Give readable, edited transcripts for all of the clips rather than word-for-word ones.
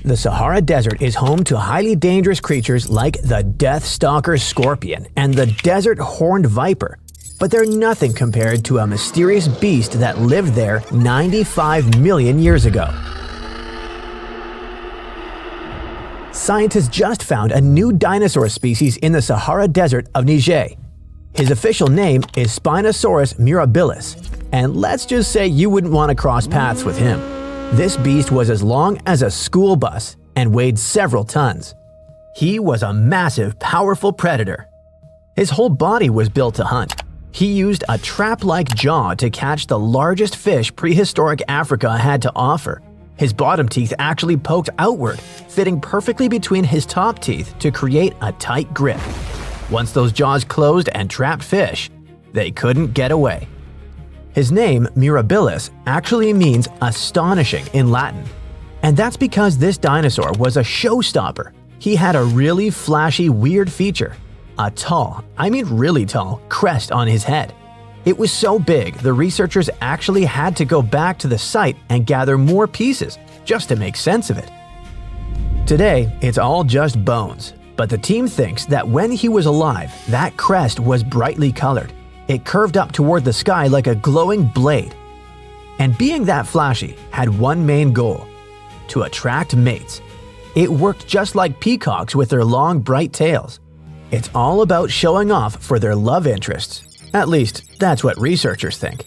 The Sahara Desert is home to highly dangerous creatures like the death stalker scorpion and the desert horned viper, but they're nothing compared to a mysterious beast that lived there 95 million years ago. Scientists just found a new dinosaur species in the Sahara Desert of Niger. His official name is Spinosaurus mirabilis, and let's just say you wouldn't want to cross paths with him. This beast was as long as a school bus and weighed several tons. He was a massive, powerful predator. His whole body was built to hunt. He used a trap-like jaw to catch the largest fish prehistoric Africa had to offer. His bottom teeth actually poked outward, fitting perfectly between his top teeth to create a tight grip. Once those jaws closed and trapped fish, they couldn't get away. His name, mirabilis, actually means astonishing in Latin. And that's because this dinosaur was a showstopper. He had a really flashy, weird feature. A tall, really tall, crest on his head. It was so big, the researchers actually had to go back to the site and gather more pieces just to make sense of it. Today, it's all just bones, but the team thinks that when he was alive, that crest was brightly colored. It curved up toward the sky like a glowing blade. And being that flashy had one main goal: to attract mates. It worked just like peacocks with their long, bright tails. It's all about showing off for their love interests. At least, that's what researchers think.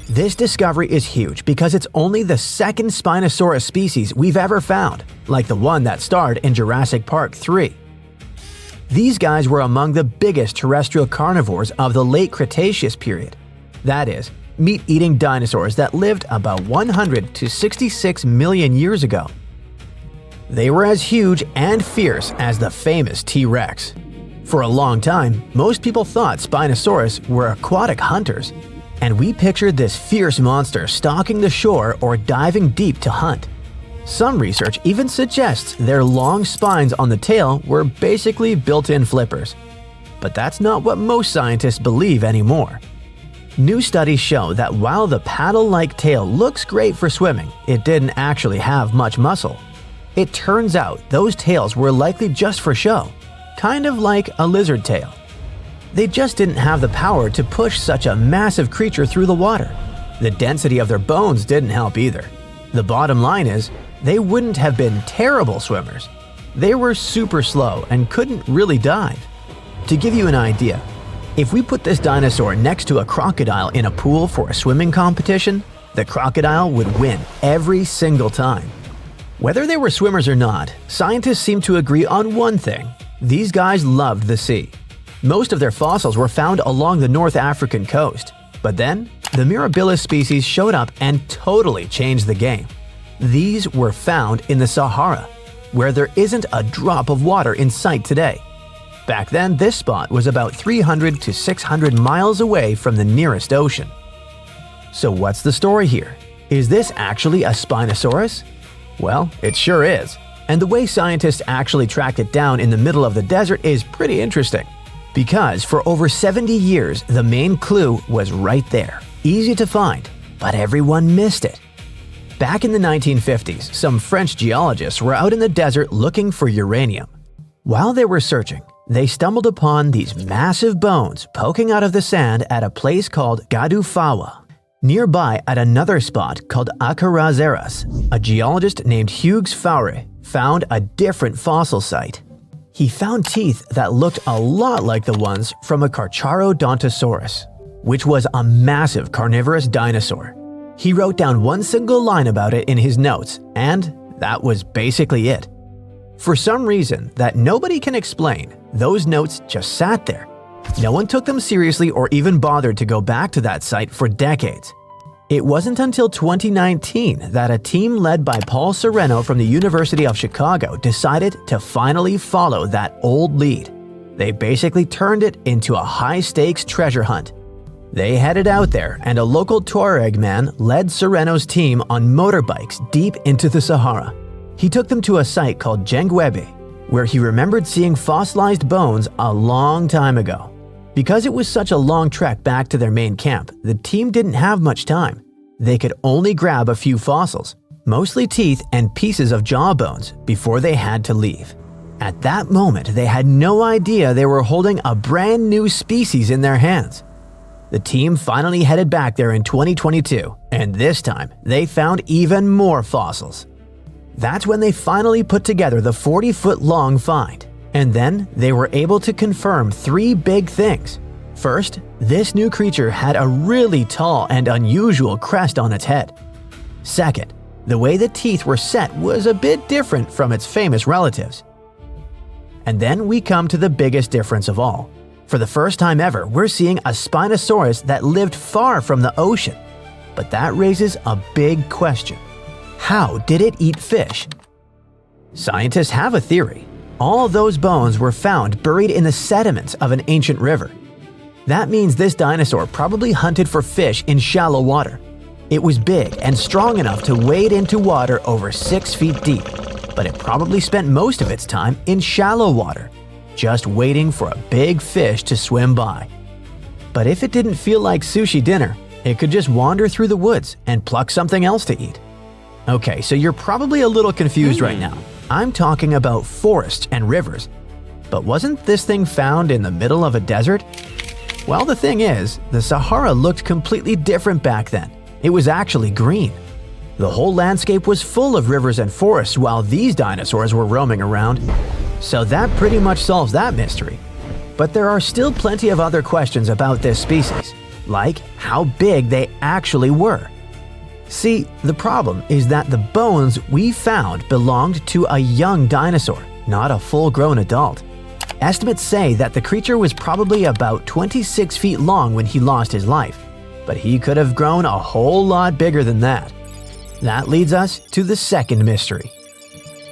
This discovery is huge because it's only the second Spinosaurus species we've ever found, like the one that starred in Jurassic Park 3. These guys were among the biggest terrestrial carnivores of the late Cretaceous period. That is, meat-eating dinosaurs that lived about 100 to 66 million years ago. They were as huge and fierce as the famous T-Rex. For a long time, most people thought Spinosaurus were aquatic hunters, and we pictured this fierce monster stalking the shore or diving deep to hunt. Some research even suggests their long spines on the tail were basically built-in flippers. But that's not what most scientists believe anymore. New studies show that while the paddle-like tail looks great for swimming, it didn't actually have much muscle. It turns out those tails were likely just for show, kind of like a lizard tail. They just didn't have the power to push such a massive creature through the water. The density of their bones didn't help either. The bottom line is, they wouldn't have been terrible swimmers. They were super slow and couldn't really dive. To give you an idea, if we put this dinosaur next to a crocodile in a pool for a swimming competition, the crocodile would win every single time. Whether they were swimmers or not, scientists seem to agree on one thing: these guys loved the sea. Most of their fossils were found along the North African coast. But then, the mirabilis species showed up and totally changed the game. These were found in the Sahara, where there isn't a drop of water in sight today. Back then, this spot was about 300 to 600 miles away from the nearest ocean. So what's the story here? Is this actually a Spinosaurus? Well, it sure is. And the way scientists actually tracked it down in the middle of the desert is pretty interesting. Because for over 70 years, the main clue was right there, easy to find, but everyone missed it. Back in the 1950s, some French geologists were out in the desert looking for uranium. While they were searching, they stumbled upon these massive bones poking out of the sand at a place called Gadufawa. Nearby at another spot called Acarazeras, a geologist named Hugues Faure found a different fossil site. He found teeth that looked a lot like the ones from a Carcharodontosaurus, which was a massive carnivorous dinosaur. He wrote down one single line about it in his notes, and that was basically it. For some reason that nobody can explain, those notes just sat there. No one took them seriously or even bothered to go back to that site for decades. It wasn't until 2019 that a team led by Paul Sereno from the University of Chicago decided to finally follow that old lead. They basically turned it into a high-stakes treasure hunt. They headed out there, and a local Tuareg man led Sereno's team on motorbikes deep into the Sahara. He took them to a site called Jengwebe, where he remembered seeing fossilized bones a long time ago. Because it was such a long trek back to their main camp, the team didn't have much time. They could only grab a few fossils. mostly teeth and pieces of jaw bones, before they had to leave. At that moment, they had no idea they were holding a brand new species in their hands. The team finally headed back there in 2022, and this time they found even more fossils. That's when they finally put together the 40-foot-long find, and then they were able to confirm 3 big things. First, this new creature had a really tall and unusual crest on its head. Second, the way the teeth were set was a bit different from its famous relatives. And then we come to the biggest difference of all. For the first time ever, we're seeing a Spinosaurus that lived far from the ocean. But that raises a big question. How did it eat fish? Scientists have a theory. All those bones were found buried in the sediments of an ancient river. That means this dinosaur probably hunted for fish in shallow water. It was big and strong enough to wade into water over 6 feet deep, but it probably spent most of its time in shallow water, just waiting for a big fish to swim by. But if it didn't feel like sushi dinner, it could just wander through the woods and pluck something else to eat. Okay, so you're probably a little confused right now. I'm talking about forests and rivers. But wasn't this thing found in the middle of a desert? Well, the thing is, the Sahara looked completely different back then. It was actually green. The whole landscape was full of rivers and forests while these dinosaurs were roaming around. So that pretty much solves that mystery. But there are still plenty of other questions about this species, like how big they actually were. See, the problem is that the bones we found belonged to a young dinosaur, not a full-grown adult. Estimates say that the creature was probably about 26 feet long when he lost his life, but he could have grown a whole lot bigger than that. That leads us to the second mystery.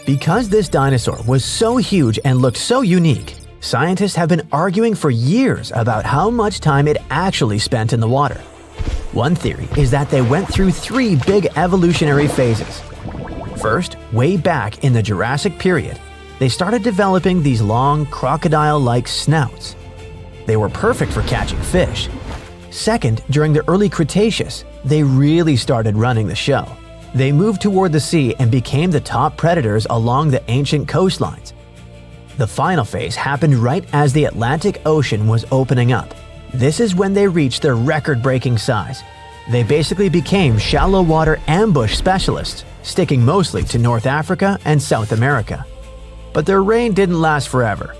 Because this dinosaur was so huge and looked so unique, scientists have been arguing for years about how much time it actually spent in the water. One theory is that they went through 3 big evolutionary phases. First, way back in the Jurassic period, they started developing these long, crocodile-like snouts. They were perfect for catching fish. Second, during the early Cretaceous, they really started running the show. They moved toward the sea and became the top predators along the ancient coastlines. The final phase happened right as the Atlantic Ocean was opening up. This is when they reached their record-breaking size. They basically became shallow water ambush specialists, sticking mostly to North Africa and South America. But their reign didn't last forever.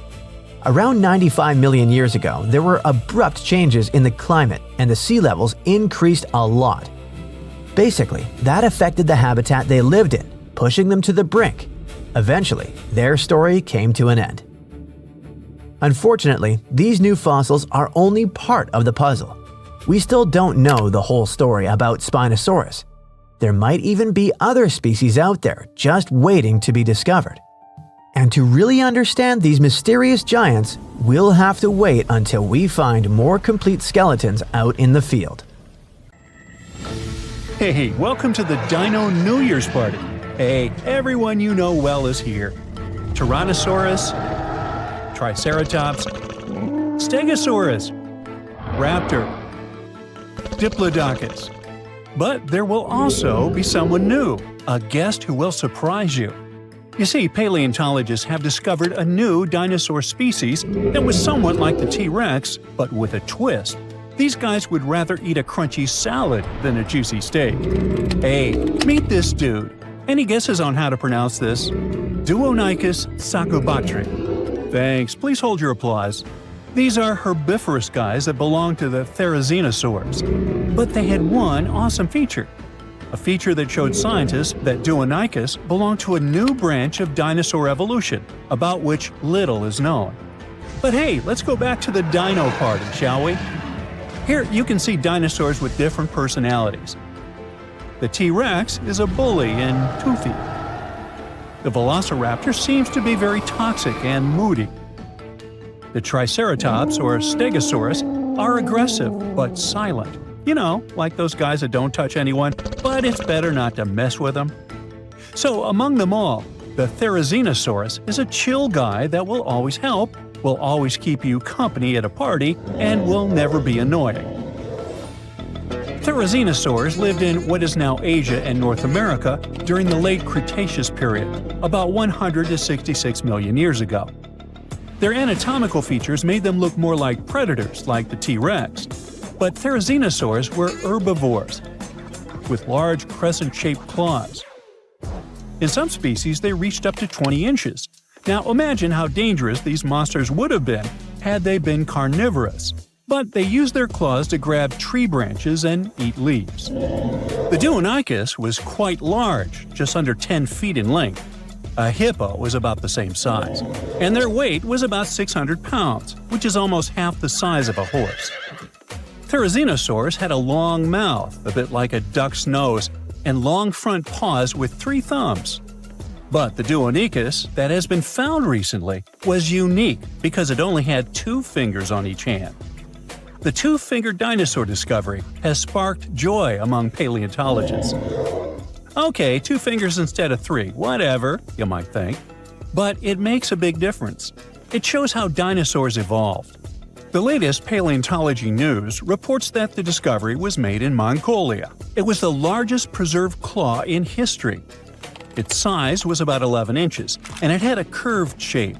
Around 95 million years ago, there were abrupt changes in the climate and the sea levels increased a lot. Basically, that affected the habitat they lived in, pushing them to the brink. Eventually, their story came to an end. Unfortunately, these new fossils are only part of the puzzle. We still don't know the whole story about Spinosaurus. There might even be other species out there just waiting to be discovered. And to really understand these mysterious giants, we'll have to wait until we find more complete skeletons out in the field. Hey, welcome to the Dino New Year's Party. Hey, everyone you know well is here. Tyrannosaurus, Triceratops, Stegosaurus, Raptor, Diplodocus. But there will also be someone new, a guest who will surprise you. You see, paleontologists have discovered a new dinosaur species that was somewhat like the T-Rex, but with a twist. These guys would rather eat a crunchy salad than a juicy steak. Hey, meet this dude. Any guesses on how to pronounce this? Duonicus saccobatri. Thanks, please hold your applause. These are herbivorous guys that belong to the therizinosaurs. But they had one awesome feature. A feature that showed scientists that Duonicus belonged to a new branch of dinosaur evolution, about which little is known. But hey, let's go back to the dino party, shall we? Here you can see dinosaurs with different personalities. The T-Rex is a bully and toothy. The Velociraptor seems to be very toxic and moody. The Triceratops or Stegosaurus are aggressive but silent. You know, like those guys that don't touch anyone, but it's better not to mess with them. So among them all, the Therizinosaurus is a chill guy that will always help, will always keep you company at a party, and will never be annoying. Therizinosaurs lived in what is now Asia and North America during the late Cretaceous period, about 100 to 66 million years ago. Their anatomical features made them look more like predators, like the T-Rex. But Therizinosaurs were herbivores, with large crescent-shaped claws. In some species, they reached up to 20 inches. Now imagine how dangerous these monsters would have been had they been carnivorous. But they used their claws to grab tree branches and eat leaves. The Deinonychus was quite large, just under 10 feet in length. A hippo was about the same size, and their weight was about 600 pounds, which is almost half the size of a horse. Therizinosaurs had a long mouth, a bit like a duck's nose, and long front paws with 3 thumbs. But the Deinonychus that has been found recently was unique because it only had 2 fingers on each hand. The 2-fingered dinosaur discovery has sparked joy among paleontologists. Okay, 2 fingers instead of 3, whatever, you might think. But it makes a big difference. It shows how dinosaurs evolved. The latest paleontology news reports that the discovery was made in Mongolia. It was the largest preserved claw in history. Its size was about 11 inches, and it had a curved shape.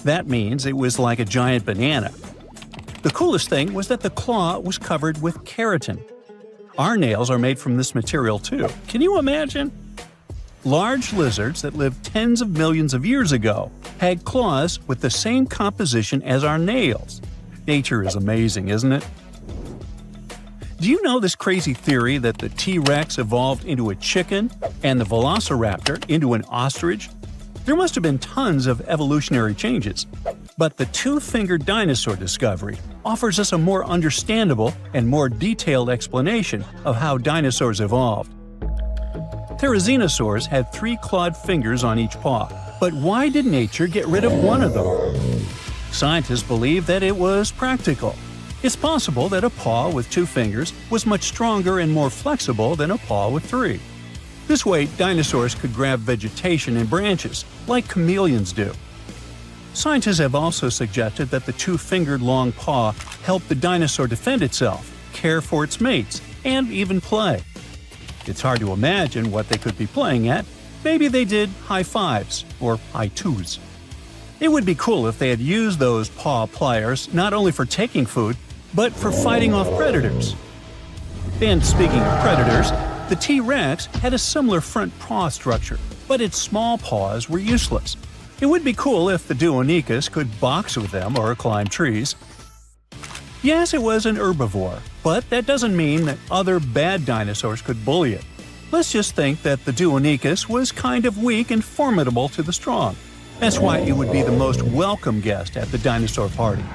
That means it was like a giant banana. The coolest thing was that the claw was covered with keratin. Our nails are made from this material too. Can you imagine? Large lizards that lived tens of millions of years ago had claws with the same composition as our nails. Nature is amazing, isn't it? Do you know this crazy theory that the T-Rex evolved into a chicken and the Velociraptor into an ostrich? There must have been tons of evolutionary changes. But the 2-fingered dinosaur discovery offers us a more understandable and more detailed explanation of how dinosaurs evolved. Therizinosaurs had 3 clawed fingers on each paw, but why did nature get rid of one of them? Scientists believe that it was practical. It's possible that a paw with 2 fingers was much stronger and more flexible than a paw with 3. This way, dinosaurs could grab vegetation and branches, like chameleons do. Scientists have also suggested that the 2-fingered long paw helped the dinosaur defend itself, care for its mates, and even play. It's hard to imagine what they could be playing at. Maybe they did high fives or high twos. It would be cool if they had used those paw pliers not only for taking food, but for fighting off predators. And speaking of predators, the T-Rex had a similar front paw structure, but its small paws were useless. It would be cool if the Deinonychus could box with them or climb trees. Yes, it was an herbivore, but that doesn't mean that other bad dinosaurs could bully it. Let's just think that the Deinonychus was kind of weak and formidable to the strong. That's why it would be the most welcome guest at the dinosaur party.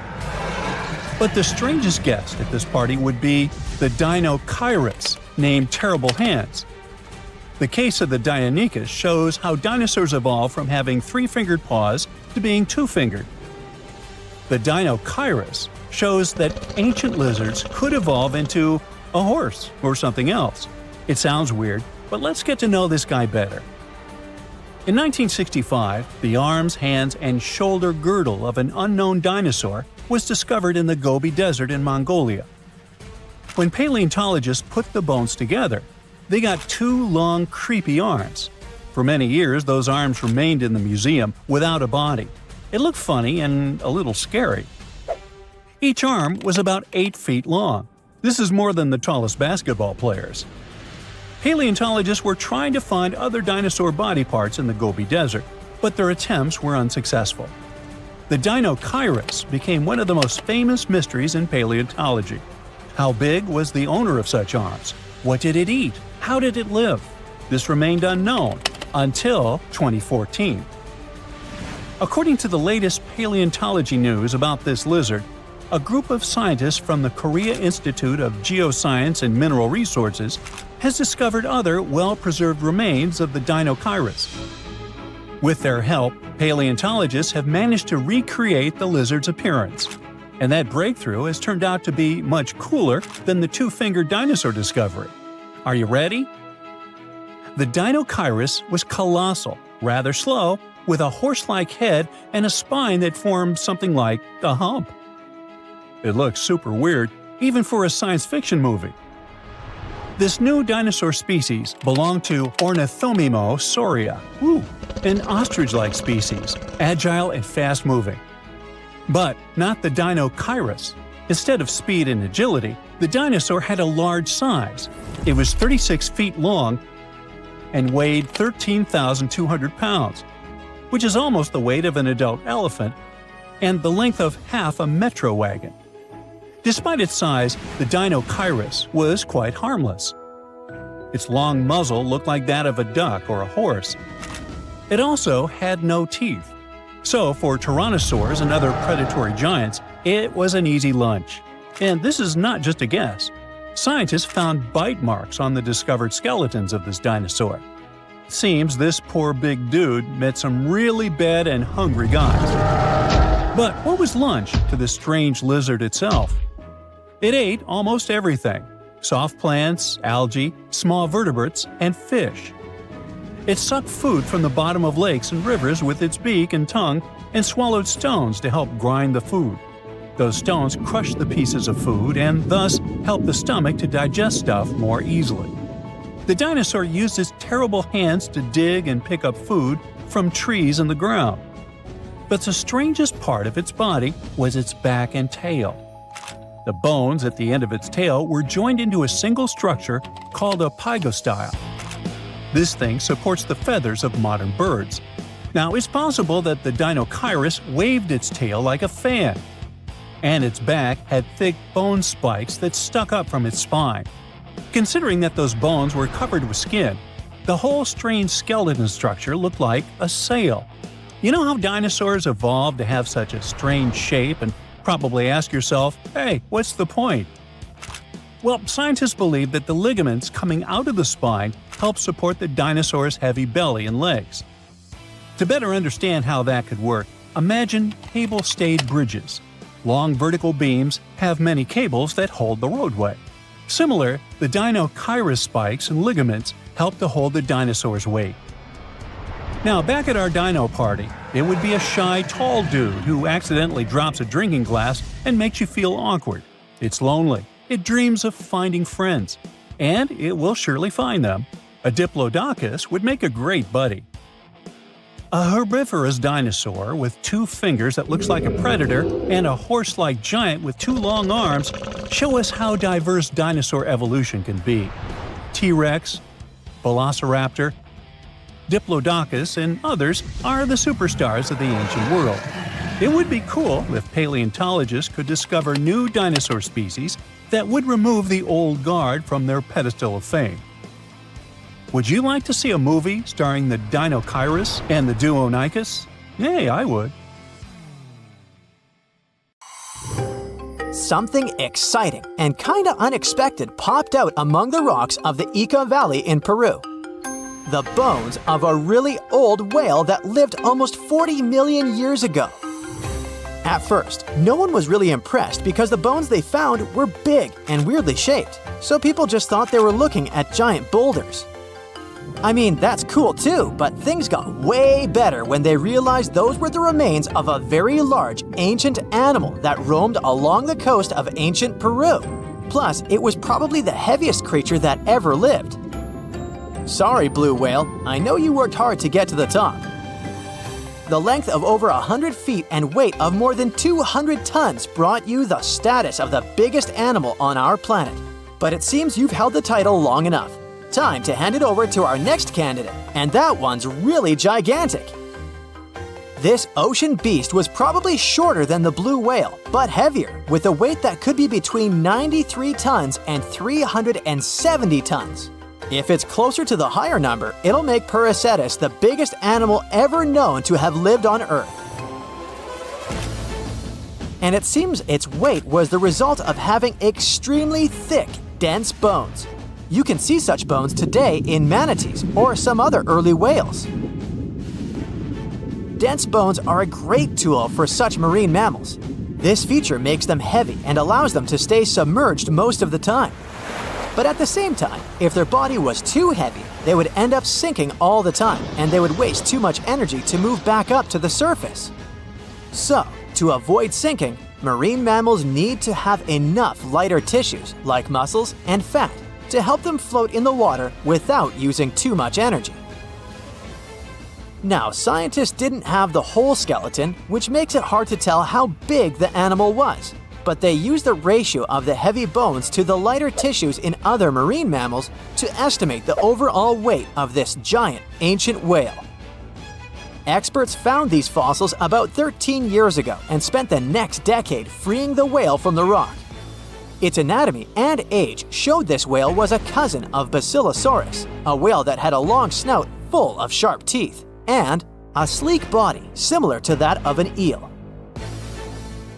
But the strangest guest at this party would be the Dinochirus, named Terrible Hands. The case of the Deinonychus shows how dinosaurs evolved from having 3-fingered paws to being 2-fingered. The Dinochirus shows that ancient lizards could evolve into a horse or something else. It sounds weird, but let's get to know this guy better. In 1965, the arms, hands, and shoulder girdle of an unknown dinosaur was discovered in the Gobi Desert in Mongolia. When paleontologists put the bones together, they got 2 long, creepy arms. For many years, those arms remained in the museum without a body. It looked funny and a little scary. Each arm was about 8 feet long. This is more than the tallest basketball players. Paleontologists were trying to find other dinosaur body parts in the Gobi Desert, but their attempts were unsuccessful. The Dinochirus became one of the most famous mysteries in paleontology. How big was the owner of such arms? What did it eat? How did it live? This remained unknown until 2014. According to the latest paleontology news about this lizard, a group of scientists from the Korea Institute of Geoscience and Mineral Resources has discovered other well-preserved remains of the Dinochirus. With their help, paleontologists have managed to recreate the lizard's appearance. And that breakthrough has turned out to be much cooler than the 2-fingered dinosaur discovery. Are you ready? The Dinochirus was colossal, rather slow, with a horse-like head and a spine that formed something like a hump. It looks super weird, even for a science fiction movie. This new dinosaur species belonged to Ornithomimosauria, an ostrich-like species, agile and fast-moving. But not the Dinochirus. Instead of speed and agility, the dinosaur had a large size. It was 36 feet long and weighed 13,200 pounds, which is almost the weight of an adult elephant and the length of half a metro wagon. Despite its size, the Dinochirus was quite harmless. Its long muzzle looked like that of a duck or a horse. It also had no teeth. So for tyrannosaurs and other predatory giants, it was an easy lunch. And this is not just a guess. Scientists found bite marks on the discovered skeletons of this dinosaur. It seems this poor big dude met some really bad and hungry guys. But what was lunch to this strange lizard itself? It ate almost everything: soft plants, algae, small vertebrates, and fish. It sucked food from the bottom of lakes and rivers with its beak and tongue and swallowed stones to help grind the food. Those stones crushed the pieces of food and thus helped the stomach to digest stuff more easily. The dinosaur used its terrible hands to dig and pick up food from trees and the ground. But the strangest part of its body was its back and tail. The bones at the end of its tail were joined into a single structure called a pygostyle. This thing supports the feathers of modern birds. Now, it's possible that the Dinochirus waved its tail like a fan, and its back had thick bone spikes that stuck up from its spine. Considering that those bones were covered with skin, the whole strange skeleton structure looked like a sail. You know how dinosaurs evolved to have such a strange shape, and probably ask yourself, hey, what's the point? Well, scientists believe that the ligaments coming out of the spine help support the dinosaur's heavy belly and legs. To better understand how that could work, imagine cable-stayed bridges. Long vertical beams have many cables that hold the roadway. Similar, the Dinochirus spikes and ligaments help to hold the dinosaur's weight. Now, back at our dino party, it would be a shy, tall dude who accidentally drops a drinking glass and makes you feel awkward. It's lonely. It dreams of finding friends. And it will surely find them. A Diplodocus would make a great buddy. A herbivorous dinosaur with 2 fingers that looks like a predator and a horse-like giant with 2 long arms show us how diverse dinosaur evolution can be. T-Rex, Velociraptor, Diplodocus, and others are the superstars of the ancient world. It would be cool if paleontologists could discover new dinosaur species that would remove the old guard from their pedestal of fame. Would you like to see a movie starring the Dinochirus and the Duonicus? Hey, I would. Something exciting and kinda unexpected popped out among the rocks of the Ica Valley in Peru. The bones of a really old whale that lived almost 40 million years ago. At first, no one was really impressed because the bones they found were big and weirdly shaped, so people just thought they were looking at giant boulders. I mean, that's cool too, but things got way better when they realized those were the remains of a very large ancient animal that roamed along the coast of ancient Peru. Plus, it was probably the heaviest creature that ever lived. Sorry, blue whale, I know you worked hard to get to the top. The length of over 100 feet and weight of more than 200 tons brought you the status of the biggest animal on our planet. But it seems you've held the title long enough. Time to hand it over to our next candidate, and that one's really gigantic. This ocean beast was probably shorter than the blue whale, but heavier, with a weight that could be between 93 tons and 370 tons. If it's closer to the higher number, it'll make Perseus the biggest animal ever known to have lived on Earth. And it seems its weight was the result of having extremely thick, dense bones. You can see such bones today in manatees or some other early whales. Dense bones are a great tool for such marine mammals. This feature makes them heavy and allows them to stay submerged most of the time. But at the same time, if their body was too heavy, they would end up sinking all the time, and they would waste too much energy to move back up to the surface. So, to avoid sinking, marine mammals need to have enough lighter tissues, like muscles and fat, to help them float in the water without using too much energy. Now, scientists didn't have the whole skeleton, which makes it hard to tell how big the animal was, but they used the ratio of the heavy bones to the lighter tissues in other marine mammals to estimate the overall weight of this giant ancient whale. Experts found these fossils about 13 years ago and spent the next decade freeing the whale from the rock. Its anatomy and age showed this whale was a cousin of Basilosaurus, a whale that had a long snout full of sharp teeth, and a sleek body similar to that of an eel.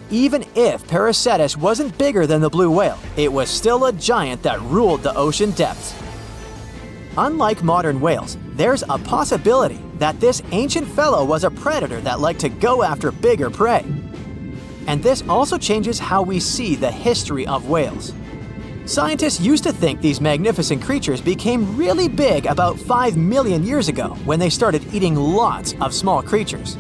Even if Paracetus wasn't bigger than the blue whale, it was still a giant that ruled the ocean depths. Unlike modern whales, there's a possibility that this ancient fellow was a predator that liked to go after bigger prey. And this also changes how we see the history of whales. Scientists used to think these magnificent creatures became really big about 5 million years ago when they started eating lots of small creatures.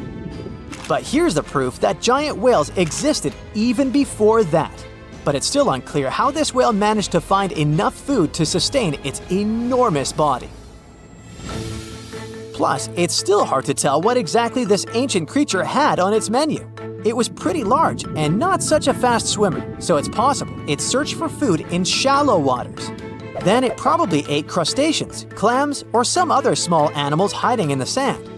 But here's the proof that giant whales existed even before that. But it's still unclear how this whale managed to find enough food to sustain its enormous body. Plus, it's still hard to tell what exactly this ancient creature had on its menu. It was pretty large and not such a fast swimmer, so it's possible it searched for food in shallow waters. Then it probably ate crustaceans, clams, or some other small animals hiding in the sand.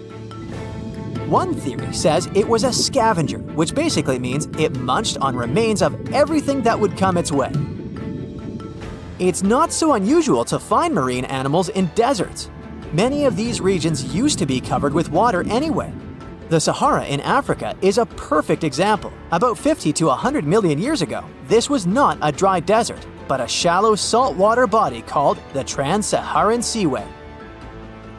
One theory says it was a scavenger, which basically means it munched on remains of everything that would come its way. It's not so unusual to find marine animals in deserts. Many of these regions used to be covered with water anyway. The Sahara in Africa is a perfect example. About 50 to 100 million years ago, this was not a dry desert, but a shallow saltwater body called the Trans-Saharan Seaway.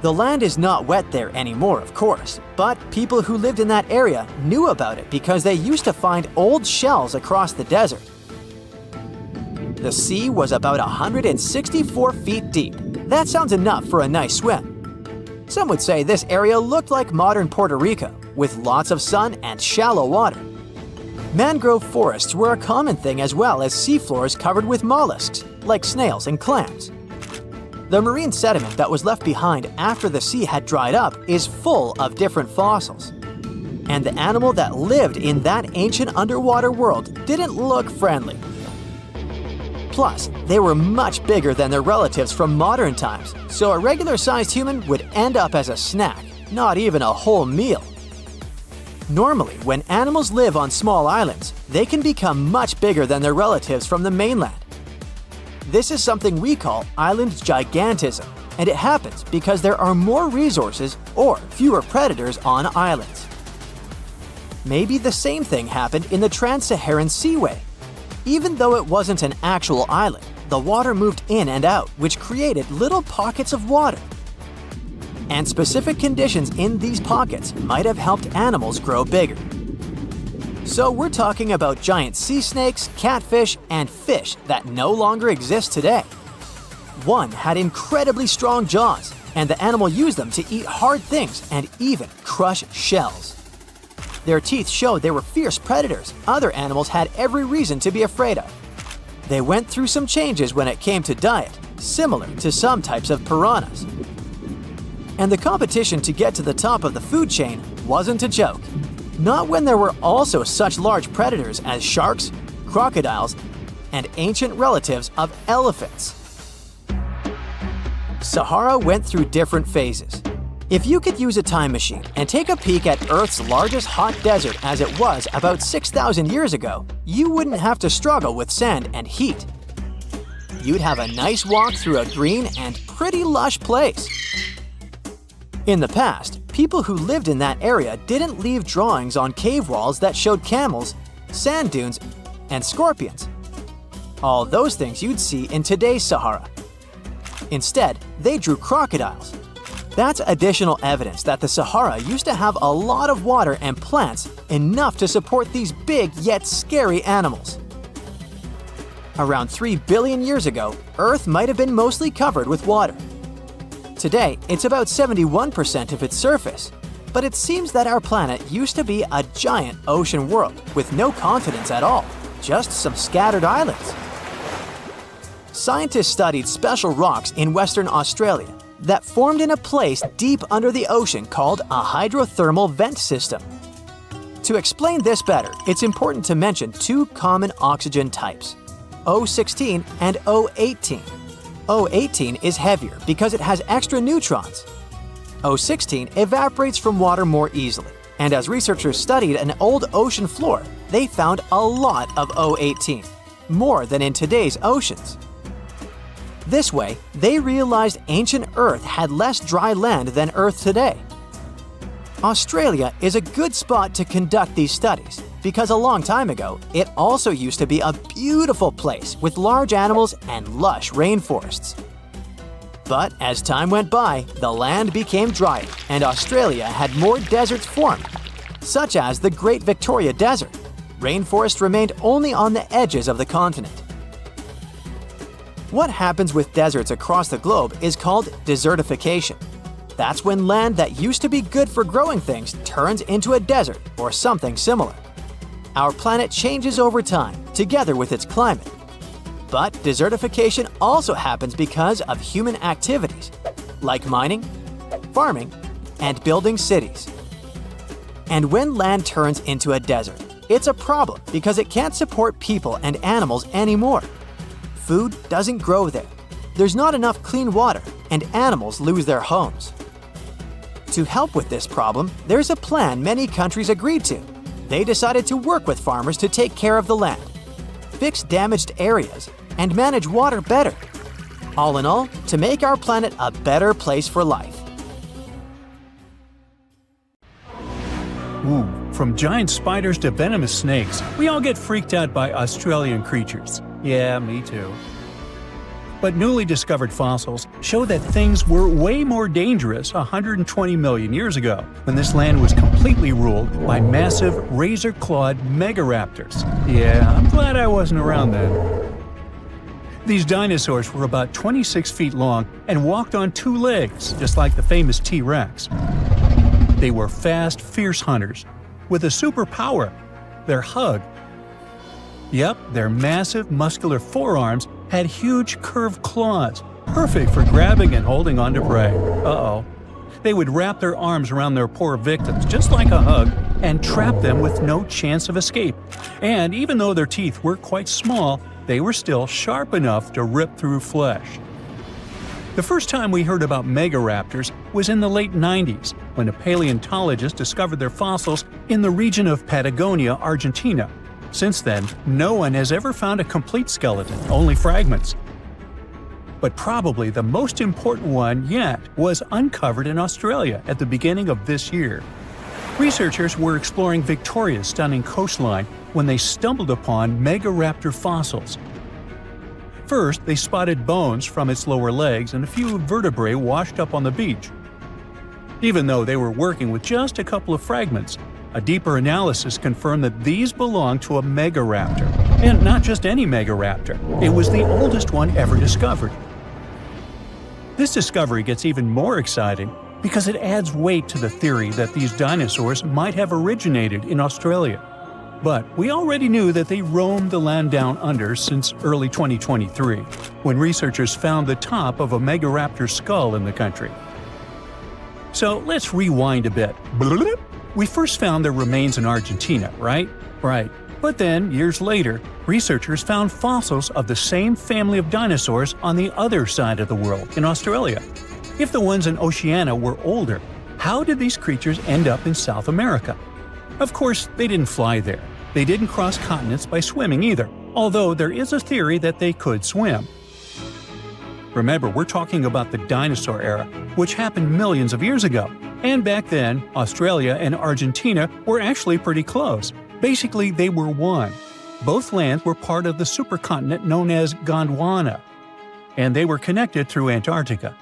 The land is not wet there anymore, of course, but people who lived in that area knew about it because they used to find old shells across the desert. The sea was about 164 feet deep. That sounds enough for a nice swim. Some would say this area looked like modern Puerto Rico, with lots of sun and shallow water. Mangrove forests were a common thing as well as seafloors covered with mollusks, like snails and clams. The marine sediment that was left behind after the sea had dried up is full of different fossils. And the animal that lived in that ancient underwater world didn't look friendly. Plus, they were much bigger than their relatives from modern times, so a regular-sized human would end up as a snack, not even a whole meal. Normally, when animals live on small islands, they can become much bigger than their relatives from the mainland. This is something we call island gigantism, and it happens because there are more resources or fewer predators on islands. Maybe the same thing happened in the Trans-Saharan Seaway. Even though it wasn't an actual island, the water moved in and out, which created little pockets of water. And specific conditions in these pockets might have helped animals grow bigger. So we're talking about giant sea snakes, catfish, and fish that no longer exist today. One had incredibly strong jaws, and the animal used them to eat hard things and even crush shells. Their teeth showed they were fierce predators other animals had every reason to be afraid of. They went through some changes when it came to diet, similar to some types of piranhas. And the competition to get to the top of the food chain wasn't a joke. Not when there were also such large predators as sharks, crocodiles, and ancient relatives of elephants. Sahara went through different phases. If you could use a time machine and take a peek at Earth's largest hot desert as it was about 6,000 years ago, you wouldn't have to struggle with sand and heat. You'd have a nice walk through a green and pretty lush place. In the past, people who lived in that area didn't leave drawings on cave walls that showed camels, sand dunes, and scorpions. All those things you'd see in today's Sahara. Instead, they drew crocodiles. That's additional evidence that the Sahara used to have a lot of water and plants enough to support these big yet scary animals. Around 3 billion years ago, Earth might have been mostly covered with water. Today, it's about 71% of its surface, but it seems that our planet used to be a giant ocean world with no continents at all, just some scattered islands. Scientists studied special rocks in Western Australia that formed in a place deep under the ocean called a hydrothermal vent system. To explain this better, it's important to mention two common oxygen types, O16 and O18. O18 is heavier because it has extra neutrons. O16 evaporates from water more easily, and as researchers studied an old ocean floor, they found a lot of O18, more than in today's oceans. This way, they realized ancient Earth had less dry land than Earth today. Australia is a good spot to conduct these studies because a long time ago, it also used to be a beautiful place with large animals and lush rainforests. But as time went by, the land became drier and Australia had more deserts formed, such as the Great Victoria Desert. Rainforest remained only on the edges of the continent. What happens with deserts across the globe is called desertification. That's when land that used to be good for growing things turns into a desert or something similar. Our planet changes over time, together with its climate. But desertification also happens because of human activities, like mining, farming, and building cities. And when land turns into a desert, it's a problem because it can't support people and animals anymore. Food doesn't grow there. There's not enough clean water, and animals lose their homes. To help with this problem, there's a plan many countries agreed to. They decided to work with farmers to take care of the land, fix damaged areas, and manage water better. All in all, to make our planet a better place for life. Ooh, from giant spiders to venomous snakes, we all get freaked out by Australian creatures. Yeah, me too. But newly discovered fossils show that things were way more dangerous 120 million years ago, when this land was completely ruled by massive razor-clawed megaraptors. Yeah, I'm glad I wasn't around then. These dinosaurs were about 26 feet long and walked on two legs, just like the famous T-Rex. They were fast, fierce hunters, with a superpower: their hug. Yep, their massive, muscular forearms had huge curved claws, perfect for grabbing and holding onto prey. Uh-oh. They would wrap their arms around their poor victims, just like a hug, and trap them with no chance of escape. And even though their teeth were quite small, they were still sharp enough to rip through flesh. The first time we heard about megaraptors was in the late 90s, when a paleontologist discovered their fossils in the region of Patagonia, Argentina. Since then, no one has ever found a complete skeleton, only fragments. But probably the most important one yet was uncovered in Australia at the beginning of this year. Researchers were exploring Victoria's stunning coastline when they stumbled upon megaraptor fossils. First, they spotted bones from its lower legs and a few vertebrae washed up on the beach. Even though they were working with just a couple of fragments, a deeper analysis confirmed that these belonged to a megaraptor. And not just any megaraptor, it was the oldest one ever discovered. This discovery gets even more exciting because it adds weight to the theory that these dinosaurs might have originated in Australia. But we already knew that they roamed the land down under since early 2023, when researchers found the top of a megaraptor skull in the country. So let's rewind a bit. We first found their remains in Argentina, right? Right. But then, years later, researchers found fossils of the same family of dinosaurs on the other side of the world, in Australia. If the ones in Oceania were older, how did these creatures end up in South America? Of course, they didn't fly there. They didn't cross continents by swimming either, although there is a theory that they could swim. Remember, we're talking about the dinosaur era, which happened millions of years ago. And back then, Australia and Argentina were actually pretty close. Basically, they were one. Both lands were part of the supercontinent known as Gondwana, and they were connected through Antarctica.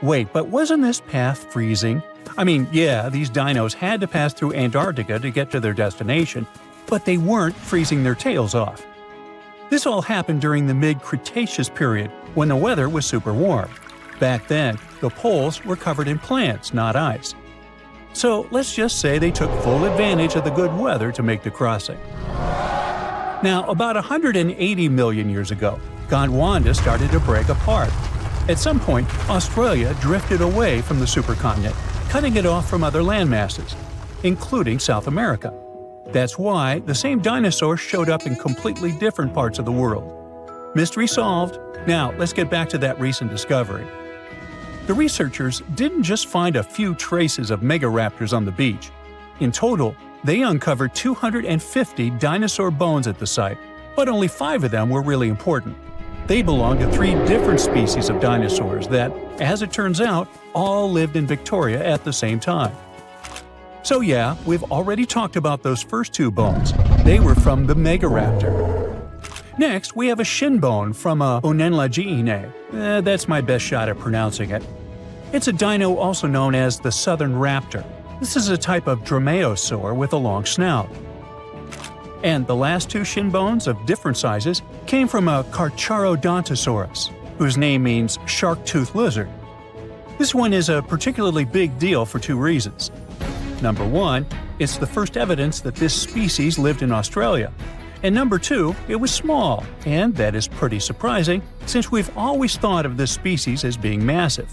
Wait, but wasn't this path freezing? I mean, yeah, these dinos had to pass through Antarctica to get to their destination, but they weren't freezing their tails off. This all happened during the mid-Cretaceous period, when the weather was super warm. Back then, the poles were covered in plants, not ice. So let's just say they took full advantage of the good weather to make the crossing. Now, about 180 million years ago, Gondwana started to break apart. At some point, Australia drifted away from the supercontinent, cutting it off from other landmasses, including South America. That's why the same dinosaurs showed up in completely different parts of the world. Mystery solved. Now, let's get back to that recent discovery. The researchers didn't just find a few traces of megaraptors on the beach. In total, they uncovered 250 dinosaur bones at the site, but only 5 of them were really important. They belong to 3 different species of dinosaurs that, as it turns out, all lived in Victoria at the same time. So yeah, we've already talked about those first 2 bones. They were from the Megaraptor. Next, we have a shin bone from a Onenlagiine. That's my best shot at pronouncing it. It's a dino also known as the southern raptor. This is a type of dromaeosaur with a long snout. And the last 2 shin bones of different sizes came from a Carcharodontosaurus, whose name means shark-toothed lizard. This one is a particularly big deal for 2 reasons. Number 1, it's the first evidence that this species lived in Australia. And number 2, it was small, and that is pretty surprising since we've always thought of this species as being massive.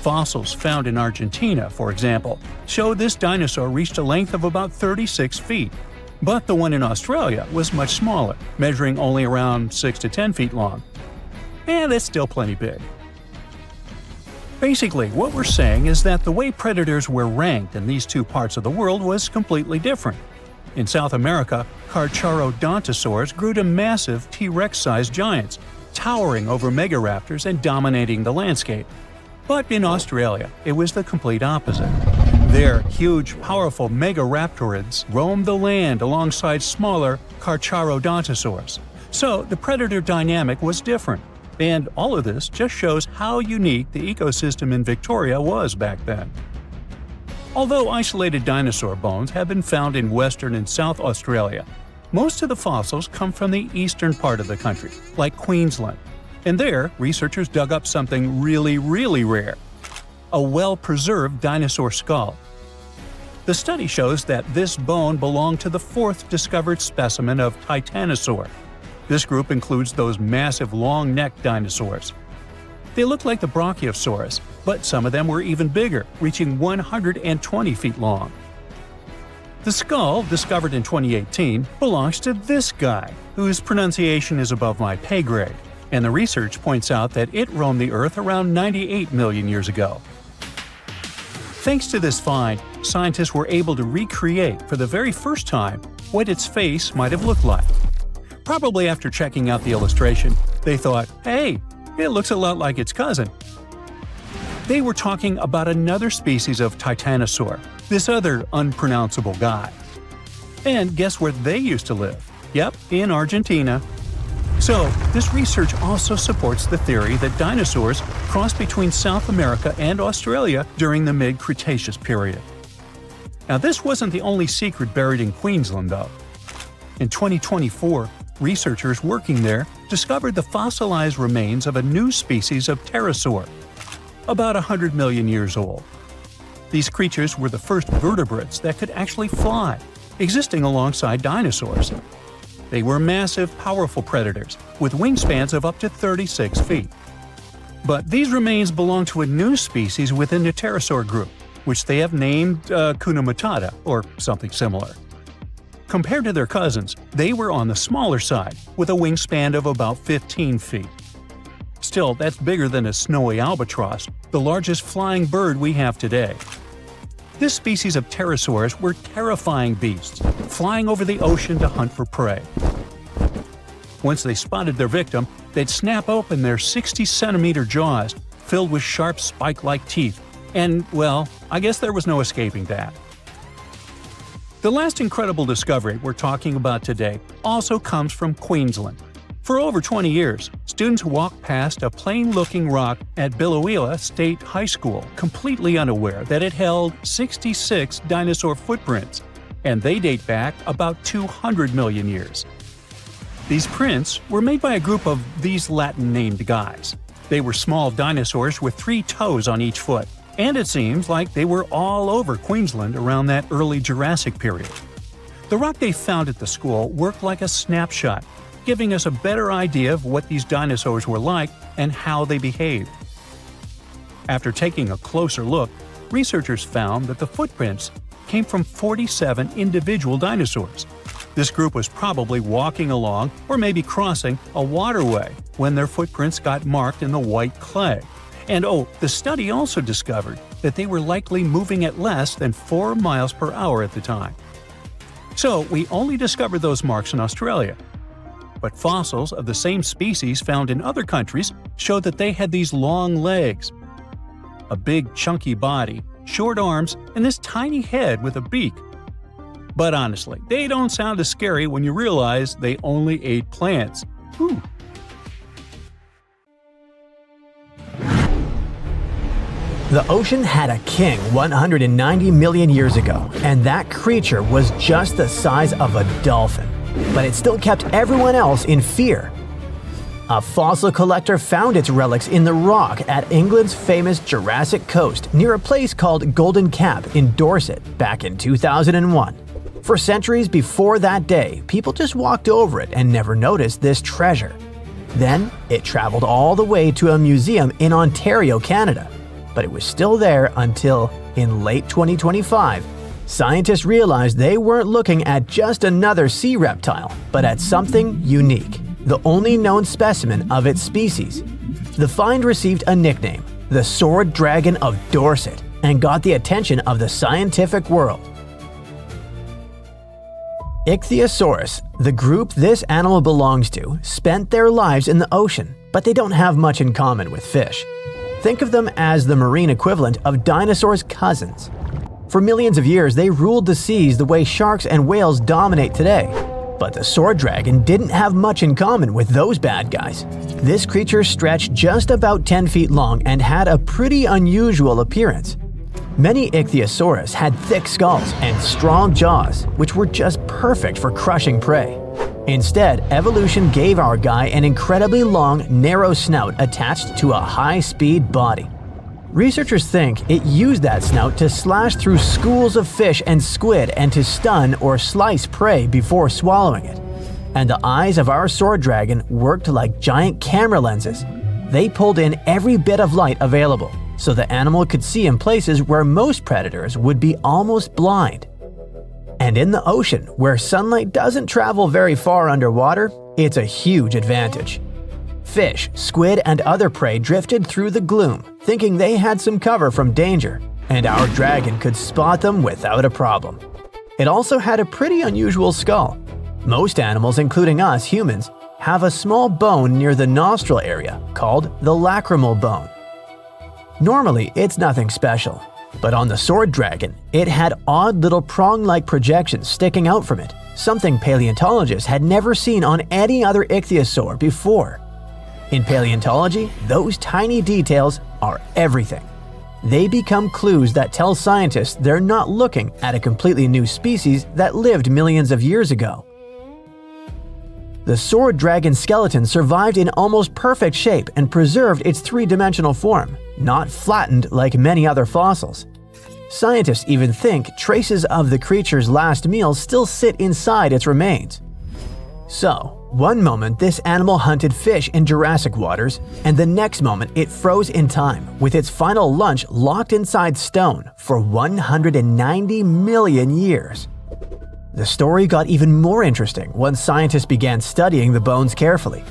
Fossils found in Argentina, for example, show this dinosaur reached a length of about 36 feet. But the one in Australia was much smaller, measuring only around 6 to 10 feet long. And that's still plenty big. Basically, what we're saying is that the way predators were ranked in these 2 parts of the world was completely different. In South America, Carcharodontosaurs grew to massive T-Rex-sized giants, towering over megaraptors and dominating the landscape. But in Australia, it was the complete opposite. There, huge, powerful megaraptorids roamed the land alongside smaller Carcharodontosaurs. So the predator dynamic was different. And all of this just shows how unique the ecosystem in Victoria was back then. Although isolated dinosaur bones have been found in Western and South Australia, most of the fossils come from the eastern part of the country, like Queensland. And there, researchers dug up something really, really rare: a well-preserved dinosaur skull. The study shows that this bone belonged to the 4th discovered specimen of Titanosaur. This group includes those massive long-necked dinosaurs. They look like the Brachiosaurus, but some of them were even bigger, reaching 120 feet long. The skull, discovered in 2018, belongs to this guy, whose pronunciation is above my pay grade, and the research points out that it roamed the Earth around 98 million years ago. Thanks to this find, scientists were able to recreate for the very first time what its face might have looked like. Probably after checking out the illustration, they thought, hey, it looks a lot like its cousin. They were talking about another species of Titanosaur, this other unpronounceable guy. And guess where they used to live? Yep, in Argentina. So, this research also supports the theory that dinosaurs crossed between South America and Australia during the mid-Cretaceous period. Now, this wasn't the only secret buried in Queensland, though. In 2024, researchers working there discovered the fossilized remains of a new species of pterosaur, about 100 million years old. These creatures were the first vertebrates that could actually fly, existing alongside dinosaurs. They were massive, powerful predators, with wingspans of up to 36 feet. But these remains belong to a new species within the pterosaur group, which they have named Hakuna Matata, or something similar. Compared to their cousins, they were on the smaller side, with a wingspan of about 15 feet. Still, that's bigger than a snowy albatross, the largest flying bird we have today. This species of pterosaurs were terrifying beasts, flying over the ocean to hunt for prey. Once they spotted their victim, they'd snap open their 60-centimeter jaws, filled with sharp spike-like teeth, and, well, I guess there was no escaping that. The last incredible discovery we're talking about today also comes from Queensland. For over 20 years, students walked past a plain-looking rock at Biloela State High School completely unaware that it held 66 dinosaur footprints, and they date back about 200 million years. These prints were made by a group of these Latin-named guys. They were small dinosaurs with 3 toes on each foot, and it seems like they were all over Queensland around that early Jurassic period. The rock they found at the school worked like a snapshot. giving us a better idea of what these dinosaurs were like and how they behaved. After taking a closer look, researchers found that the footprints came from 47 individual dinosaurs. This group was probably walking along or maybe crossing a waterway when their footprints got marked in the white clay. And the study also discovered that they were likely moving at less than 4 miles per hour at the time. So we only discovered those marks in Australia. But fossils of the same species found in other countries showed that they had these long legs, a big chunky body, short arms, and this tiny head with a beak. But honestly, they don't sound as scary when you realize they only ate plants. Whew. The ocean had a king 190 million years ago, and that creature was just the size of a dolphin. But it still kept everyone else in fear. A fossil collector found its relics in the rock at England's famous Jurassic Coast near a place called Golden Cap in Dorset back in 2001. For centuries before that day, people just walked over it and never noticed this treasure. Then, it traveled all the way to a museum in Ontario, Canada. But it was still there until, in late 2025, scientists realized they weren't looking at just another sea reptile, but at something unique, the only known specimen of its species. The find received a nickname, the Sword Dragon of Dorset, and got the attention of the scientific world. Ichthyosaurus, the group this animal belongs to, spent their lives in the ocean, but they don't have much in common with fish. Think of them as the marine equivalent of dinosaurs' cousins. For millions of years, they ruled the seas the way sharks and whales dominate today. But the sword dragon didn't have much in common with those bad guys. This creature stretched just about 10 feet long and had a pretty unusual appearance. Many ichthyosaurs had thick skulls and strong jaws, which were just perfect for crushing prey. Instead, evolution gave our guy an incredibly long, narrow snout attached to a high-speed body. Researchers think it used that snout to slash through schools of fish and squid and to stun or slice prey before swallowing it. And the eyes of our sword dragon worked like giant camera lenses. They pulled in every bit of light available, so the animal could see in places where most predators would be almost blind. And in the ocean, where sunlight doesn't travel very far underwater, it's a huge advantage. Fish, squid, and other prey drifted through the gloom, thinking they had some cover from danger, and our dragon could spot them without a problem. It also had a pretty unusual skull. Most animals, including us humans, have a small bone near the nostril area called the lacrimal bone. Normally, it's nothing special. But on the sword dragon, it had odd little prong-like projections sticking out from it, something paleontologists had never seen on any other ichthyosaur before. In paleontology, those tiny details are everything. They become clues that tell scientists they're not looking at a completely new species that lived millions of years ago. The sword dragon skeleton survived in almost perfect shape and preserved its three-dimensional form, not flattened like many other fossils. Scientists even think traces of the creature's last meal still sit inside its remains. So, one moment this animal hunted fish in Jurassic waters, and the next moment it froze in time with its final lunch locked inside stone for 190 million years. The story got even more interesting once scientists began studying the bones carefully.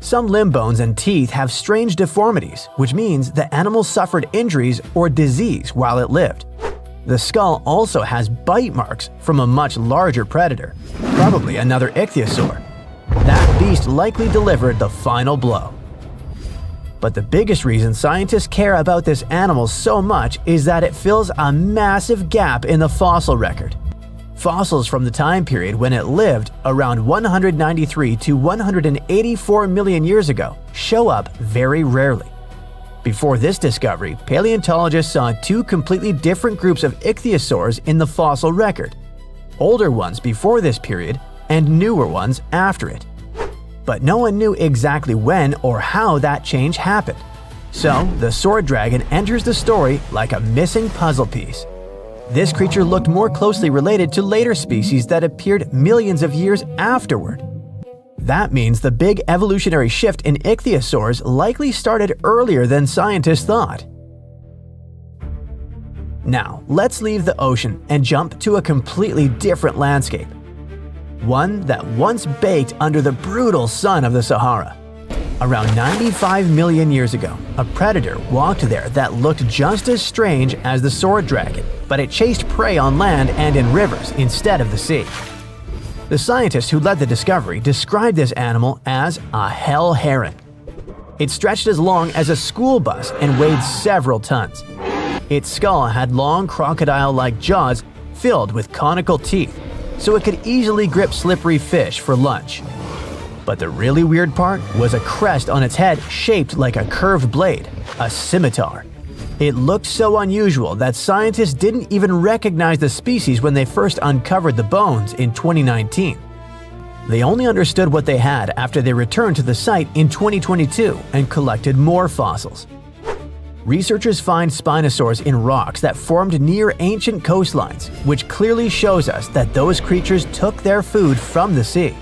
Some limb bones and teeth have strange deformities, which means the animal suffered injuries or disease while it lived. The skull also has bite marks from a much larger predator, probably another ichthyosaur. That beast likely delivered the final blow. But the biggest reason scientists care about this animal so much is that it fills a massive gap in the fossil record. Fossils from the time period when it lived, around 193 to 184 million years ago, show up very rarely. Before this discovery, paleontologists saw two completely different groups of ichthyosaurs in the fossil record. Older ones before this period and newer ones after it. But no one knew exactly when or how that change happened. So, the sword dragon enters the story like a missing puzzle piece. This creature looked more closely related to later species that appeared millions of years afterward. That means the big evolutionary shift in ichthyosaurs likely started earlier than scientists thought. Now, let's leave the ocean and jump to a completely different landscape. One that once baked under the brutal sun of the Sahara. Around 95 million years ago, a predator walked there that looked just as strange as the sword dragon, but it chased prey on land and in rivers instead of the sea. The scientist who led the discovery described this animal as a hell heron. It stretched as long as a school bus and weighed several tons. Its skull had long crocodile-like jaws filled with conical teeth, so it could easily grip slippery fish for lunch. But the really weird part was a crest on its head shaped like a curved blade, a scimitar. It looked so unusual that scientists didn't even recognize the species when they first uncovered the bones in 2019. They only understood what they had after they returned to the site in 2022 and collected more fossils. Researchers find spinosaurs in rocks that formed near ancient coastlines, which clearly shows us that those creatures took their food from the sea.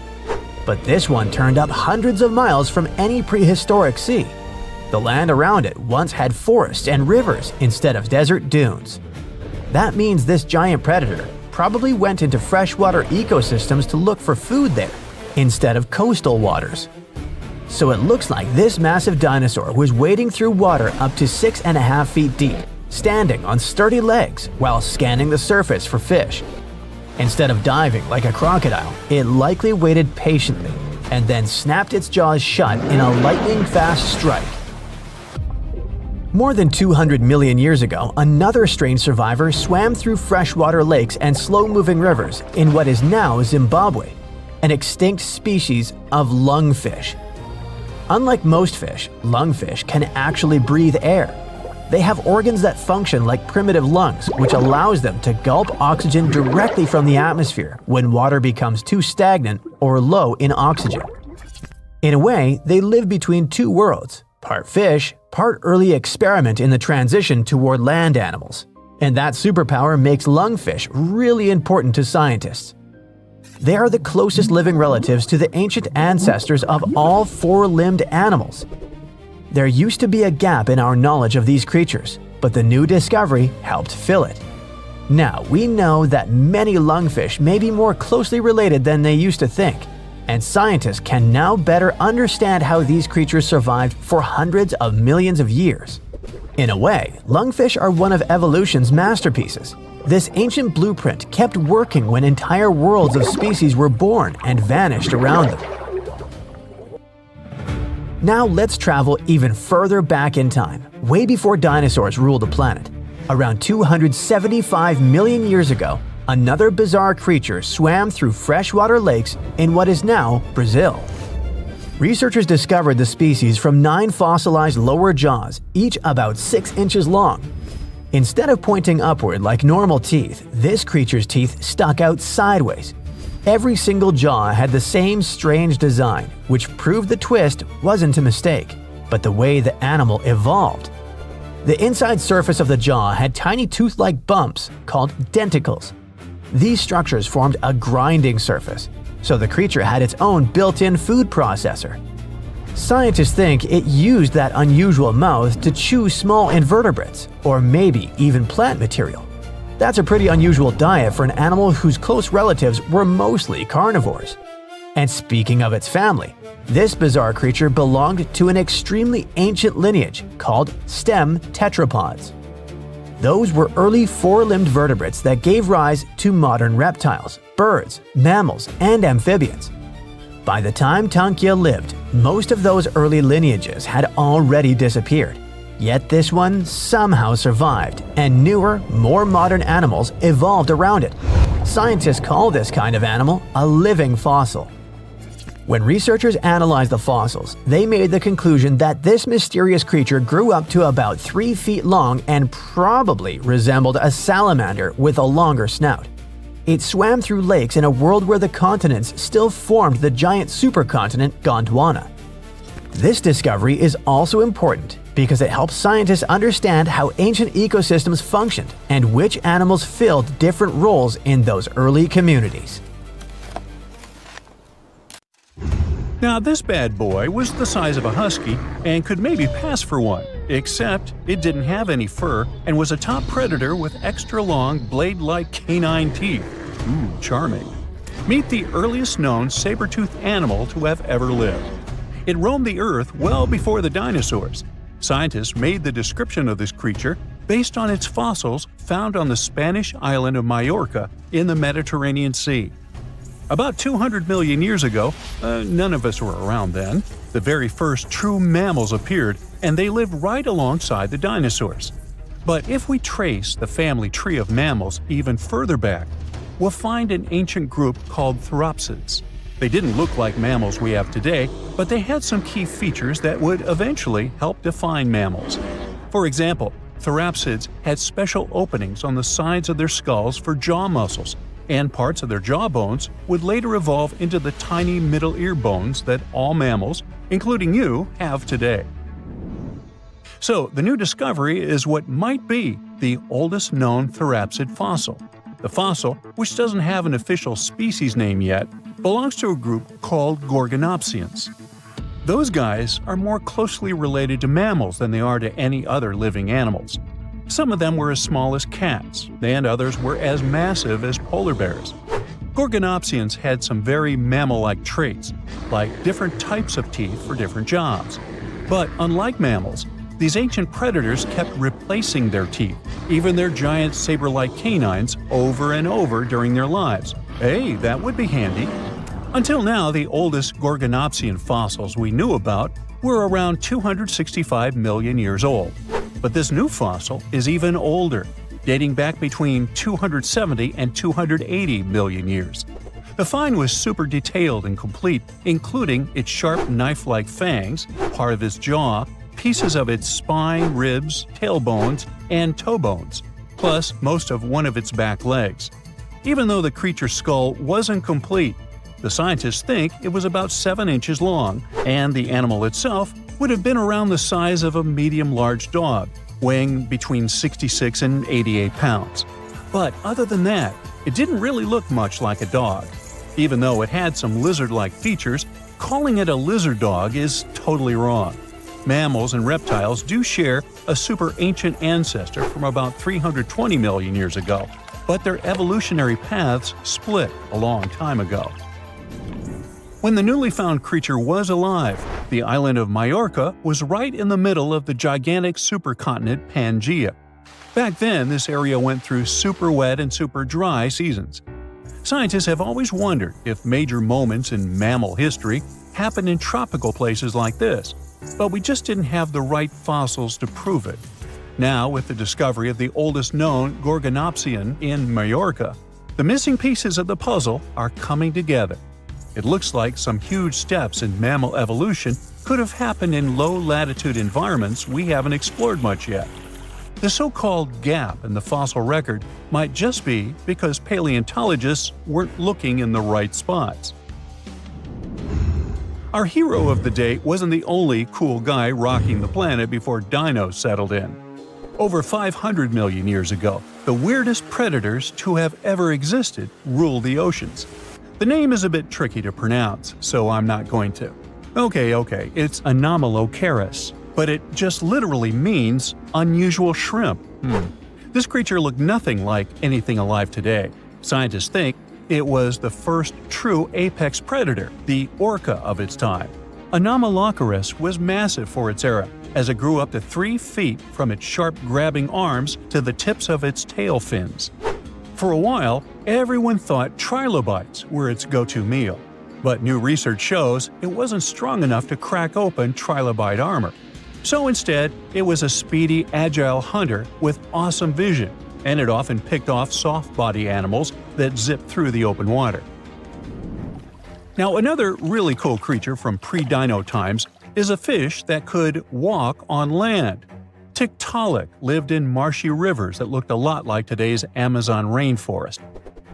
But this one turned up hundreds of miles from any prehistoric sea. The land around it once had forests and rivers instead of desert dunes. That means this giant predator probably went into freshwater ecosystems to look for food there, instead of coastal waters. So it looks like this massive dinosaur was wading through water up to 6.5 feet deep, standing on sturdy legs while scanning the surface for fish. Instead of diving like a crocodile, it likely waited patiently and then snapped its jaws shut in a lightning-fast strike. More than 200 million years ago, another strange survivor swam through freshwater lakes and slow-moving rivers in what is now Zimbabwe, an extinct species of lungfish. Unlike most fish, lungfish can actually breathe air. They have organs that function like primitive lungs, which allows them to gulp oxygen directly from the atmosphere when water becomes too stagnant or low in oxygen. In a way, they live between two worlds, part fish, part early experiment in the transition toward land animals. And that superpower makes lungfish really important to scientists. They are the closest living relatives to the ancient ancestors of all four-limbed animals. There used to be a gap in our knowledge of these creatures, but the new discovery helped fill it. Now we know that many lungfish may be more closely related than they used to think, and scientists can now better understand how these creatures survived for hundreds of millions of years. In a way, lungfish are one of evolution's masterpieces. This ancient blueprint kept working when entire worlds of species were born and vanished around them. Now let's travel even further back in time, way before dinosaurs ruled the planet. Around 275 million years ago, another bizarre creature swam through freshwater lakes in what is now Brazil. Researchers discovered the species from 9 fossilized lower jaws, each about 6 inches long. Instead of pointing upward like normal teeth, this creature's teeth stuck out sideways. Every single jaw had the same strange design, which proved the twist wasn't a mistake, but the way the animal evolved. The inside surface of the jaw had tiny tooth-like bumps called denticles. These structures formed a grinding surface, so the creature had its own built-in food processor. Scientists think it used that unusual mouth to chew small invertebrates, or maybe even plant material. That's a pretty unusual diet for an animal whose close relatives were mostly carnivores. And speaking of its family, this bizarre creature belonged to an extremely ancient lineage called stem tetrapods. Those were early four-limbed vertebrates that gave rise to modern reptiles, birds, mammals, and amphibians. By the time Tankia lived, most of those early lineages had already disappeared. Yet this one somehow survived, and newer, more modern animals evolved around it. Scientists call this kind of animal a living fossil. When researchers analyzed the fossils, they made the conclusion that this mysterious creature grew up to about 3 feet long and probably resembled a salamander with a longer snout. It swam through lakes in a world where the continents still formed the giant supercontinent Gondwana. This discovery is also important because it helps scientists understand how ancient ecosystems functioned and which animals filled different roles in those early communities. Now, this bad boy was the size of a husky and could maybe pass for one, except it didn't have any fur and was a top predator with extra long, blade-like canine teeth. Ooh, charming. Meet the earliest known saber-toothed animal to have ever lived. It roamed the Earth well before the dinosaurs. Scientists made the description of this creature based on its fossils found on the Spanish island of Majorca in the Mediterranean Sea. About 200 million years ago, none of us were around then, the very first true mammals appeared, and they lived right alongside the dinosaurs. But if we trace the family tree of mammals even further back, we'll find an ancient group called Therapsids. They didn't look like mammals we have today, but they had some key features that would eventually help define mammals. For example, Therapsids had special openings on the sides of their skulls for jaw muscles, and parts of their jaw bones would later evolve into the tiny middle ear bones that all mammals, including you, have today. So, the new discovery is what might be the oldest known Therapsid fossil. The fossil, which doesn't have an official species name yet, belongs to a group called Gorgonopsians. Those guys are more closely related to mammals than they are to any other living animals. Some of them were as small as cats, and others were as massive as polar bears. Gorgonopsians had some very mammal-like traits, like different types of teeth for different jobs. But unlike mammals, these ancient predators kept replacing their teeth, even their giant saber-like canines, over and over during their lives. Hey, that would be handy. Until now, the oldest Gorgonopsian fossils we knew about were around 265 million years old. But this new fossil is even older, dating back between 270 and 280 million years. The find was super detailed and complete, including its sharp knife-like fangs, part of its jaw, pieces of its spine, ribs, tailbones, and toe bones, plus most of one of its back legs. Even though the creature's skull wasn't complete, the scientists think it was about 7 inches long, and the animal itself would have been around the size of a medium-large dog, weighing between 66 and 88 pounds. But other than that, it didn't really look much like a dog. Even though it had some lizard-like features, calling it a lizard dog is totally wrong. Mammals and reptiles do share a super ancient ancestor from about 320 million years ago, but their evolutionary paths split a long time ago. When the newly found creature was alive, the island of Majorca was right in the middle of the gigantic supercontinent Pangaea. Back then, this area went through super wet and super dry seasons. Scientists have always wondered if major moments in mammal history happened in tropical places like this, but we just didn't have the right fossils to prove it. Now, with the discovery of the oldest known Gorgonopsian in Majorca, the missing pieces of the puzzle are coming together. It looks like some huge steps in mammal evolution could have happened in low-latitude environments we haven't explored much yet. The so-called gap in the fossil record might just be because paleontologists weren't looking in the right spots. Our hero of the day wasn't the only cool guy rocking the planet before dinos settled in. Over 500 million years ago, the weirdest predators to have ever existed ruled the oceans. The name is a bit tricky to pronounce, so I'm not going to. Okay, it's Anomalocaris, but it just literally means unusual shrimp. This creature looked nothing like anything alive today. Scientists think it was the first true apex predator, the orca of its time. Anomalocaris was massive for its era, as it grew up to 3 feet from its sharp grabbing arms to the tips of its tail fins. For a while, everyone thought trilobites were its go-to meal, but new research shows it wasn't strong enough to crack open trilobite armor. So instead, it was a speedy, agile hunter with awesome vision, and it often picked off soft-body animals that zipped through the open water. Now, another really cool creature from pre-dino times is a fish that could walk on land. Tiktaalik lived in marshy rivers that looked a lot like today's Amazon rainforest.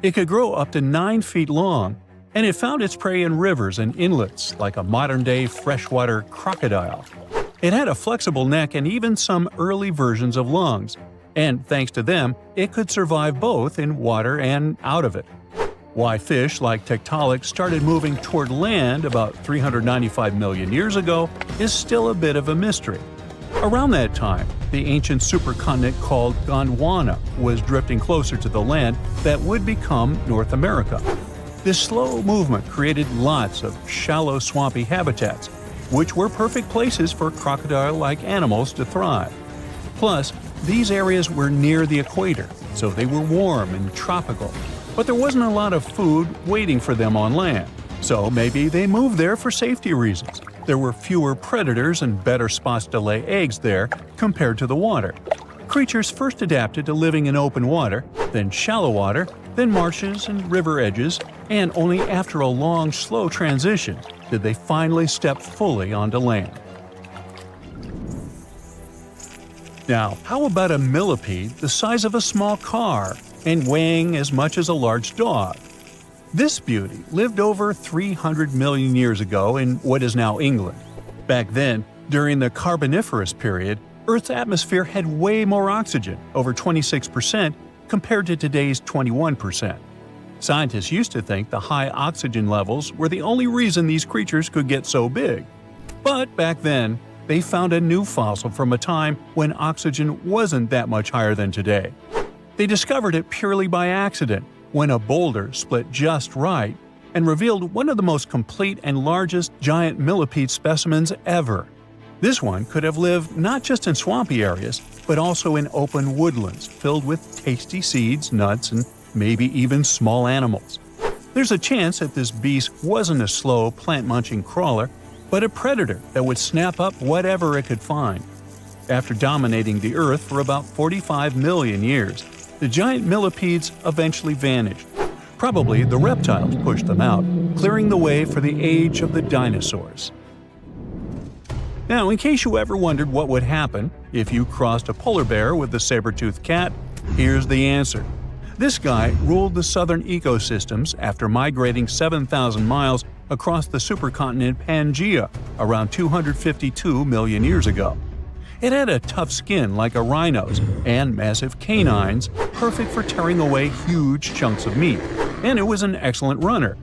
It could grow up to 9 feet long, and it found its prey in rivers and inlets like a modern-day freshwater crocodile. It had a flexible neck and even some early versions of lungs, and thanks to them, it could survive both in water and out of it. Why fish like Tiktaalik started moving toward land about 395 million years ago is still a bit of a mystery. Around that time, the ancient supercontinent called Gondwana was drifting closer to the land that would become North America. This slow movement created lots of shallow, swampy habitats, which were perfect places for crocodile-like animals to thrive. Plus, these areas were near the equator, so they were warm and tropical. But there wasn't a lot of food waiting for them on land, so maybe they moved there for safety reasons. There were fewer predators and better spots to lay eggs there compared to the water. Creatures first adapted to living in open water, then shallow water, then marshes and river edges, and only after a long, slow transition did they finally step fully onto land. Now, how about a millipede the size of a small car and weighing as much as a large dog? This beauty lived over 300 million years ago in what is now England. Back then, during the Carboniferous period, Earth's atmosphere had way more oxygen, over 26%, compared to today's 21%. Scientists used to think the high oxygen levels were the only reason these creatures could get so big. But back then, they found a new fossil from a time when oxygen wasn't that much higher than today. They discovered it purely by accident, when a boulder split just right and revealed one of the most complete and largest giant millipede specimens ever. This one could have lived not just in swampy areas, but also in open woodlands filled with tasty seeds, nuts, and maybe even small animals. There's a chance that this beast wasn't a slow, plant-munching crawler, but a predator that would snap up whatever it could find. After dominating the Earth for about 45 million years, the giant millipedes eventually vanished. Probably the reptiles pushed them out, clearing the way for the age of the dinosaurs. Now, in case you ever wondered what would happen if you crossed a polar bear with a saber-toothed cat, here's the answer. This guy ruled the southern ecosystems after migrating 7,000 miles across the supercontinent Pangaea around 252 million years ago. It had a tough skin like a rhino's and massive canines, perfect for tearing away huge chunks of meat, and it was an excellent runner.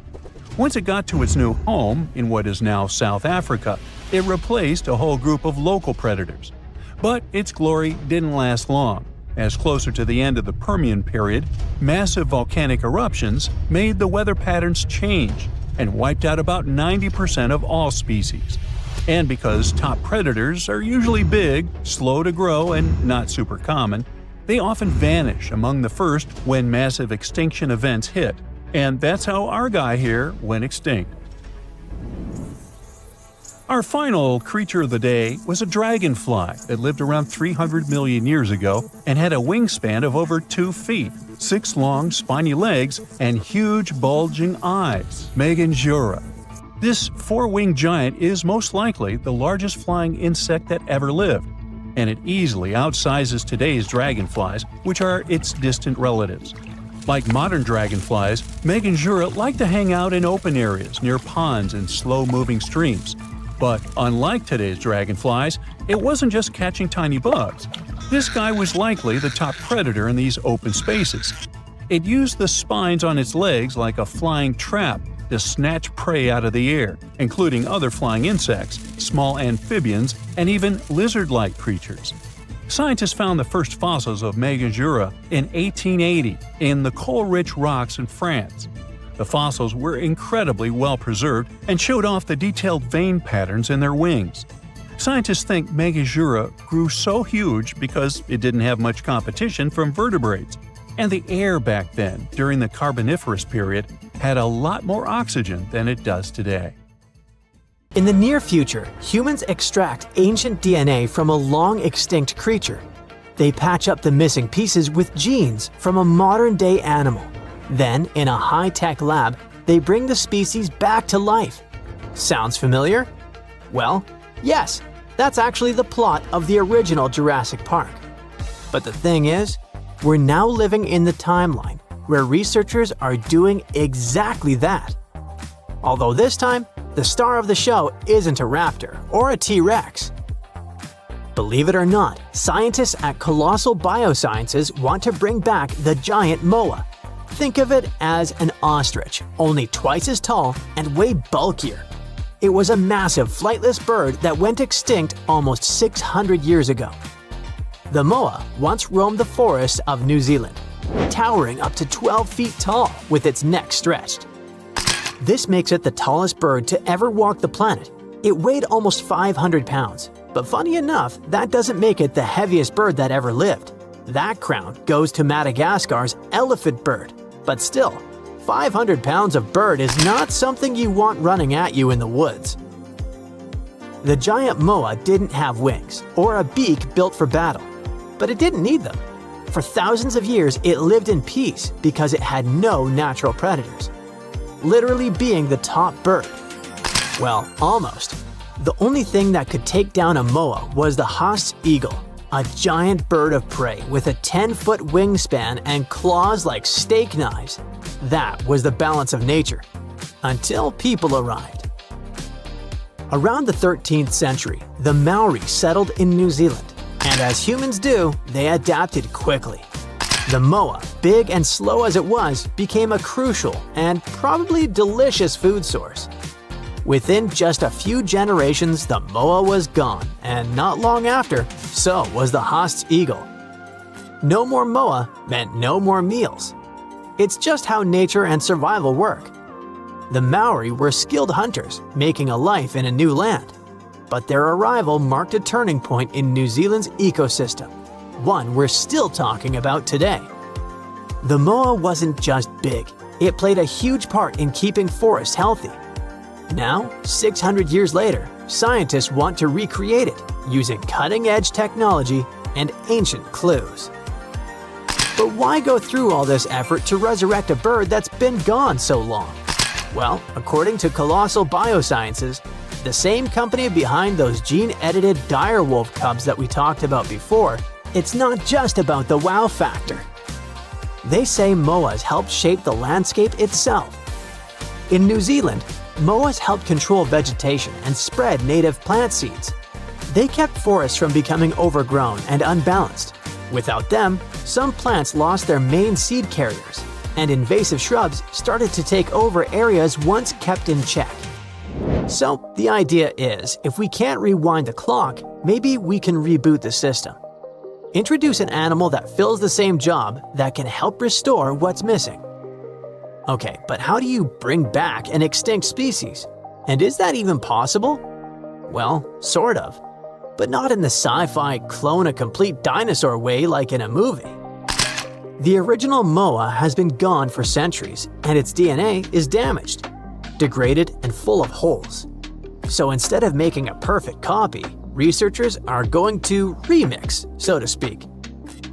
Once it got to its new home, in what is now South Africa, it replaced a whole group of local predators. But its glory didn't last long, as closer to the end of the Permian period, massive volcanic eruptions made the weather patterns change and wiped out about 90% of all species. And because top predators are usually big, slow to grow, and not super common, they often vanish among the first when massive extinction events hit. And that's how our guy here went extinct. Our final creature of the day was a dragonfly that lived around 300 million years ago and had a wingspan of over 2 feet, 6 long, spiny legs, and huge, bulging eyes. Megatitan. This 4-winged giant is most likely the largest flying insect that ever lived, and it easily outsizes today's dragonflies, which are its distant relatives. Like modern dragonflies, Megatitan like to hang out in open areas near ponds and slow-moving streams. But unlike today's dragonflies, it wasn't just catching tiny bugs. This guy was likely the top predator in these open spaces. It used the spines on its legs like a flying trap to snatch prey out of the air, including other flying insects, small amphibians, and even lizard-like creatures. Scientists found the first fossils of Megatitan in 1880 in the coal-rich rocks in France. The fossils were incredibly well preserved and showed off the detailed vein patterns in their wings. Scientists think Megatitan grew so huge because it didn't have much competition from vertebrates, and the air back then, during the Carboniferous period, had a lot more oxygen than it does today. In the near future, humans extract ancient DNA from a long-extinct creature. They patch up the missing pieces with genes from a modern-day animal. Then, in a high-tech lab, they bring the species back to life. Sounds familiar? Well, yes, that's actually the plot of the original Jurassic Park. But the thing is, we're now living in the timeline where researchers are doing exactly that. Although this time, the star of the show isn't a raptor or a T-Rex. Believe it or not, scientists at Colossal Biosciences want to bring back the giant moa. Think of it as an ostrich, only twice as tall and way bulkier. It was a massive flightless bird that went extinct almost 600 years ago. The moa once roamed the forests of New Zealand, towering up to 12 feet tall with its neck stretched. This makes it the tallest bird to ever walk the planet. It weighed almost 500 pounds, but funny enough, that doesn't make it the heaviest bird that ever lived. That crown goes to Madagascar's elephant bird, but still, 500 pounds of bird is not something you want running at you in the woods. The giant moa didn't have wings or a beak built for battle, but it didn't need them. For thousands of years, it lived in peace because it had no natural predators, literally being the top bird. Well, almost. The only thing that could take down a moa was the Haast's eagle, a giant bird of prey with a 10-foot wingspan and claws like steak knives. That was the balance of nature, until people arrived. Around the 13th century, the Maori settled in New Zealand, and as humans do, they adapted quickly. The moa, big and slow as it was, became a crucial and probably delicious food source. Within just a few generations, the moa was gone, and not long after, so was the Haast's eagle. No more moa meant no more meals. It's just how nature and survival work. The Maori were skilled hunters, making a life in a new land. But their arrival marked a turning point in New Zealand's ecosystem, one we're still talking about today. The moa wasn't just big, it played a huge part in keeping forests healthy. Now, 600 years later, scientists want to recreate it using cutting-edge technology and ancient clues. But why go through all this effort to resurrect a bird that's been gone so long? Well, according to Colossal Biosciences, the same company behind those gene-edited direwolf cubs that we talked about before, it's not just about the wow factor. They say moas helped shape the landscape itself. In New Zealand, moas helped control vegetation and spread native plant seeds. They kept forests from becoming overgrown and unbalanced. Without them, some plants lost their main seed carriers, and invasive shrubs started to take over areas once kept in check. So the idea is, if we can't rewind the clock, maybe we can reboot the system. Introduce an animal that fills the same job that can help restore what's missing. Okay, but how do you bring back an extinct species? And is that even possible? Well, sort of. But not in the sci-fi clone a complete dinosaur way like in a movie. The original moa has been gone for centuries, and its DNA is damaged, degraded, and full of holes. So instead of making a perfect copy, researchers are going to remix, so to speak.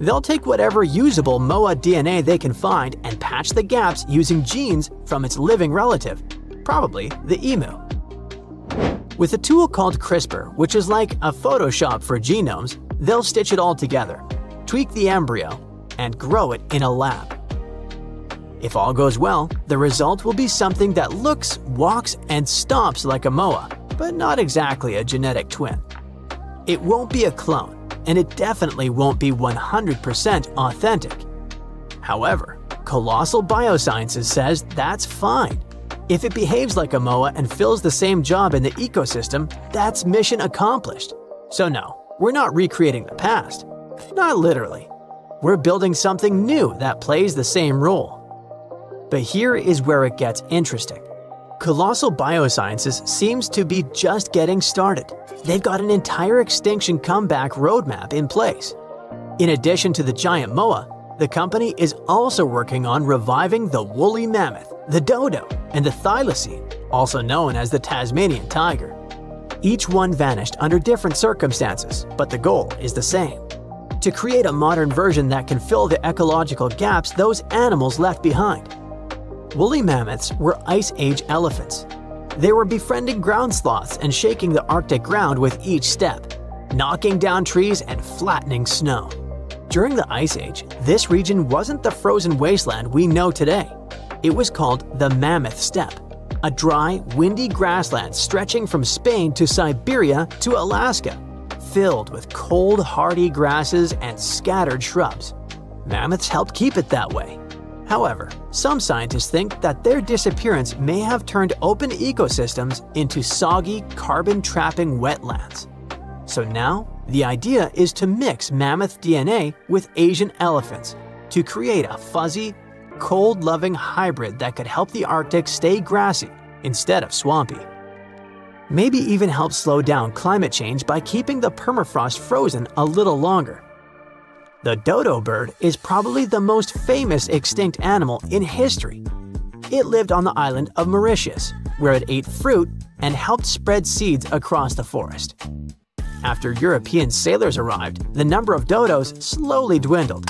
They'll take whatever usable moa DNA they can find and patch the gaps using genes from its living relative, probably the emu. With a tool called CRISPR, which is like a Photoshop for genomes, they'll stitch it all together, tweak the embryo, and grow it in a lab. If all goes well, the result will be something that looks, walks, and stomps like a moa, but not exactly a genetic twin. It won't be a clone, and it definitely won't be 100% authentic. However, Colossal Biosciences says that's fine. If it behaves like a moa and fills the same job in the ecosystem, that's mission accomplished. So no, we're not recreating the past. Not literally. We're building something new that plays the same role. But here is where it gets interesting. Colossal Biosciences seems to be just getting started. They've got an entire extinction comeback roadmap in place. In addition to the giant moa, the company is also working on reviving the woolly mammoth, the dodo, and the thylacine, also known as the Tasmanian tiger. Each one vanished under different circumstances, but the goal is the same: to create a modern version that can fill the ecological gaps those animals left behind. Woolly mammoths were Ice Age elephants. They were befriending ground sloths and shaking the Arctic ground with each step, knocking down trees and flattening snow. During the Ice Age, this region wasn't the frozen wasteland we know today. It was called the Mammoth Steppe, a dry, windy grassland stretching from Spain to Siberia to Alaska, filled with cold, hardy grasses and scattered shrubs. Mammoths helped keep it that way. However, some scientists think that their disappearance may have turned open ecosystems into soggy, carbon-trapping wetlands. So now, the idea is to mix mammoth DNA with Asian elephants to create a fuzzy, cold-loving hybrid that could help the Arctic stay grassy instead of swampy. Maybe even help slow down climate change by keeping the permafrost frozen a little longer. The dodo bird is probably the most famous extinct animal in history. It lived on the island of Mauritius, where it ate fruit and helped spread seeds across the forest. After European sailors arrived, the number of dodos slowly dwindled.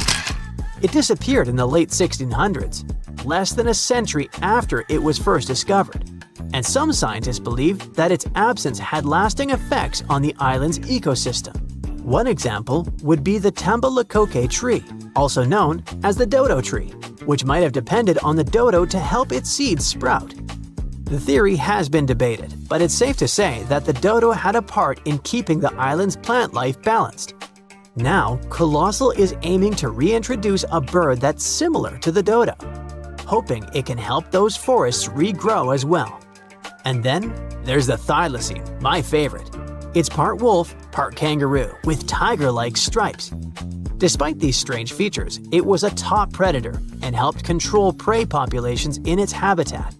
It disappeared in the late 1600s, less than a century after it was first discovered, and some scientists believe that its absence had lasting effects on the island's ecosystem. One example would be the Tambalakoke tree, also known as the dodo tree, which might have depended on the dodo to help its seeds sprout. The theory has been debated, but it's safe to say that the dodo had a part in keeping the island's plant life balanced. Now, Colossal is aiming to reintroduce a bird that's similar to the dodo, hoping it can help those forests regrow as well. And then, there's the thylacine, my favorite. It's part wolf, part kangaroo, with tiger-like stripes. Despite these strange features, it was a top predator and helped control prey populations in its habitat.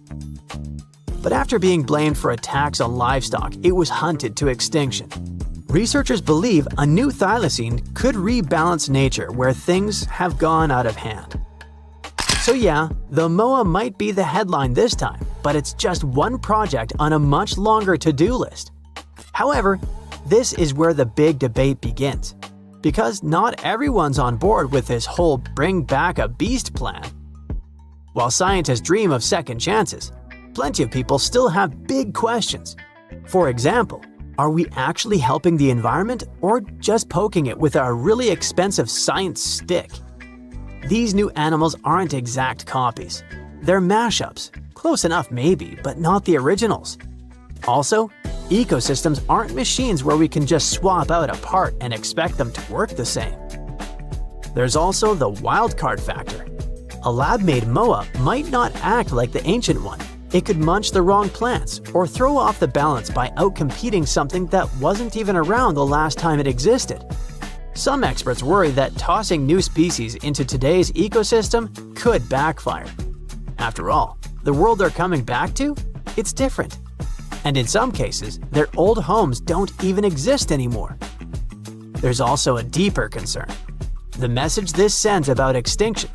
But after being blamed for attacks on livestock, it was hunted to extinction. Researchers believe a new thylacine could rebalance nature where things have gone out of hand. So yeah, the MOA might be the headline this time, but it's just one project on a much longer to-do list. However, this is where the big debate begins, because not everyone's on board with this whole bring back a beast plan. While scientists dream of second chances, plenty of people still have big questions. For example, are we actually helping the environment or just poking it with our really expensive science stick? These new animals aren't exact copies. They're mashups. Close enough maybe, but not the originals. Also, ecosystems aren't machines where we can just swap out a part and expect them to work the same. There's also the wildcard factor. A lab-made MOA might not act like the ancient one. It could munch the wrong plants or throw off the balance by outcompeting something that wasn't even around the last time it existed. Some experts worry that tossing new species into today's ecosystem could backfire. After all, the world they're coming back to? It's different. And in some cases, their old homes don't even exist anymore. There's also a deeper concern: the message this sends about extinction.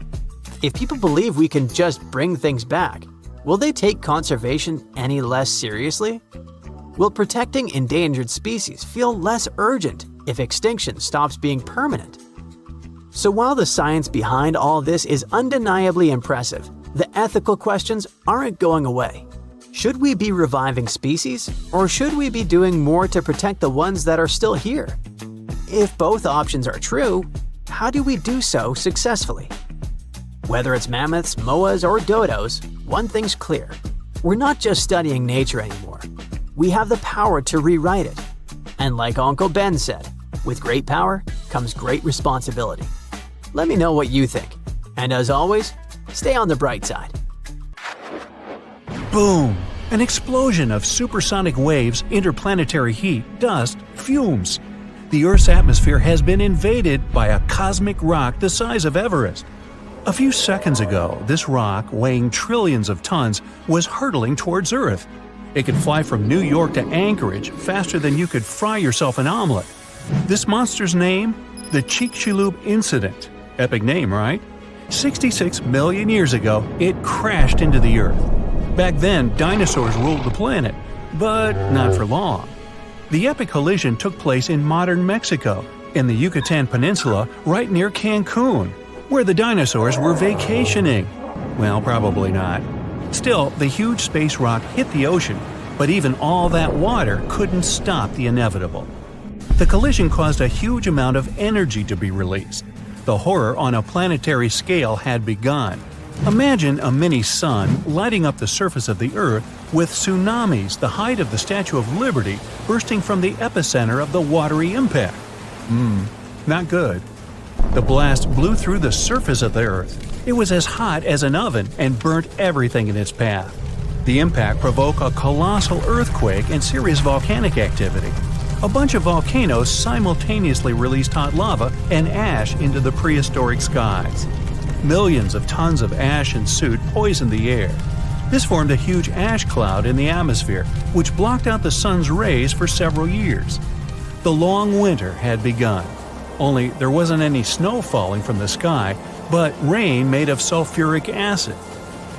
If people believe we can just bring things back, will they take conservation any less seriously? Will protecting endangered species feel less urgent if extinction stops being permanent? So while the science behind all this is undeniably impressive, the ethical questions aren't going away. Should we be reviving species, or should we be doing more to protect the ones that are still here? If both options are true, how do we do so successfully? Whether it's mammoths, moas, or dodos, one thing's clear. We're not just studying nature anymore. We have the power to rewrite it. And like Uncle Ben said, with great power comes great responsibility. Let me know what you think. And as always, stay on the bright side. Boom! An explosion of supersonic waves, interplanetary heat, dust, fumes. The Earth's atmosphere has been invaded by a cosmic rock the size of Everest. A few seconds ago, this rock, weighing trillions of tons, was hurtling towards Earth. It could fly from New York to Anchorage faster than you could fry yourself an omelet. This monster's name? The Chicxulub Incident. Epic name, right? 66 million years ago, it crashed into the Earth. Back then, dinosaurs ruled the planet, but not for long. The epic collision took place in modern Mexico, in the Yucatan Peninsula, right near Cancun, where the dinosaurs were vacationing. Well, probably not. Still, the huge space rock hit the ocean, but even all that water couldn't stop the inevitable. The collision caused a huge amount of energy to be released. The horror on a planetary scale had begun. Imagine a mini-sun lighting up the surface of the Earth with tsunamis the height of the Statue of Liberty bursting from the epicenter of the watery impact. Not good. The blast blew through the surface of the Earth, It was as hot as an oven and burnt everything in its path. The impact provoked a colossal earthquake and serious volcanic activity. A bunch of volcanoes simultaneously released hot lava and ash into the prehistoric skies. Millions of tons of ash and soot poisoned the air. This formed a huge ash cloud in the atmosphere, which blocked out the sun's rays for several years. The long winter had begun. Only there wasn't any snow falling from the sky, but rain made of sulfuric acid.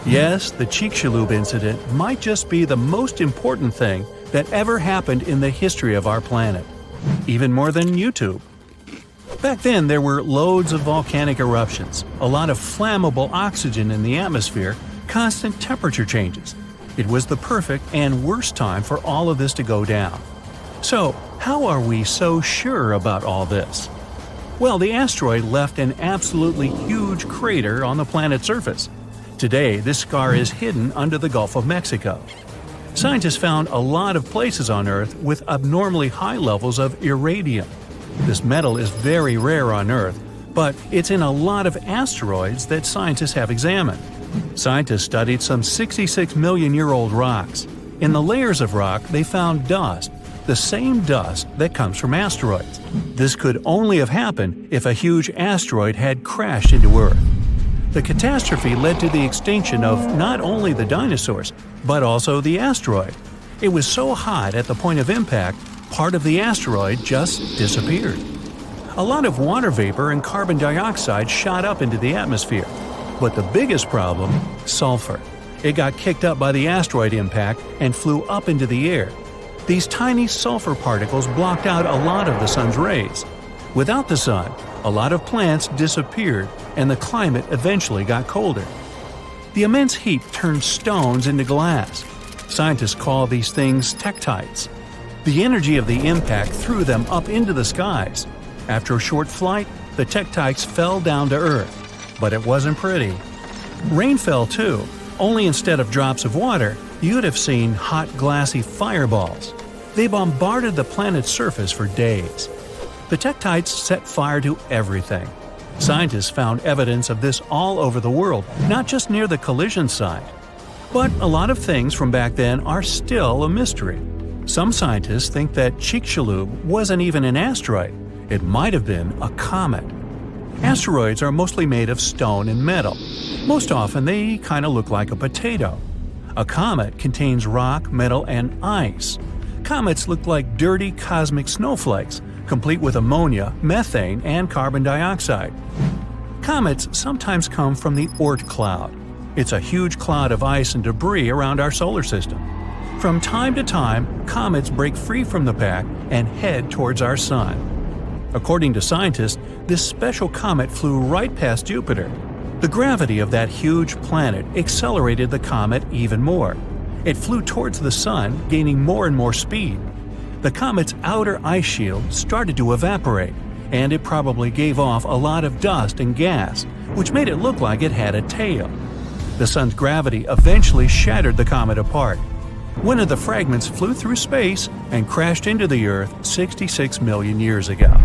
Yes, the Chicxulub incident might just be the most important thing that ever happened in the history of our planet. Even more than YouTube. Back then, there were loads of volcanic eruptions, a lot of flammable oxygen in the atmosphere, constant temperature changes. It was the perfect and worst time for all of this to go down. So, how are we so sure about all this? Well, the asteroid left an absolutely huge crater on the planet's surface. Today, this scar is hidden under the Gulf of Mexico. Scientists found a lot of places on Earth with abnormally high levels of iridium. This metal is very rare on Earth, but it's in a lot of asteroids that scientists have examined. Scientists studied some 66-million-year-old rocks. In the layers of rock, they found dust, the same dust that comes from asteroids. This could only have happened if a huge asteroid had crashed into Earth. The catastrophe led to the extinction of not only the dinosaurs, but also the asteroid. It was so hot at the point of impact, part of the asteroid just disappeared. A lot of water vapor and carbon dioxide shot up into the atmosphere. But the biggest problem, sulfur. It got kicked up by the asteroid impact and flew up into the air. These tiny sulfur particles blocked out a lot of the sun's rays. Without the sun, a lot of plants disappeared and the climate eventually got colder. The immense heat turned stones into glass. Scientists call these things tektites. The energy of the impact threw them up into the skies. After a short flight, the tektites fell down to Earth. But it wasn't pretty. Rain fell too, only instead of drops of water, you'd have seen hot glassy fireballs. They bombarded the planet's surface for days. The tektites set fire to everything. Scientists found evidence of this all over the world, not just near the collision site. But a lot of things from back then are still a mystery. Some scientists think that Chicxulub wasn't even an asteroid. It might have been a comet. Asteroids are mostly made of stone and metal. Most often they kind of look like a potato. A comet contains rock, metal, and ice. Comets look like dirty cosmic snowflakes, complete with ammonia, methane, and carbon dioxide. Comets sometimes come from the Oort cloud. It's a huge cloud of ice and debris around our solar system. From time to time, comets break free from the pack and head towards our sun. According to scientists, this special comet flew right past Jupiter. The gravity of that huge planet accelerated the comet even more. It flew towards the sun, gaining more and more speed. The comet's outer ice shield started to evaporate, and it probably gave off a lot of dust and gas, which made it look like it had a tail. The sun's gravity eventually shattered the comet apart. One of the fragments flew through space and crashed into the Earth 66 million years ago.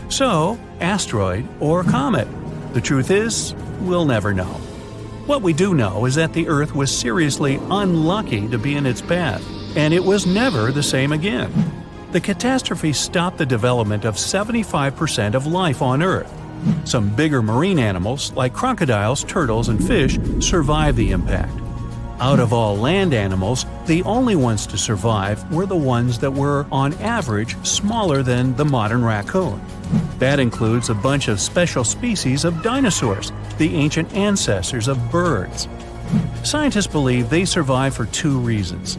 So, asteroid or comet? The truth is, we'll never know. What we do know is that the Earth was seriously unlucky to be in its path, and it was never the same again. The catastrophe stopped the development of 75% of life on Earth. Some bigger marine animals, like crocodiles, turtles, and fish, survived the impact. Out of all land animals, the only ones to survive were the ones that were, on average, smaller than the modern raccoon. That includes a bunch of special species of dinosaurs, the ancient ancestors of birds. Scientists believe they survived for two reasons.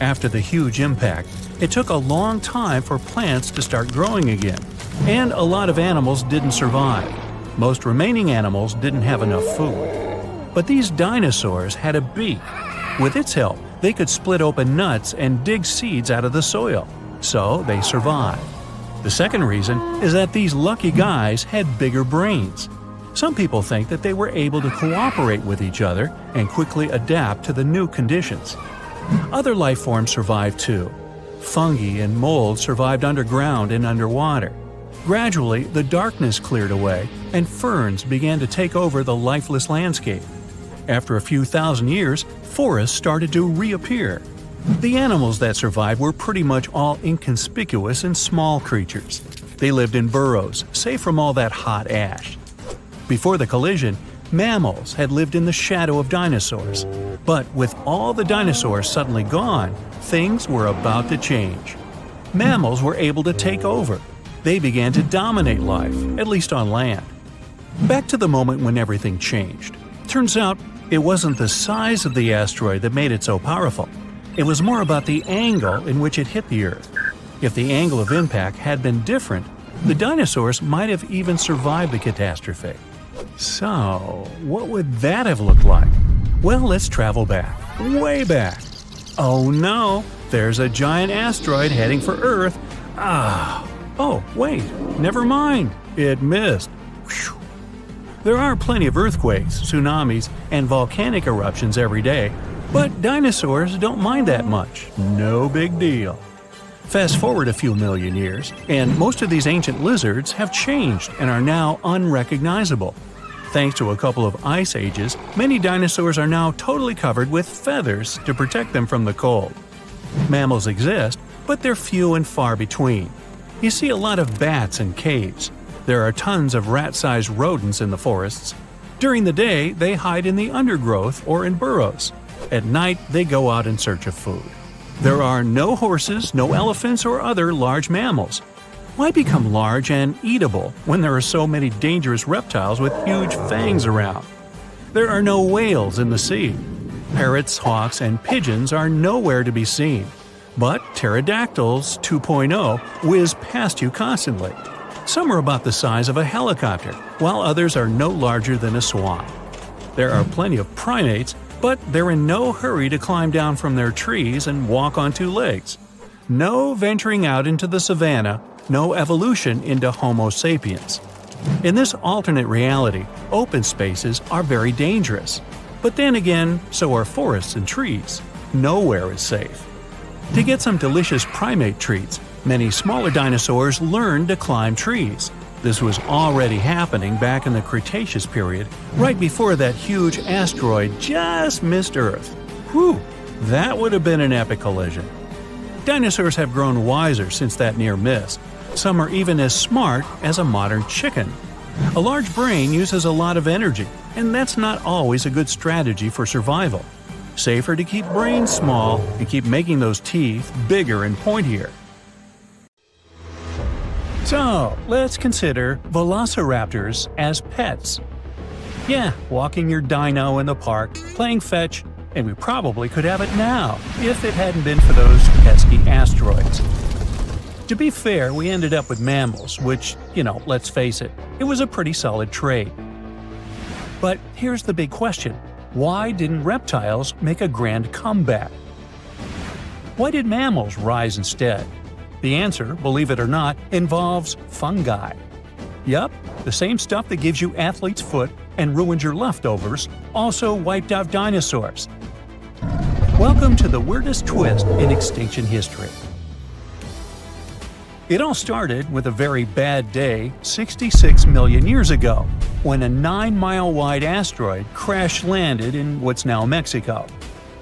After the huge impact, it took a long time for plants to start growing again, and a lot of animals didn't survive. Most remaining animals didn't have enough food. But these dinosaurs had a beak. With its help, they could split open nuts and dig seeds out of the soil, so they survived. The second reason is that these lucky guys had bigger brains. Some people think that they were able to cooperate with each other and quickly adapt to the new conditions. Other life forms survived too. Fungi and mold survived underground and underwater. Gradually, the darkness cleared away, and ferns began to take over the lifeless landscape. After a few thousand years, forests started to reappear. The animals that survived were pretty much all inconspicuous and small creatures. They lived in burrows, safe from all that hot ash. Before the collision, mammals had lived in the shadow of dinosaurs. But with all the dinosaurs suddenly gone, things were about to change. Mammals were able to take over. They began to dominate life, at least on land. Back to the moment when everything changed. Turns out, it wasn't the size of the asteroid that made it so powerful. It was more about the angle in which it hit the Earth. If the angle of impact had been different, the dinosaurs might have even survived the catastrophe. So, what would that have looked like? Well, let's travel back, way back. Oh no, there's a giant asteroid heading for Earth. Oh, wait, never mind, it missed. Whew. There are plenty of earthquakes, tsunamis, and volcanic eruptions every day, but dinosaurs don't mind that much. No big deal. Fast forward a few million years, and most of these ancient lizards have changed and are now unrecognizable. Thanks to a couple of ice ages, many dinosaurs are now totally covered with feathers to protect them from the cold. Mammals exist, but they're few and far between. You see a lot of bats in caves. There are tons of rat-sized rodents in the forests. During the day, they hide in the undergrowth or in burrows. At night, they go out in search of food. There are no horses, no elephants, or other large mammals. Why become large and eatable when there are so many dangerous reptiles with huge fangs around? There are no whales in the sea. Parrots, hawks, and pigeons are nowhere to be seen. But pterodactyls 2.0 whiz past you constantly. Some are about the size of a helicopter, while others are no larger than a swan. There are plenty of primates, but they're in no hurry to climb down from their trees and walk on two legs. No venturing out into the savannah, no evolution into Homo sapiens. In this alternate reality, open spaces are very dangerous. But then again, so are forests and trees. Nowhere is safe. To get some delicious primate treats, many smaller dinosaurs learned to climb trees. This was already happening back in the Cretaceous period, right before that huge asteroid just missed Earth. Whew, that would have been an epic collision. Dinosaurs have grown wiser since that near miss. Some are even as smart as a modern chicken. A large brain uses a lot of energy, and that's not always a good strategy for survival. Safer to keep brains small and keep making those teeth bigger and pointier. So, let's consider velociraptors as pets. Yeah, walking your dino in the park, playing fetch, and we probably could have it now if it hadn't been for those pesky asteroids. To be fair, we ended up with mammals, which, let's face it, it was a pretty solid trade. But here's the big question. Why didn't reptiles make a grand comeback? Why did mammals rise instead? The answer, believe it or not, involves fungi. Yup, the same stuff that gives you athlete's foot and ruins your leftovers also wiped out dinosaurs. Welcome to the weirdest twist in extinction history. It all started with a very bad day 66 million years ago, when a 9-mile-wide asteroid crash-landed in what's now Mexico.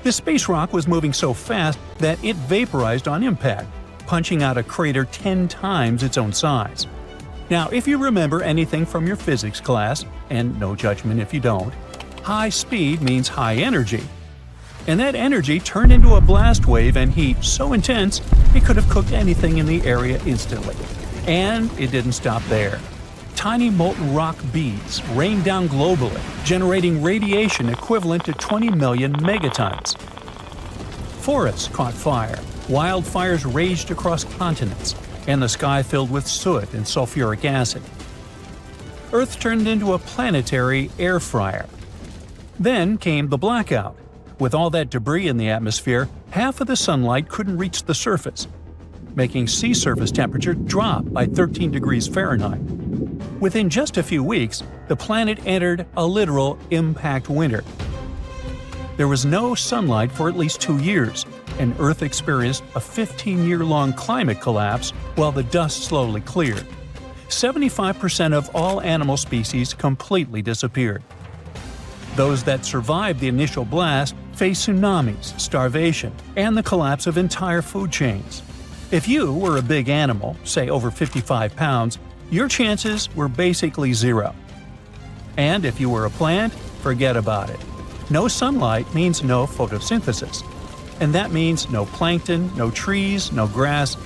The space rock was moving so fast that it vaporized on impact, punching out a crater 10 times its own size. Now, if you remember anything from your physics class, and no judgment if you don't, high speed means high energy. And that energy turned into a blast wave and heat so intense it could have cooked anything in the area instantly. And it didn't stop there. Tiny molten rock beads rained down globally, generating radiation equivalent to 20 million megatons. Forests caught fire, wildfires raged across continents, and the sky filled with soot and sulfuric acid. Earth turned into a planetary air fryer. Then came the blackout. With all that debris in the atmosphere, half of the sunlight couldn't reach the surface, making sea surface temperature drop by 13 degrees Fahrenheit. Within just a few weeks, the planet entered a literal impact winter. There was no sunlight for at least 2 years, and Earth experienced a 15-year-long climate collapse while the dust slowly cleared. 75% of all animal species completely disappeared. Those that survived the initial blast faced tsunamis, starvation, and the collapse of entire food chains. If you were a big animal, say over 55 pounds, your chances were basically zero. And if you were a plant, forget about it. No sunlight means no photosynthesis. And that means no plankton, no trees, no grass,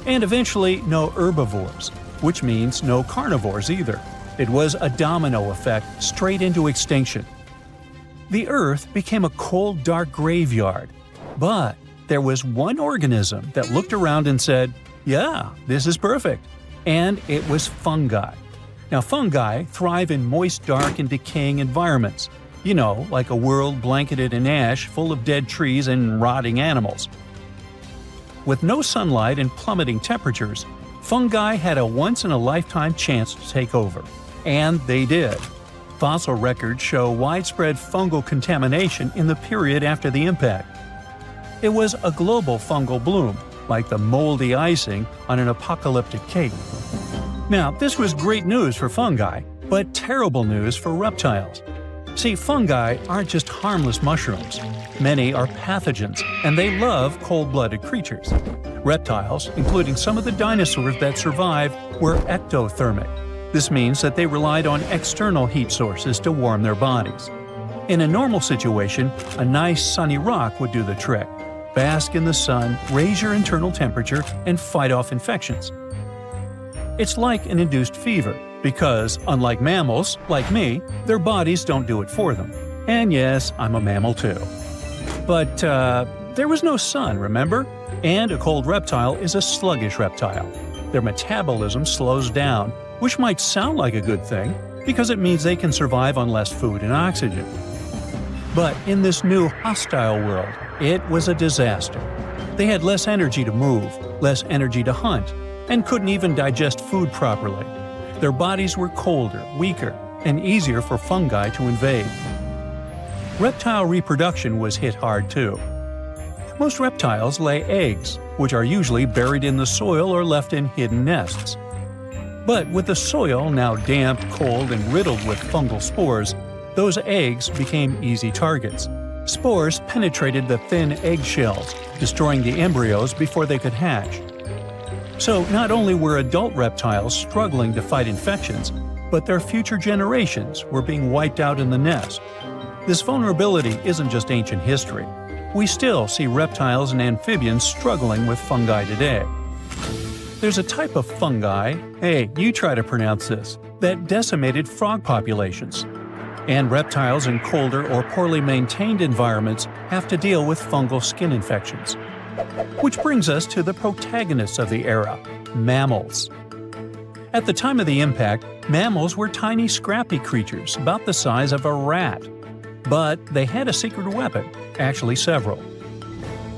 and eventually no herbivores, which means no carnivores either. It was a domino effect straight into extinction. The Earth became a cold, dark graveyard. But there was one organism that looked around and said, "Yeah, this is perfect." And it was fungi. Now, fungi thrive in moist, dark, and decaying environments. You know, like a world blanketed in ash full of dead trees and rotting animals. With no sunlight and plummeting temperatures, fungi had a once-in-a-lifetime chance to take over. And they did. Fossil records show widespread fungal contamination in the period after the impact. It was a global fungal bloom, like the moldy icing on an apocalyptic cake. Now, this was great news for fungi, but terrible news for reptiles. See, fungi aren't just harmless mushrooms. Many are pathogens, and they love cold-blooded creatures. Reptiles, including some of the dinosaurs that survived, were ectothermic. This means that they relied on external heat sources to warm their bodies. In a normal situation, a nice sunny rock would do the trick. Bask in the sun, raise your internal temperature, and fight off infections. It's like an induced fever, because, unlike mammals, like me, their bodies don't do it for them. And yes, I'm a mammal too. But, there was no sun, remember? And a cold reptile is a sluggish reptile. Their metabolism slows down, which might sound like a good thing, because it means they can survive on less food and oxygen. But in this new hostile world, it was a disaster. They had less energy to move, less energy to hunt, and couldn't even digest food properly. Their bodies were colder, weaker, and easier for fungi to invade. Reptile reproduction was hit hard too. Most reptiles lay eggs, which are usually buried in the soil or left in hidden nests. But with the soil now damp, cold, and riddled with fungal spores, those eggs became easy targets. Spores penetrated the thin egg shells, destroying the embryos before they could hatch. So not only were adult reptiles struggling to fight infections, but their future generations were being wiped out in the nest. This vulnerability isn't just ancient history. We still see reptiles and amphibians struggling with fungi today. There's a type of fungi, hey, you try to pronounce this, that decimated frog populations. And reptiles in colder or poorly maintained environments have to deal with fungal skin infections. Which brings us to the protagonists of the era, mammals. At the time of the impact, mammals were tiny, scrappy creatures about the size of a rat. But they had a secret weapon, actually several.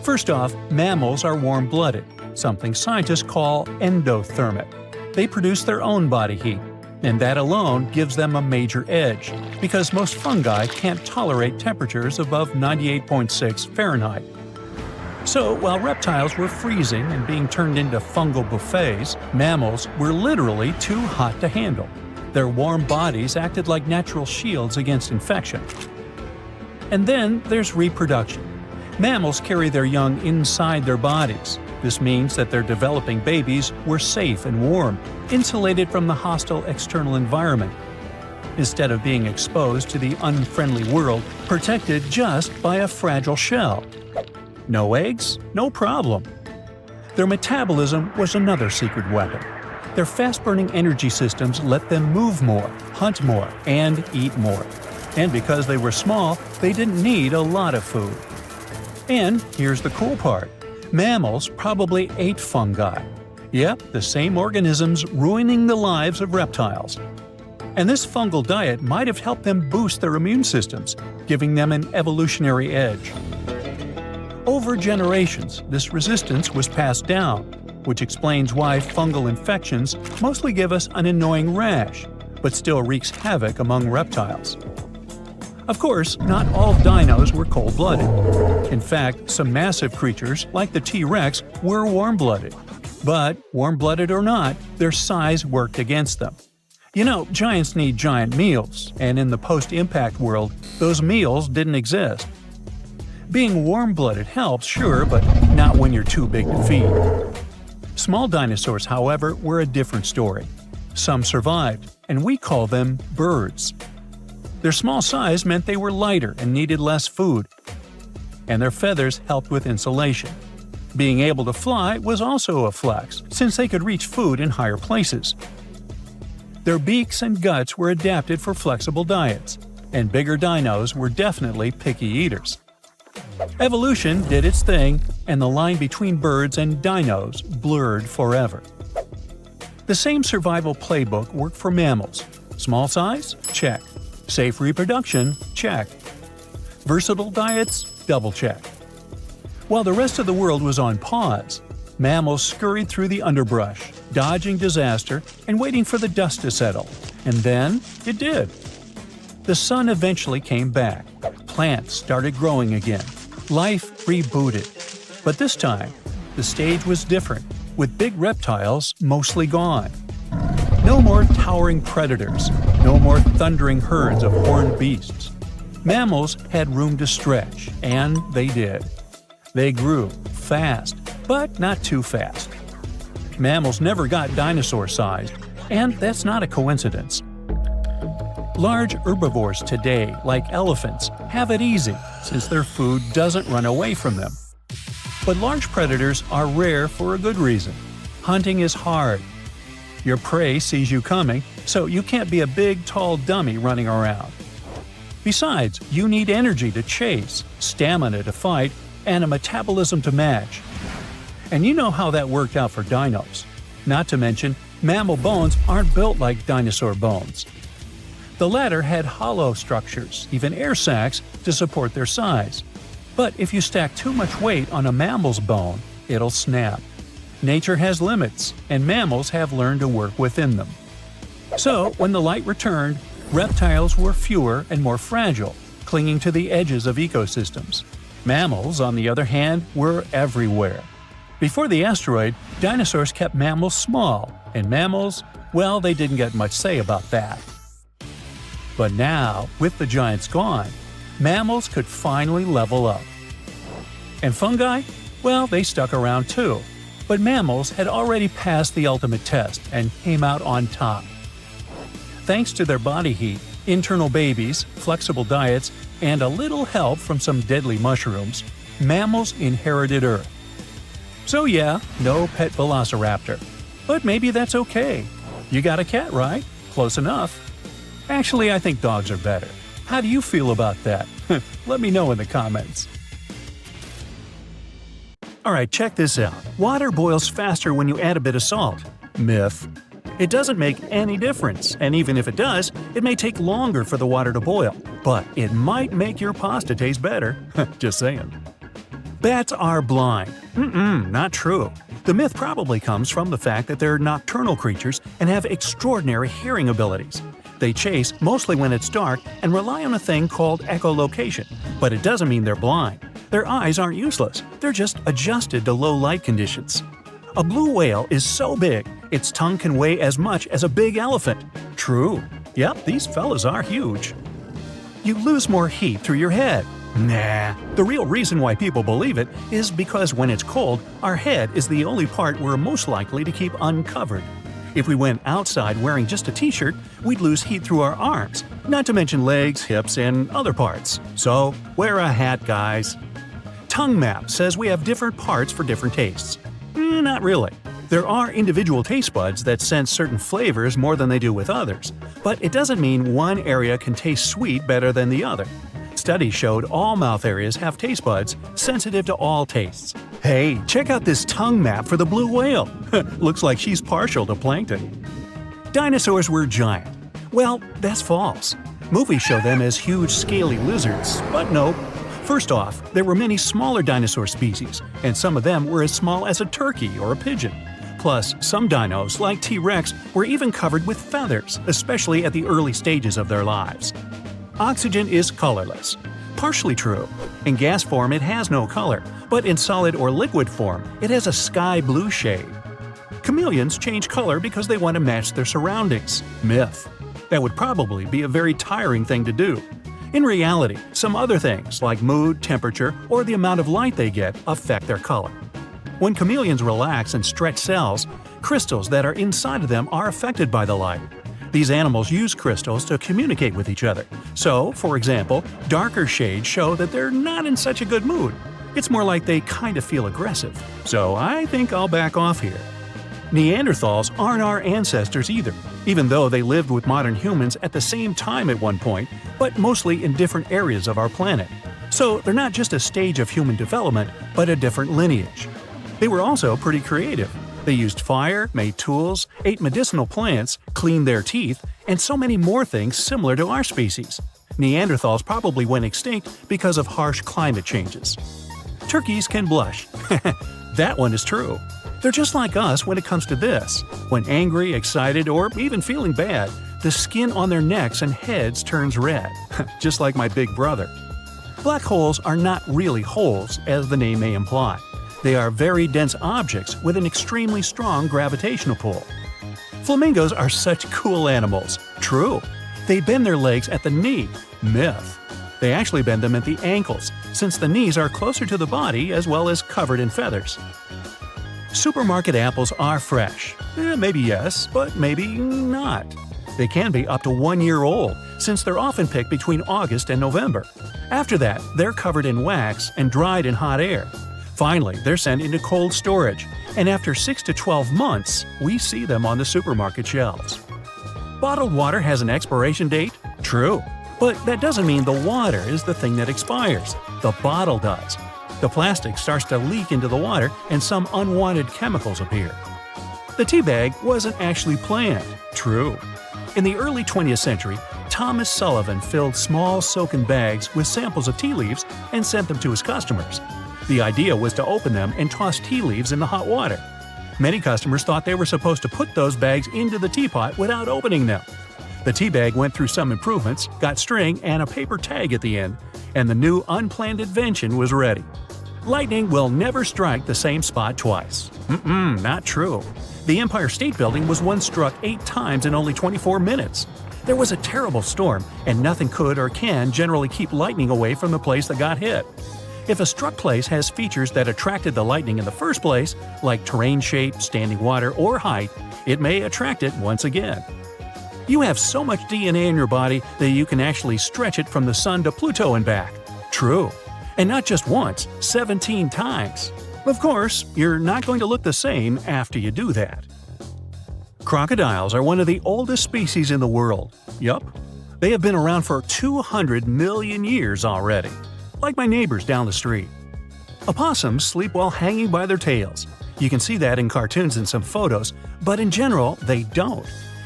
First off, mammals are warm-blooded, something scientists call endothermic. They produce their own body heat, and that alone gives them a major edge, because most fungi can't tolerate temperatures above 98.6 Fahrenheit. So, while reptiles were freezing and being turned into fungal buffets, mammals were literally too hot to handle. Their warm bodies acted like natural shields against infection. And then there's reproduction. Mammals carry their young inside their bodies. This means that their developing babies were safe and warm, insulated from the hostile external environment, instead of being exposed to the unfriendly world, protected just by a fragile shell. No eggs? No problem. Their metabolism was another secret weapon. Their fast-burning energy systems let them move more, hunt more, and eat more. And because they were small, they didn't need a lot of food. And here's the cool part. Mammals probably ate fungi. Yep, the same organisms ruining the lives of reptiles. And this fungal diet might have helped them boost their immune systems, giving them an evolutionary edge. Over generations, this resistance was passed down, which explains why fungal infections mostly give us an annoying rash, but still wreaks havoc among reptiles. Of course, not all dinos were cold-blooded. In fact, some massive creatures, like the T-Rex, were warm-blooded. But, warm-blooded or not, their size worked against them. You know, giants need giant meals, and in the post-impact world, those meals didn't exist. Being warm-blooded helps, sure, but not when you're too big to feed. Small dinosaurs, however, were a different story. Some survived, and we call them birds. Their small size meant they were lighter and needed less food, and their feathers helped with insulation. Being able to fly was also a flex, since they could reach food in higher places. Their beaks and guts were adapted for flexible diets, and bigger dinos were definitely picky eaters. Evolution did its thing, and the line between birds and dinos blurred forever. The same survival playbook worked for mammals. Small size? Check. Safe reproduction? Check. Versatile diets? Double check. While the rest of the world was on pause, mammals scurried through the underbrush, dodging disaster and waiting for the dust to settle. And then it did. The sun eventually came back. Plants started growing again. Life rebooted. But this time, the stage was different, with big reptiles mostly gone. No more towering predators, no more thundering herds of horned beasts. Mammals had room to stretch, and they did. They grew fast, but not too fast. Mammals never got dinosaur-sized, and that's not a coincidence. Large herbivores today, like elephants, have it easy since their food doesn't run away from them. But large predators are rare for a good reason. Hunting is hard. Your prey sees you coming, so you can't be a big, tall dummy running around. Besides, you need energy to chase, stamina to fight, and a metabolism to match. And you know how that worked out for dinos. Not to mention, mammal bones aren't built like dinosaur bones. The latter had hollow structures, even air sacs, to support their size. But if you stack too much weight on a mammal's bone, it'll snap. Nature has limits, and mammals have learned to work within them. So, when the light returned, reptiles were fewer and more fragile, clinging to the edges of ecosystems. Mammals, on the other hand, were everywhere. Before the asteroid, dinosaurs kept mammals small, and mammals, well, they didn't get much say about that. But now, with the giants gone, mammals could finally level up. And fungi? Well, they stuck around too. But mammals had already passed the ultimate test and came out on top. Thanks to their body heat, internal babies, flexible diets, and a little help from some deadly mushrooms, mammals inherited Earth. So yeah, no pet velociraptor. But maybe that's okay. You got a cat, right? Close enough. Actually, I think dogs are better. How do you feel about that? Let me know in the comments. Alright, check this out. Water boils faster when you add a bit of salt. Myth. It doesn't make any difference, and even if it does, it may take longer for the water to boil. But it might make your pasta taste better. Just saying. Bats are blind. Not true. The myth probably comes from the fact that they're nocturnal creatures and have extraordinary hearing abilities. They chase mostly when it's dark and rely on a thing called echolocation, but it doesn't mean they're blind. Their eyes aren't useless, they're just adjusted to low light conditions. A blue whale is so big, its tongue can weigh as much as a big elephant. True. Yep, these fellas are huge. You lose more heat through your head. Nah. The real reason why people believe it is because when it's cold, our head is the only part we're most likely to keep uncovered. If we went outside wearing just a t-shirt, we'd lose heat through our arms, not to mention legs, hips, and other parts. So, wear a hat, guys. Tongue Map says we have different parts for different tastes. Not really. There are individual taste buds that sense certain flavors more than they do with others, but it doesn't mean one area can taste sweet better than the other. Studies showed all mouth areas have taste buds sensitive to all tastes. Hey, check out this tongue map for the blue whale. Looks like she's partial to plankton. Dinosaurs were giant. Well, that's false. Movies show them as huge, scaly lizards, but nope. First off, there were many smaller dinosaur species, and some of them were as small as a turkey or a pigeon. Plus, some dinos, like T-Rex, were even covered with feathers, especially at the early stages of their lives. Oxygen is colorless. Partially true. In gas form, it has no color, but in solid or liquid form, it has a sky blue shade. Chameleons change color because they want to match their surroundings. Myth. That would probably be a very tiring thing to do. In reality, some other things like mood, temperature, or the amount of light they get affect their color. When chameleons relax and stretch cells, crystals that are inside of them are affected by the light. These animals use crystals to communicate with each other. So, for example, darker shades show that they're not in such a good mood. It's more like they kind of feel aggressive. So I think I'll back off here. Neanderthals aren't our ancestors either, even though they lived with modern humans at the same time at one point, but mostly in different areas of our planet. So they're not just a stage of human development, but a different lineage. They were also pretty creative. They used fire, made tools, ate medicinal plants, cleaned their teeth, and so many more things similar to our species. Neanderthals probably went extinct because of harsh climate changes. Turkeys can blush. That one is true. They're just like us when it comes to this. When angry, excited, or even feeling bad, the skin on their necks and heads turns red, just like my big brother. Black holes are not really holes, as the name may imply. They are very dense objects with an extremely strong gravitational pull. Flamingos are such cool animals. True. They bend their legs at the knee. Myth. They actually bend them at the ankles, since the knees are closer to the body as well as covered in feathers. Supermarket apples are fresh. Maybe yes, but maybe not. They can be up to 1 year old, since they're often picked between August and November. After that, they're covered in wax and dried in hot air. Finally, they're sent into cold storage, and after 6 to 12 months, we see them on the supermarket shelves. Bottled water has an expiration date? True. But that doesn't mean the water is the thing that expires. The bottle does. The plastic starts to leak into the water and some unwanted chemicals appear. The tea bag wasn't actually planned. True. In the early 20th century, Thomas Sullivan filled small silken bags with samples of tea leaves and sent them to his customers. The idea was to open them and toss tea leaves in the hot water. Many customers thought they were supposed to put those bags into the teapot without opening them. The tea bag went through some improvements, got string and a paper tag at the end, and the new unplanned invention was ready. Lightning will never strike the same spot twice. Not true. The Empire State Building was once struck 8 times in only 24 minutes. There was a terrible storm, and nothing could or can generally keep lightning away from the place that got hit. If a struck place has features that attracted the lightning in the first place, like terrain shape, standing water, or height, it may attract it once again. You have so much DNA in your body that you can actually stretch it from the Sun to Pluto and back. True. And not just once, 17 times. Of course, you're not going to look the same after you do that. Crocodiles are one of the oldest species in the world. Yup. They have been around for 200 million years already. Like my neighbors down the street. Opossums sleep while hanging by their tails. You can see that in cartoons and some photos, but in general, they don't.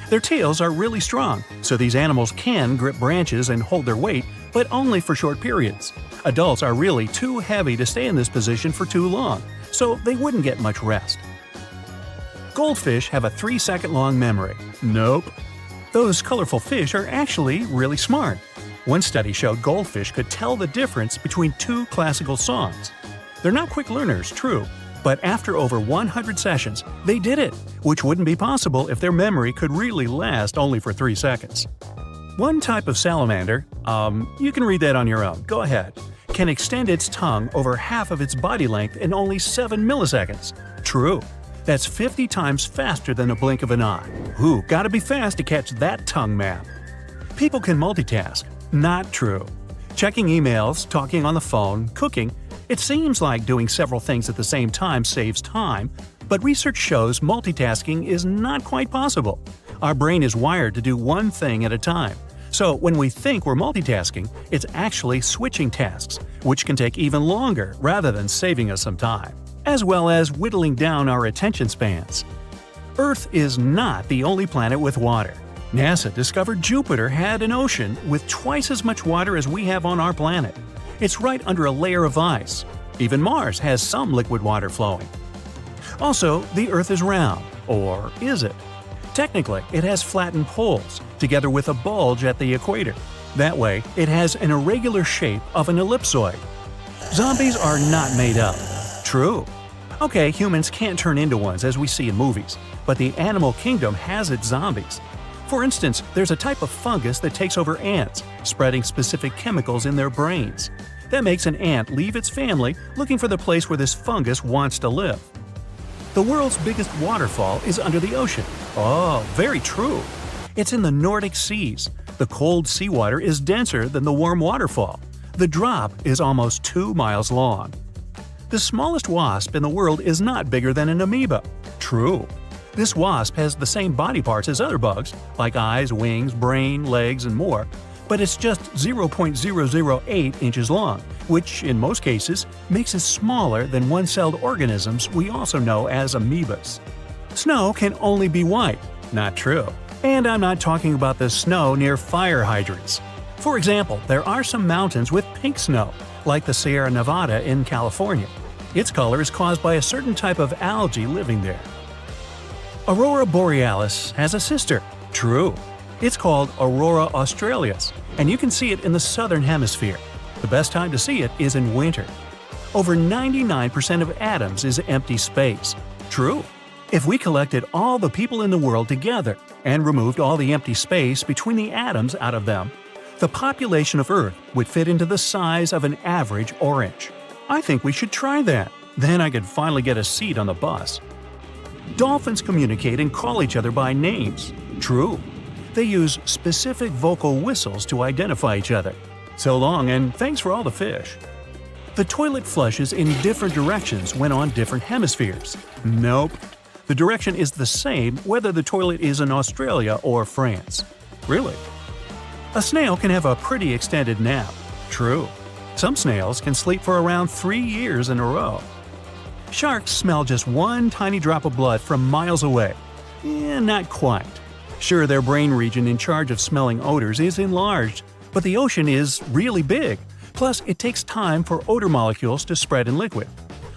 Their tails are really strong, so these animals can grip branches and hold their weight, but only for short periods. Adults are really too heavy to stay in this position for too long, so they wouldn't get much rest. Goldfish have a 3-second-long memory. Nope. Those colorful fish are actually really smart. One study showed goldfish could tell the difference between 2 classical songs. They're not quick learners, true, but after over 100 sessions, they did it, which wouldn't be possible if their memory could really last only for 3 seconds. One type of salamander, you can read that on your own, go ahead, can extend its tongue over half of its body length in only 7 milliseconds. True. That's 50 times faster than a blink of an eye. Ooh, gotta be fast to catch that tongue map. People can multitask. Not true. Checking emails, talking on the phone, cooking, it seems like doing several things at the same time saves time, but research shows multitasking is not quite possible. Our brain is wired to do one thing at a time. So when we think we're multitasking, it's actually switching tasks, which can take even longer rather than saving us some time, as well as whittling down our attention spans. Earth is not the only planet with water. NASA discovered Jupiter had an ocean with twice as much water as we have on our planet. It's right under a layer of ice. Even Mars has some liquid water flowing. Also, the Earth is round. Or is it? Technically, it has flattened poles, together with a bulge at the equator. That way, it has an irregular shape of an ellipsoid. Zombies are not made up. True. Okay, humans can't turn into ones as we see in movies, but the animal kingdom has its zombies. For instance, there's a type of fungus that takes over ants, spreading specific chemicals in their brains. That makes an ant leave its family looking for the place where this fungus wants to live. The world's biggest waterfall is under the ocean. Oh, very true. It's in the Nordic seas. The cold seawater is denser than the warm waterfall. The drop is almost 2 miles long. The smallest wasp in the world is not bigger than an amoeba. True. This wasp has the same body parts as other bugs, like eyes, wings, brain, legs, and more, but it's just 0.008 inches long, which, in most cases, makes it smaller than one-celled organisms we also know as amoebas. Snow can only be white. Not true. And I'm not talking about the snow near fire hydrants. For example, there are some mountains with pink snow, like the Sierra Nevada in California. Its color is caused by a certain type of algae living there. Aurora Borealis has a sister. True. It's called Aurora Australis, and you can see it in the southern hemisphere. The best time to see it is in winter. Over 99% of atoms is empty space. True. If we collected all the people in the world together and removed all the empty space between the atoms out of them, the population of Earth would fit into the size of an average orange. I think we should try that. Then I could finally get a seat on the bus. Dolphins communicate and call each other by names. True. They use specific vocal whistles to identify each other. So long, and thanks for all the fish. The toilet flushes in different directions when on different hemispheres. Nope. The direction is the same whether the toilet is in Australia or France. Really? A snail can have a pretty extended nap. True. Some snails can sleep for around 3 years in a row. Sharks smell just one tiny drop of blood from miles away. Not quite. Sure, their brain region in charge of smelling odors is enlarged, but the ocean is really big. Plus, it takes time for odor molecules to spread in liquid.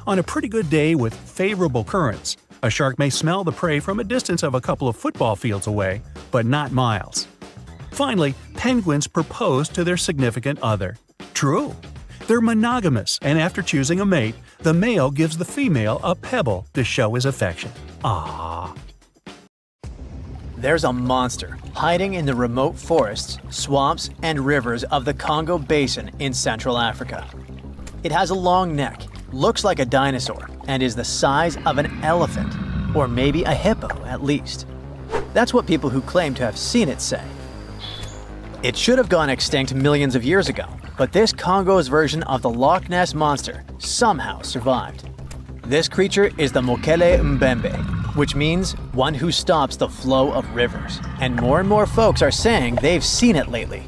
On a pretty good day with favorable currents, a shark may smell the prey from a distance of a couple of football fields away, but not miles. Finally, penguins propose to their significant other. True. They're monogamous, and after choosing a mate, the male gives the female a pebble to show his affection. Ah. There's a monster hiding in the remote forests, swamps, and rivers of the Congo Basin in Central Africa. It has a long neck, looks like a dinosaur, and is the size of an elephant, or maybe a hippo at least. That's what people who claim to have seen it say. It should have gone extinct millions of years ago, but this Congo's version of the Loch Ness Monster somehow survived. This creature is the Mokele Mbembe, which means one who stops the flow of rivers, and more folks are saying they've seen it lately.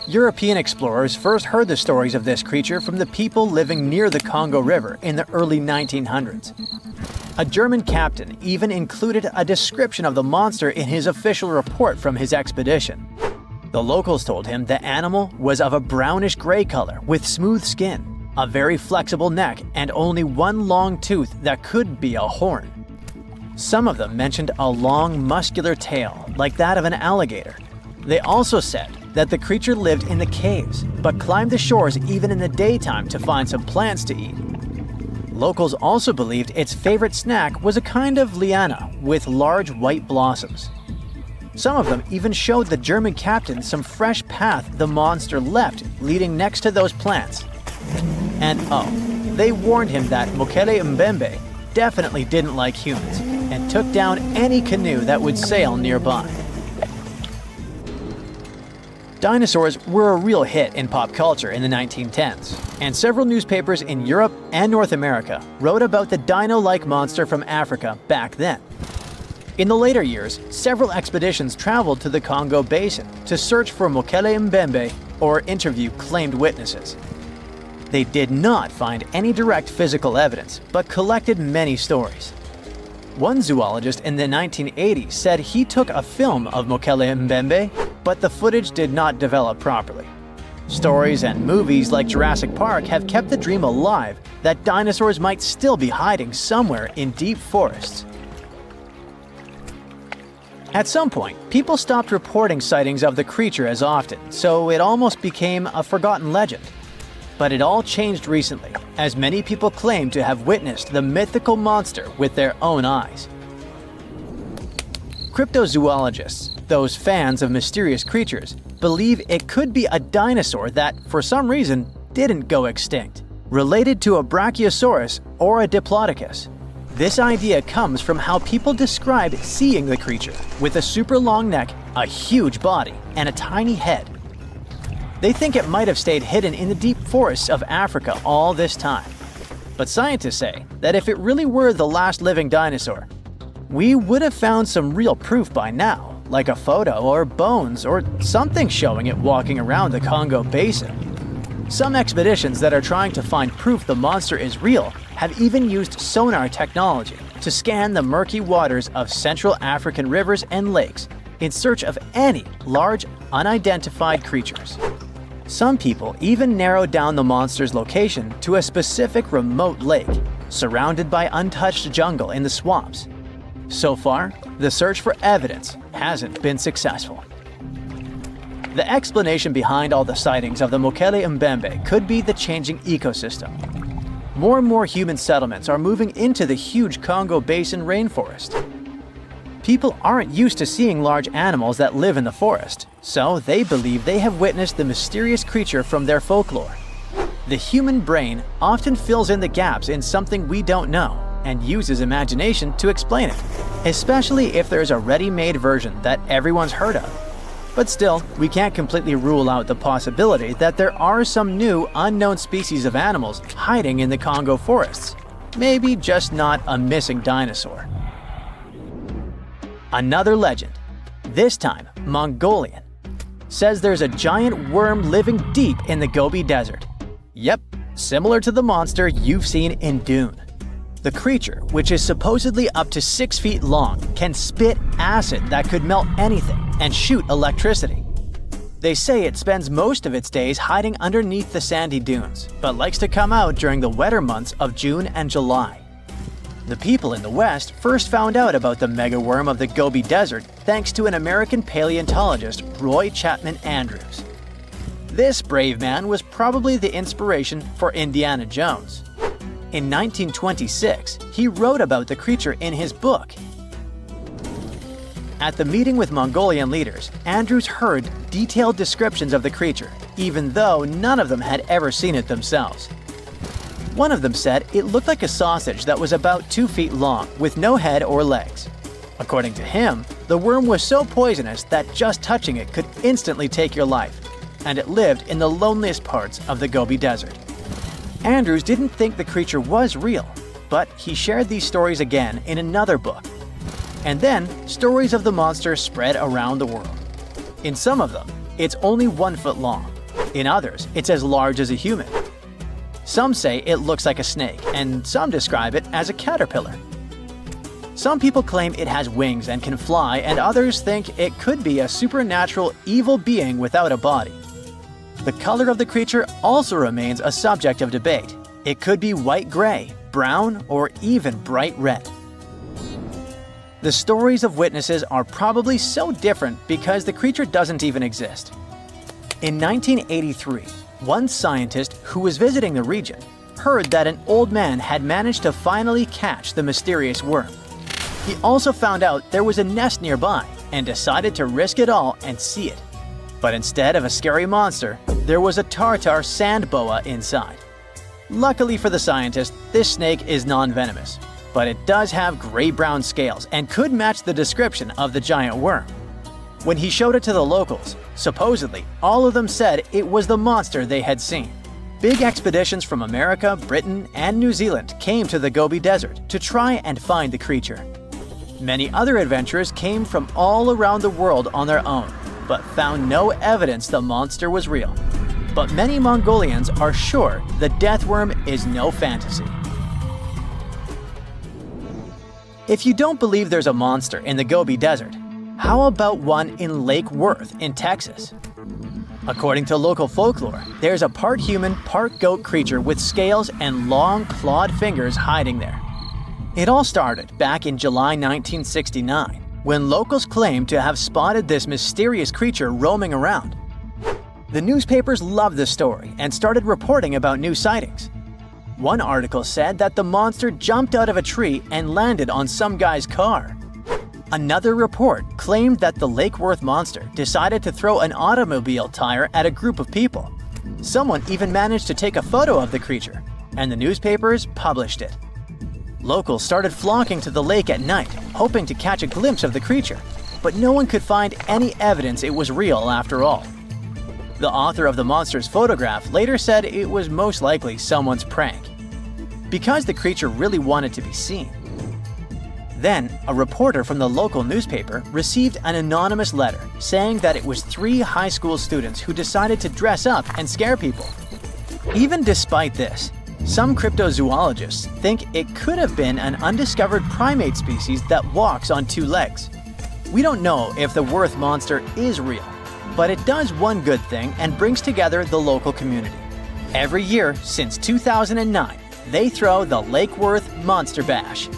European explorers first heard the stories of this creature from the people living near the Congo River in the early 1900s. A German captain even included a description of the monster in his official report from his expedition. The locals told him the animal was of a brownish-gray color with smooth skin, a very flexible neck, and only one long tooth that could be a horn. Some of them mentioned a long, muscular tail, like that of an alligator. They also said that the creature lived in the caves, but climbed the shores even in the daytime to find some plants to eat. Locals also believed its favorite snack was a kind of liana with large white blossoms. Some of them even showed the German captain some fresh path the monster left leading next to those plants. And they warned him that Mokele Mbembe definitely didn't like humans and took down any canoe that would sail nearby. Dinosaurs were a real hit in pop culture in the 1910s, and several newspapers in Europe and North America wrote about the dino-like monster from Africa back then. In the later years, several expeditions traveled to the Congo Basin to search for Mokele Mbembe or interview claimed witnesses. They did not find any direct physical evidence, but collected many stories. One zoologist in the 1980s said he took a film of Mokele Mbembe, but the footage did not develop properly. Stories and movies like Jurassic Park have kept the dream alive that dinosaurs might still be hiding somewhere in deep forests. At some point, people stopped reporting sightings of the creature as often, so it almost became a forgotten legend. But it all changed recently, as many people claim to have witnessed the mythical monster with their own eyes. Cryptozoologists, those fans of mysterious creatures, believe it could be a dinosaur that, for some reason, didn't go extinct, related to a brachiosaurus or a diplodocus. This idea comes from how people describe seeing the creature, with a super long neck, a huge body, and a tiny head. They think it might have stayed hidden in the deep forests of Africa all this time. But scientists say that if it really were the last living dinosaur, we would have found some real proof by now, like a photo or bones or something showing it walking around the Congo Basin. Some expeditions that are trying to find proof the monster is real have even used sonar technology to scan the murky waters of Central African rivers and lakes in search of any large, unidentified creatures. Some people even narrowed down the monster's location to a specific remote lake, surrounded by untouched jungle in the swamps. So far, the search for evidence hasn't been successful. The explanation behind all the sightings of the Mokele Mbembe could be the changing ecosystem. More and more human settlements are moving into the huge Congo Basin rainforest. People aren't used to seeing large animals that live in the forest, so they believe they have witnessed the mysterious creature from their folklore. The human brain often fills in the gaps in something we don't know and uses imagination to explain it, especially if there's a ready-made version that everyone's heard of. But still, we can't completely rule out the possibility that there are some new, unknown species of animals hiding in the Congo forests. Maybe just not a missing dinosaur. Another legend, this time Mongolian, says there's a giant worm living deep in the Gobi Desert. Yep, similar to the monster you've seen in Dune. The creature, which is supposedly up to 6 feet long, can spit acid that could melt anything and shoot electricity. They say it spends most of its days hiding underneath the sandy dunes, but likes to come out during the wetter months of June and July. The people in the West first found out about the megaworm of the Gobi Desert thanks to an American paleontologist, Roy Chapman Andrews. This brave man was probably the inspiration for Indiana Jones. In 1926, he wrote about the creature in his book. At the meeting with Mongolian leaders, Andrews heard detailed descriptions of the creature, even though none of them had ever seen it themselves. One of them said it looked like a sausage that was about 2 feet long, with no head or legs. According to him, the worm was so poisonous that just touching it could instantly take your life, and it lived in the loneliest parts of the Gobi Desert. Andrews didn't think the creature was real, but he shared these stories again in another book. And then, stories of the monster spread around the world. In some of them, it's only 1 foot long. In others, it's as large as a human. Some say it looks like a snake, and some describe it as a caterpillar. Some people claim it has wings and can fly, and others think it could be a supernatural evil being without a body. The color of the creature also remains a subject of debate. It could be white-gray, brown, or even bright red. The stories of witnesses are probably so different because the creature doesn't even exist. In 1983, one scientist who was visiting the region heard that an old man had managed to finally catch the mysterious worm. He also found out there was a nest nearby and decided to risk it all and see it. But instead of a scary monster, there was a tartar sand boa inside. Luckily for the scientist, this snake is non-venomous, but it does have gray-brown scales and could match the description of the giant worm. When he showed it to the locals, supposedly all of them said it was the monster they had seen. Big expeditions from America, Britain, and New Zealand came to the Gobi Desert to try and find the creature. Many other adventurers came from all around the world on their own, but found no evidence the monster was real. But many Mongolians are sure the death worm is no fantasy. If you don't believe there's a monster in the Gobi Desert, how about one in Lake Worth in Texas? According to local folklore, there's a part human, part goat creature with scales and long clawed fingers hiding there. It all started back in July 1969, when locals claimed to have spotted this mysterious creature roaming around. The newspapers loved the story and started reporting about new sightings. One article said that the monster jumped out of a tree and landed on some guy's car. Another report claimed that the Lake Worth monster decided to throw an automobile tire at a group of people. Someone even managed to take a photo of the creature, and the newspapers published it. Locals started flocking to the lake at night, hoping to catch a glimpse of the creature, but no one could find any evidence it was real after all. The author of the monster's photograph later said it was most likely someone's prank, because the creature really wanted to be seen. Then, a reporter from the local newspaper received an anonymous letter saying that it was 3 high school students who decided to dress up and scare people. Even despite this, some cryptozoologists think it could have been an undiscovered primate species that walks on 2 legs. We don't know if the Worth monster is real, but it does one good thing and brings together the local community. Every year since 2009, they throw the Lake Worth Monster Bash.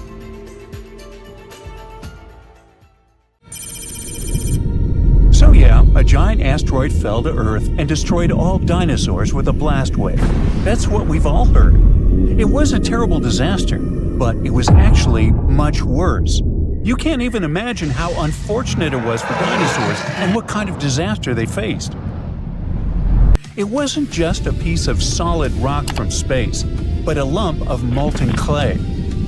So yeah, a giant asteroid fell to Earth and destroyed all dinosaurs with a blast wave. That's what we've all heard. It was a terrible disaster, but it was actually much worse. You can't even imagine how unfortunate it was for dinosaurs and what kind of disaster they faced. It wasn't just a piece of solid rock from space, but a lump of molten clay.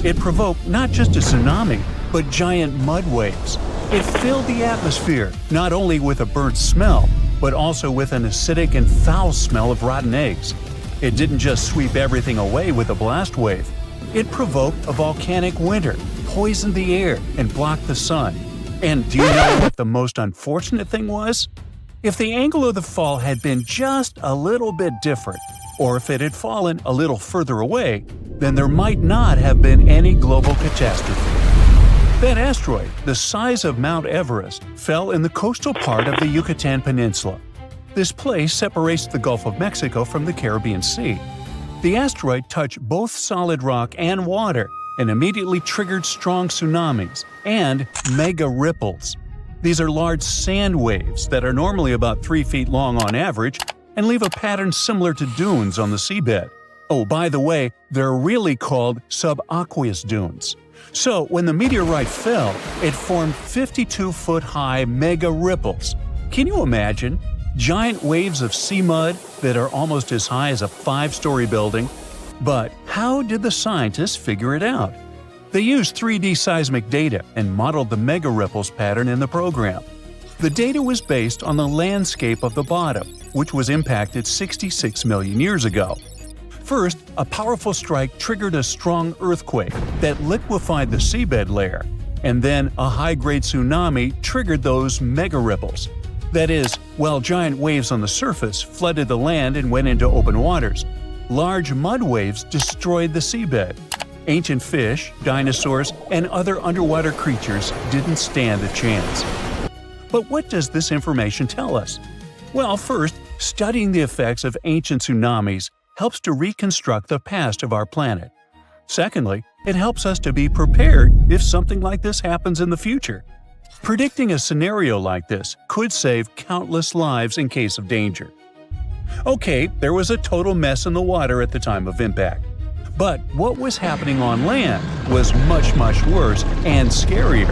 It provoked not just a tsunami, but giant mud waves. It filled the atmosphere, not only with a burnt smell, but also with an acidic and foul smell of rotten eggs. It didn't just sweep everything away with a blast wave. It provoked a volcanic winter, poisoned the air, and blocked the sun. And do you know what the most unfortunate thing was? If the angle of the fall had been just a little bit different, or if it had fallen a little further away, then there might not have been any global catastrophe. That asteroid, the size of Mount Everest, fell in the coastal part of the Yucatan Peninsula. This place separates the Gulf of Mexico from the Caribbean Sea. The asteroid touched both solid rock and water and immediately triggered strong tsunamis and mega ripples. These are large sand waves that are normally about 3 feet long on average and leave a pattern similar to dunes on the seabed. Oh, by the way, they're really called subaqueous dunes. So, when the meteorite fell, it formed 52-foot-high mega ripples. Can you imagine? Giant waves of sea mud that are almost as high as a 5-story building. But how did the scientists figure it out? They used 3D seismic data and modeled the mega ripples pattern in the program. The data was based on the landscape of the bottom, which was impacted 66 million years ago. First, a powerful strike triggered a strong earthquake that liquefied the seabed layer, and then a high-grade tsunami triggered those mega ripples. That is, while giant waves on the surface flooded the land and went into open waters, large mud waves destroyed the seabed. Ancient fish, dinosaurs, and other underwater creatures didn't stand a chance. But what does this information tell us? Well, first, studying the effects of ancient tsunamis helps to reconstruct the past of our planet. Secondly, it helps us to be prepared if something like this happens in the future. Predicting a scenario like this could save countless lives in case of danger. Okay, there was a total mess in the water at the time of impact. But what was happening on land was much worse and scarier.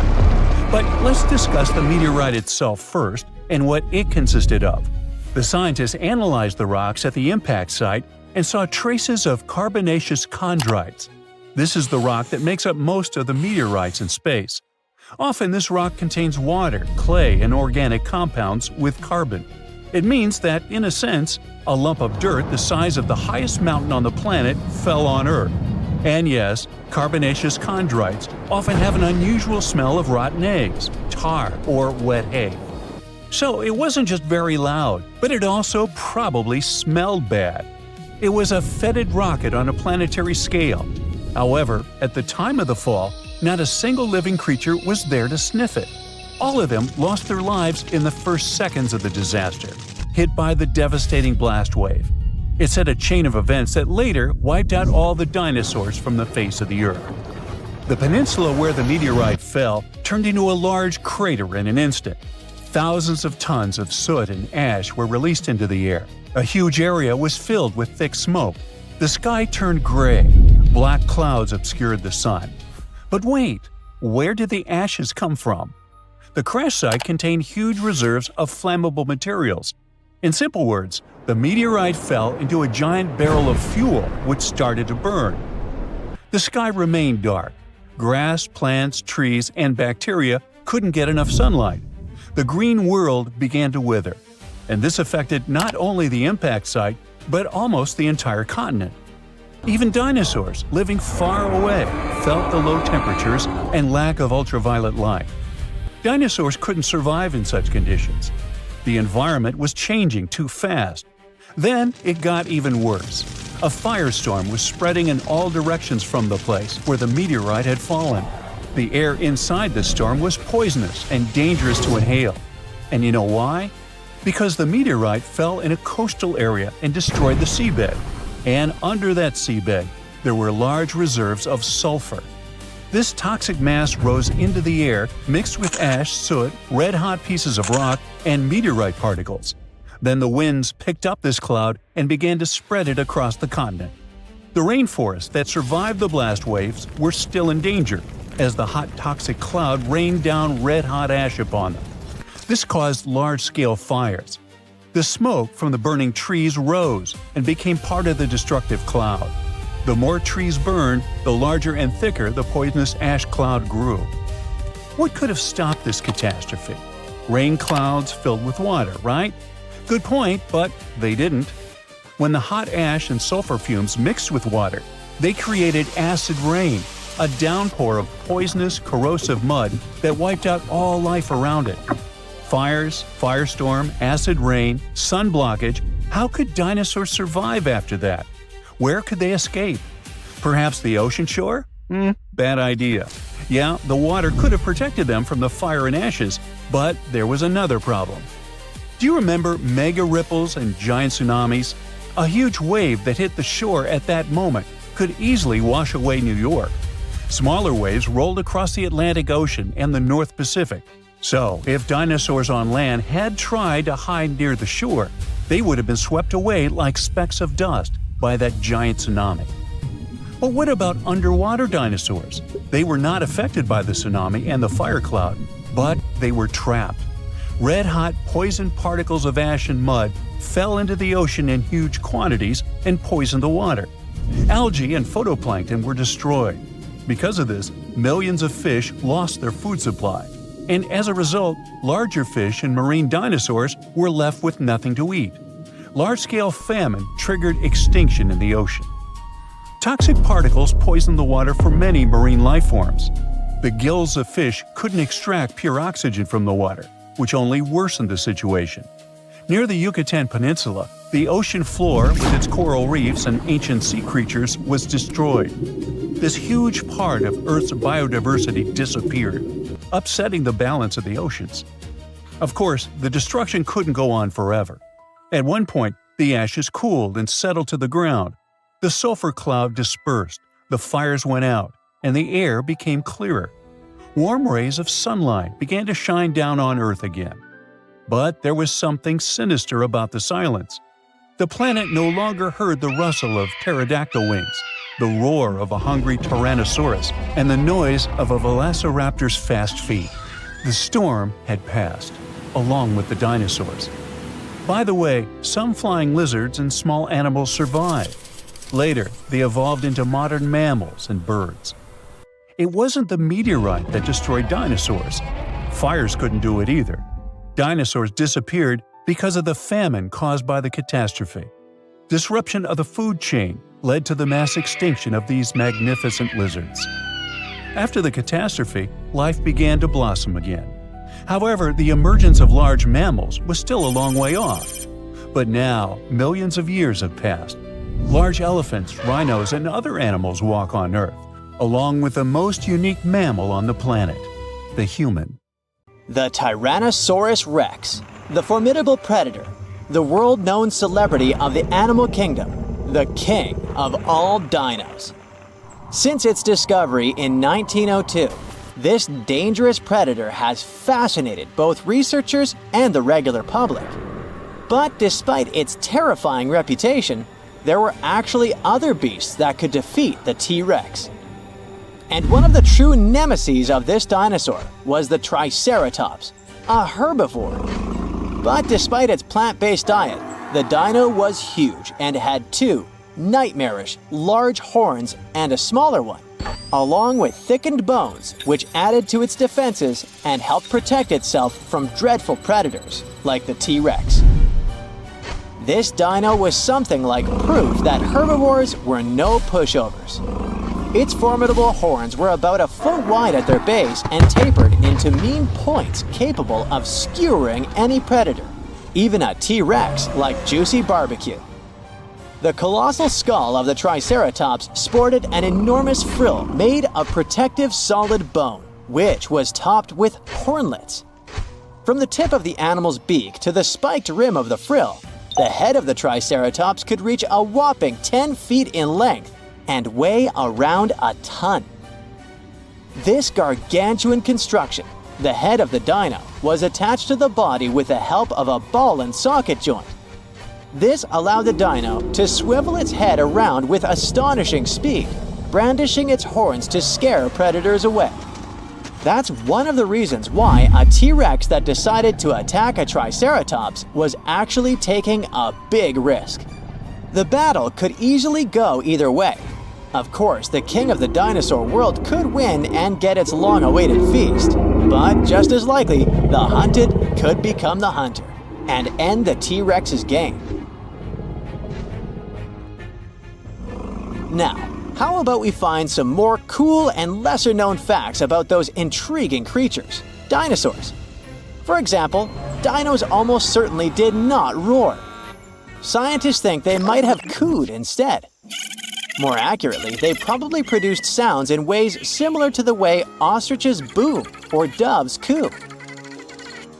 But let's discuss the meteorite itself first and what it consisted of. The scientists analyzed the rocks at the impact site and saw traces of carbonaceous chondrites. This is the rock that makes up most of the meteorites in space. Often this rock contains water, clay, and organic compounds with carbon. It means that, in a sense, a lump of dirt the size of the highest mountain on the planet fell on Earth. And yes, carbonaceous chondrites often have an unusual smell of rotten eggs, tar, or wet hay. So it wasn't just very loud, but it also probably smelled bad. It was a fetid rocket on a planetary scale. However, at the time of the fall, not a single living creature was there to sniff it. All of them lost their lives in the first seconds of the disaster, hit by the devastating blast wave. It set a chain of events that later wiped out all the dinosaurs from the face of the Earth. The peninsula where the meteorite fell turned into a large crater in an instant. Thousands of tons of soot and ash were released into the air. A huge area was filled with thick smoke. The sky turned gray. Black clouds obscured the sun. But wait, where did the ashes come from? The crash site contained huge reserves of flammable materials. In simple words, the meteorite fell into a giant barrel of fuel which started to burn. The sky remained dark. Grass, plants, trees, and bacteria couldn't get enough sunlight. The green world began to wither. And this affected not only the impact site, but almost the entire continent. Even dinosaurs, living far away, felt the low temperatures and lack of ultraviolet light. Dinosaurs couldn't survive in such conditions. The environment was changing too fast. Then it got even worse. A firestorm was spreading in all directions from the place where the meteorite had fallen. The air inside the storm was poisonous and dangerous to inhale. And you know why? Because the meteorite fell in a coastal area and destroyed the seabed. And under that seabed, there were large reserves of sulfur. This toxic mass rose into the air, mixed with ash, soot, red-hot pieces of rock, and meteorite particles. Then the winds picked up this cloud and began to spread it across the continent. The rainforests that survived the blast waves were still in danger, as the hot toxic cloud rained down red-hot ash upon them. This caused large-scale fires. The smoke from the burning trees rose and became part of the destructive cloud. The more trees burned, the larger and thicker the poisonous ash cloud grew. What could have stopped this catastrophe? Rain clouds filled with water, right? Good point, but they didn't. When the hot ash and sulfur fumes mixed with water, they created acid rain, a downpour of poisonous, corrosive mud that wiped out all life around it. Fires, firestorm, acid rain, sun blockage – how could dinosaurs survive after that? Where could they escape? Perhaps the ocean shore? Bad idea. Yeah, the water could have protected them from the fire and ashes, but there was another problem. Do you remember mega ripples and giant tsunamis? A huge wave that hit the shore at that moment could easily wash away New York. Smaller waves rolled across the Atlantic Ocean and the North Pacific. So, if dinosaurs on land had tried to hide near the shore, they would have been swept away like specks of dust by that giant tsunami. But what about underwater dinosaurs? They were not affected by the tsunami and the fire cloud, but they were trapped. Red-hot poison particles of ash and mud fell into the ocean in huge quantities and poisoned the water. Algae and phytoplankton were destroyed. Because of this, millions of fish lost their food supply. And as a result, larger fish and marine dinosaurs were left with nothing to eat. Large-scale famine triggered extinction in the ocean. Toxic particles poisoned the water for many marine life forms. The gills of fish couldn't extract pure oxygen from the water, which only worsened the situation. Near the Yucatan Peninsula, the ocean floor with its coral reefs and ancient sea creatures was destroyed. This huge part of Earth's biodiversity disappeared, upsetting the balance of the oceans. Of course, the destruction couldn't go on forever. At one point, the ashes cooled and settled to the ground. The sulfur cloud dispersed, the fires went out, and the air became clearer. Warm rays of sunlight began to shine down on Earth again. But there was something sinister about the silence. The planet no longer heard the rustle of pterodactyl wings, the roar of a hungry Tyrannosaurus, and the noise of a velociraptor's fast feet. The storm had passed, along with the dinosaurs. By the way, some flying lizards and small animals survived. Later, they evolved into modern mammals and birds. It wasn't the meteorite that destroyed dinosaurs. Fires couldn't do it either. Dinosaurs disappeared because of the famine caused by the catastrophe. Disruption of the food chain led to the mass extinction of these magnificent lizards. After the catastrophe, life began to blossom again. However, the emergence of large mammals was still a long way off. But now, millions of years have passed. Large elephants, rhinos, and other animals walk on Earth, along with the most unique mammal on the planet, the human. The Tyrannosaurus rex, the formidable predator, the world-known celebrity of the animal kingdom, the king of all dinos. Since its discovery in 1902, this dangerous predator has fascinated both researchers and the regular public. But despite its terrifying reputation, there were actually other beasts that could defeat the T-Rex. And one of the true nemeses of this dinosaur was the Triceratops, a herbivore. But despite its plant-based diet, the dino was huge and had two nightmarish, large horns and a smaller one, along with thickened bones which added to its defenses and helped protect itself from dreadful predators like the T-Rex. This dino was something like proof that herbivores were no pushovers. Its formidable horns were about a foot wide at their base and tapered into mean points capable of skewering any predator, even a T-Rex like Juicy Barbecue. The colossal skull of the Triceratops sported an enormous frill made of protective solid bone, which was topped with hornlets. From the tip of the animal's beak to the spiked rim of the frill, the head of the Triceratops could reach a whopping 10 feet in length and weigh around a ton. This gargantuan construction, the head of the dino, was attached to the body with the help of a ball and socket joint. This allowed the dino to swivel its head around with astonishing speed, brandishing its horns to scare predators away. That's one of the reasons why a T-Rex that decided to attack a Triceratops was actually taking a big risk. The battle could easily go either way. Of course, the king of the dinosaur world could win and get its long-awaited feast, but just as likely, the hunted could become the hunter and end the T-Rex's game. Now, how about we find some more cool and lesser-known facts about those intriguing creatures, dinosaurs? For example, dinos almost certainly did not roar. Scientists think they might have cooed instead. More accurately, they probably produced sounds in ways similar to the way ostriches boom or doves coo.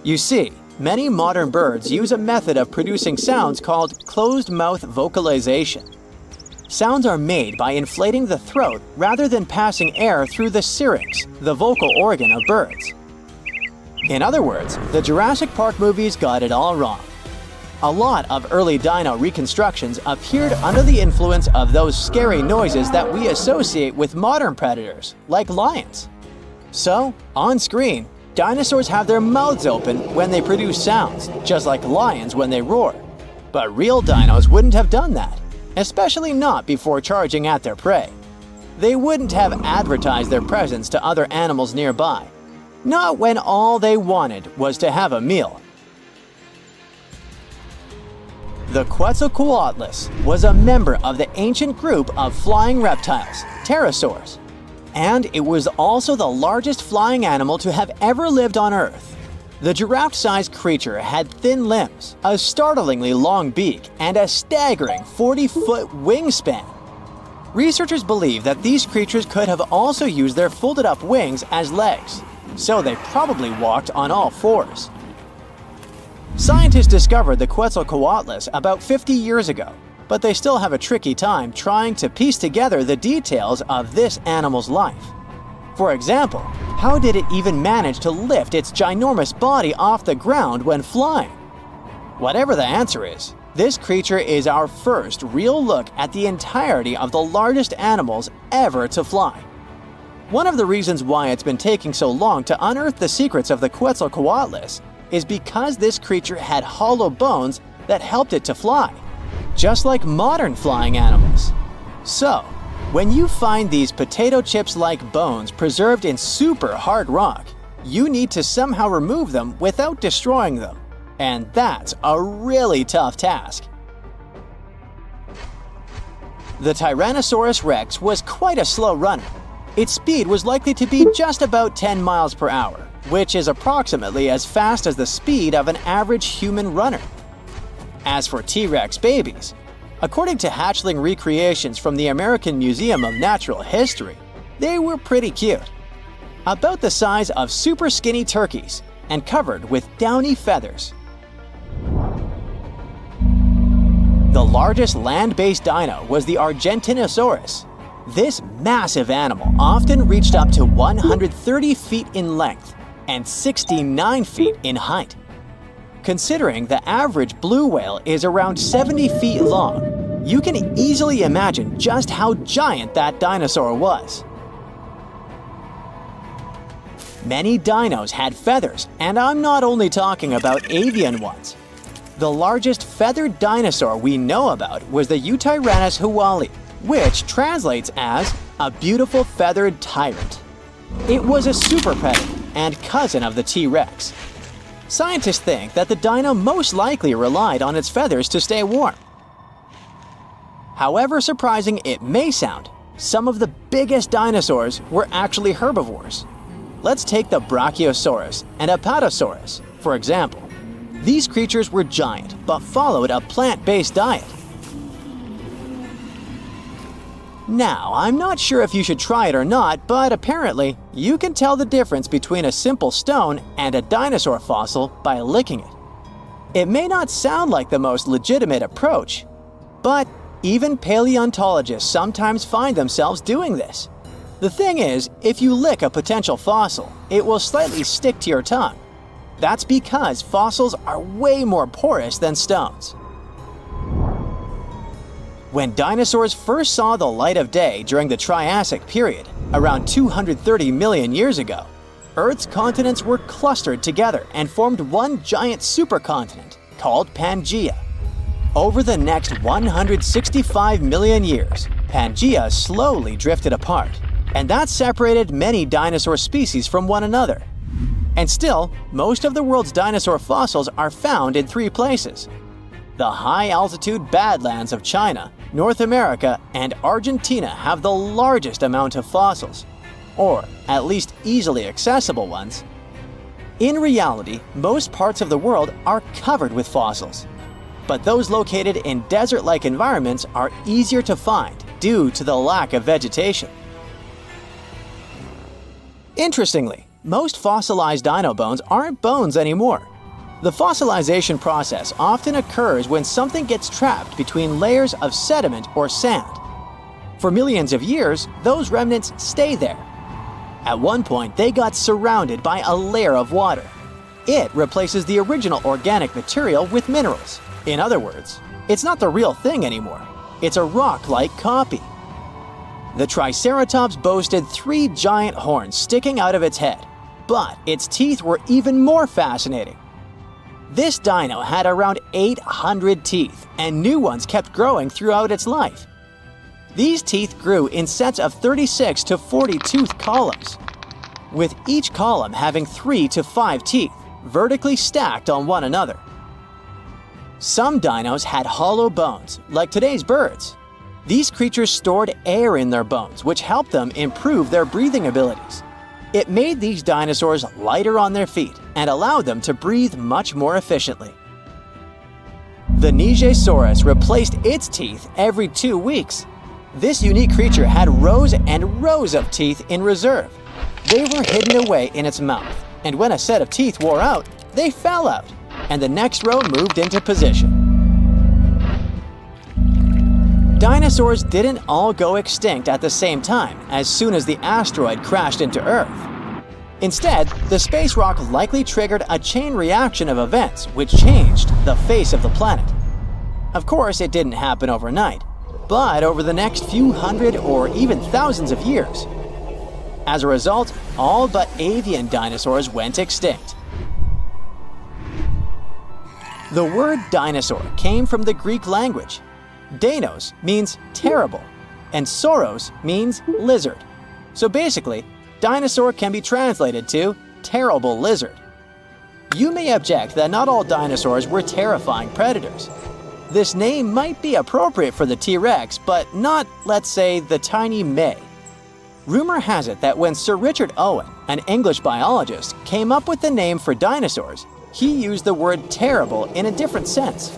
You see, many modern birds use a method of producing sounds called closed-mouth vocalization. Sounds are made by inflating the throat rather than passing air through the syrinx, the vocal organ of birds. In other words, the Jurassic Park movies got it all wrong. A lot of early dino reconstructions appeared under the influence of those scary noises that we associate with modern predators, like lions. So, on screen, dinosaurs have their mouths open when they produce sounds, just like lions when they roar. But real dinos wouldn't have done that, especially not before charging at their prey. They wouldn't have advertised their presence to other animals nearby, not when all they wanted was to have a meal. The Quetzalcoatlus was a member of the ancient group of flying reptiles, pterosaurs, and it was also the largest flying animal to have ever lived on Earth. The giraffe-sized creature had thin limbs, a startlingly long beak, and a staggering 40-foot wingspan. Researchers believe that these creatures could have also used their folded-up wings as legs, so they probably walked on all fours. Scientists discovered the Quetzalcoatlus about 50 years ago, but they still have a tricky time trying to piece together the details of this animal's life. For example, how did it even manage to lift its ginormous body off the ground when flying? Whatever the answer is, this creature is our first real look at the entirety of the largest animals ever to fly. One of the reasons why it's been taking so long to unearth the secrets of the Quetzalcoatlus is because this creature had hollow bones that helped it to fly, just like modern flying animals. So, when you find these potato chips-like bones preserved in super hard rock, you need to somehow remove them without destroying them, and that's a really tough task. The Tyrannosaurus rex was quite a slow runner. Its speed was likely to be just about 10 miles per hour, which is approximately as fast as the speed of an average human runner. As for T-Rex babies, according to hatchling recreations from the American Museum of Natural History, they were pretty cute. About the size of super skinny turkeys and covered with downy feathers. The largest land-based dino was the Argentinosaurus. This massive animal often reached up to 130 feet in length and 69 feet in height. Considering the average blue whale is around 70 feet long, You can easily imagine just how giant that dinosaur was. Many dinos had feathers, and I'm not only talking about avian ones. The largest feathered dinosaur we know about was the Eutyrannus huali, which translates as a beautiful feathered tyrant. It was a super predator and cousin of the T-Rex. Scientists think that the dino most likely relied on its feathers to stay warm. However surprising it may sound, some of the biggest dinosaurs were actually herbivores. Let's take the Brachiosaurus and Apatosaurus, for example. These creatures were giant, but followed a plant-based diet. Now, I'm not sure if you should try it or not, but apparently, you can tell the difference between a simple stone and a dinosaur fossil by licking it. It may not sound like the most legitimate approach, but even paleontologists sometimes find themselves doing this. The thing is, if you lick a potential fossil, it will slightly stick to your tongue. That's because fossils are way more porous than stones. When dinosaurs first saw the light of day during the Triassic period, around 230 million years ago, Earth's continents were clustered together and formed one giant supercontinent called Pangaea. Over the next 165 million years, Pangaea slowly drifted apart, and that separated many dinosaur species from one another. And still, most of the world's dinosaur fossils are found in three places: the high-altitude Badlands of China, North America, and Argentina have the largest amount of fossils, or at least easily accessible ones. In reality, most parts of the world are covered with fossils, but those located in desert-like environments are easier to find due to the lack of vegetation. Interestingly, most fossilized dino bones aren't bones anymore. The fossilization process often occurs when something gets trapped between layers of sediment or sand. For millions of years, those remnants stay there. At one point, they got surrounded by a layer of water. It replaces the original organic material with minerals. In other words, it's not the real thing anymore. It's a rock-like copy. The Triceratops boasted 3 giant horns sticking out of its head, but its teeth were even more fascinating. This dino had around 800 teeth, and new ones kept growing throughout its life. These teeth grew in sets of 36 to 40 tooth columns, with each column having 3 to 5 teeth, vertically stacked on one another. Some dinos had hollow bones, like today's birds. These creatures stored air in their bones, which helped them improve their breathing abilities. It made these dinosaurs lighter on their feet and allowed them to breathe much more efficiently. The Nigersaurus replaced its teeth every 2 weeks. This unique creature had rows and rows of teeth in reserve. They were hidden away in its mouth, and when a set of teeth wore out, they fell out, and the next row moved into position. Dinosaurs didn't all go extinct at the same time as soon as the asteroid crashed into Earth. Instead, the space rock likely triggered a chain reaction of events which changed the face of the planet. Of course, it didn't happen overnight, but over the next few hundred or even thousands of years. As a result, all but avian dinosaurs went extinct. The word dinosaur came from the Greek language. Deinos means terrible, and sauros means lizard. So basically, dinosaur can be translated to terrible lizard. You may object that not all dinosaurs were terrifying predators. This name might be appropriate for the T-Rex, but not, let's say, the tiny May. Rumor has it that when Sir Richard Owen, an English biologist, came up with the name for dinosaurs, he used the word terrible in a different sense.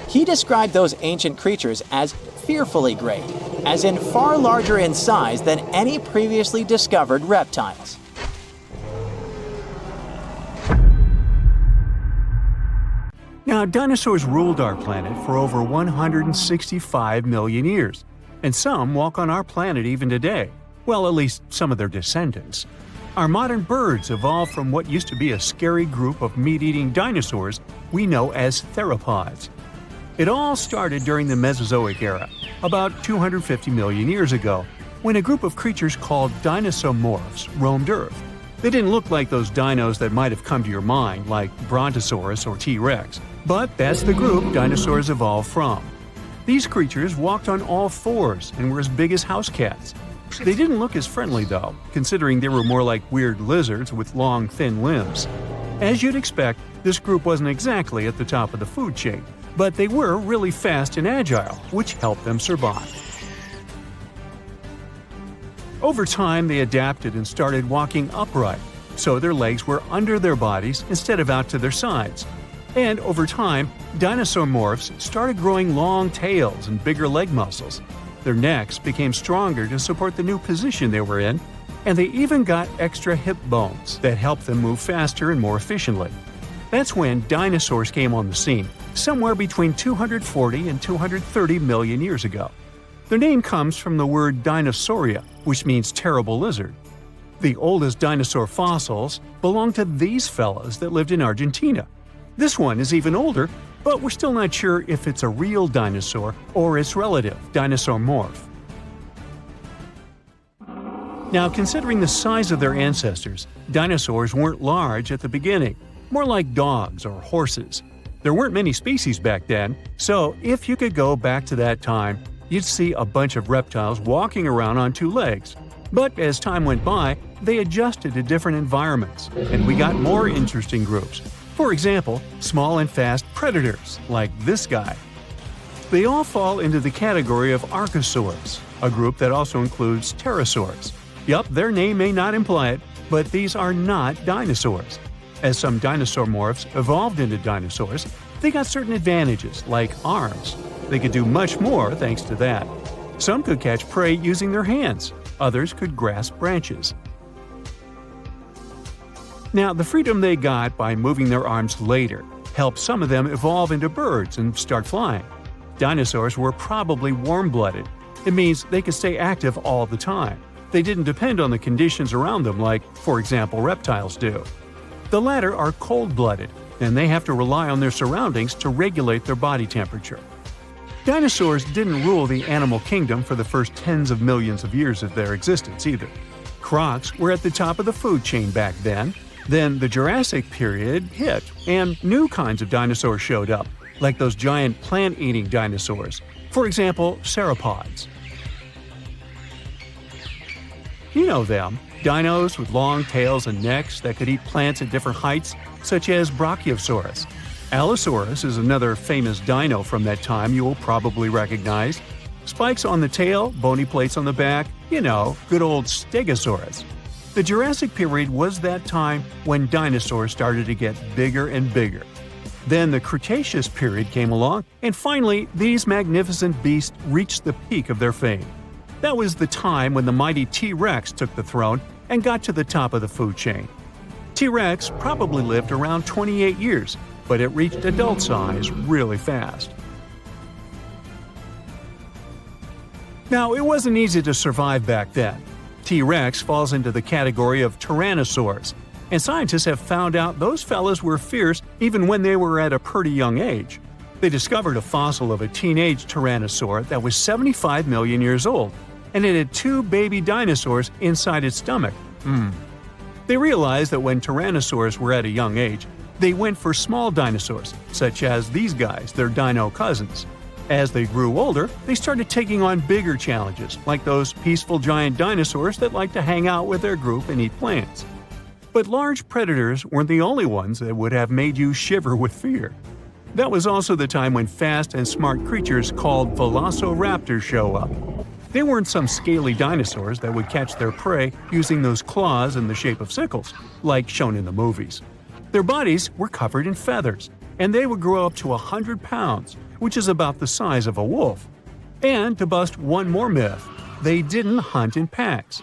He described those ancient creatures as fearfully great, as in far larger in size than any previously discovered reptiles. Now, dinosaurs ruled our planet for over 165 million years, and some walk on our planet even today. Well, at least some of their descendants. Our modern birds evolved from what used to be a scary group of meat-eating dinosaurs we know as theropods. It all started during the Mesozoic era, about 250 million years ago, when a group of creatures called dinosaur-morphs roamed Earth. They didn't look like those dinos that might have come to your mind, like Brontosaurus or T-Rex, but that's the group dinosaurs evolved from. These creatures walked on all fours and were as big as house cats. They didn't look as friendly, though, considering they were more like weird lizards with long, thin limbs. As you'd expect, this group wasn't exactly at the top of the food chain, but they were really fast and agile, which helped them survive. Over time, they adapted and started walking upright, so their legs were under their bodies instead of out to their sides. And over time, dinosaur morphs started growing long tails and bigger leg muscles. Their necks became stronger to support the new position they were in, and they even got extra hip bones that helped them move faster and more efficiently. That's when dinosaurs came on the scene, somewhere between 240 and 230 million years ago. Their name comes from the word Dinosauria, which means terrible lizard. The oldest dinosaur fossils belong to these fellas that lived in Argentina. This one is even older, but we're still not sure if it's a real dinosaur or its relative, dinosaur morph. Now, considering the size of their ancestors, dinosaurs weren't large at the beginning, more like dogs or horses. There weren't many species back then, so if you could go back to that time, you'd see a bunch of reptiles walking around on two legs. But as time went by, they adjusted to different environments, and we got more interesting groups. For example, small and fast predators, like this guy. They all fall into the category of archosaurs, a group that also includes pterosaurs. Yup, their name may not imply it, but these are not dinosaurs. As some dinosaur morphs evolved into dinosaurs, they got certain advantages, like arms. They could do much more thanks to that. Some could catch prey using their hands, others could grasp branches. Now, the freedom they got by moving their arms later helped some of them evolve into birds and start flying. Dinosaurs were probably warm-blooded. It means they could stay active all the time. They didn't depend on the conditions around them like, for example, reptiles do. The latter are cold-blooded, and they have to rely on their surroundings to regulate their body temperature. Dinosaurs didn't rule the animal kingdom for the first tens of millions of years of their existence either. Crocs were at the top of the food chain back then. Then the Jurassic period hit, and new kinds of dinosaurs showed up, like those giant plant-eating dinosaurs, for example, sauropods. You know them, dinos with long tails and necks that could eat plants at different heights, such as Brachiosaurus. Allosaurus is another famous dino from that time you will probably recognize. Spikes on the tail, bony plates on the back, good old Stegosaurus. The Jurassic period was that time when dinosaurs started to get bigger and bigger. Then the Cretaceous period came along, and finally these magnificent beasts reached the peak of their fame. That was the time when the mighty T-Rex took the throne and got to the top of the food chain. T-Rex probably lived around 28 years, but it reached adult size really fast. Now, it wasn't easy to survive back then. T-Rex falls into the category of tyrannosaurs, and scientists have found out those fellas were fierce even when they were at a pretty young age. They discovered a fossil of a teenage tyrannosaur that was 75 million years old, and it had two baby dinosaurs inside its stomach. They realized that when tyrannosaurs were at a young age, they went for small dinosaurs, such as these guys, their dino cousins. As they grew older, they started taking on bigger challenges, like those peaceful giant dinosaurs that like to hang out with their group and eat plants. But large predators weren't the only ones that would have made you shiver with fear. That was also the time when fast and smart creatures called velociraptors show up. They weren't some scaly dinosaurs that would catch their prey using those claws in the shape of sickles, like shown in the movies. Their bodies were covered in feathers, and they would grow up to 100 pounds, which is about the size of a wolf. And to bust one more myth, they didn't hunt in packs.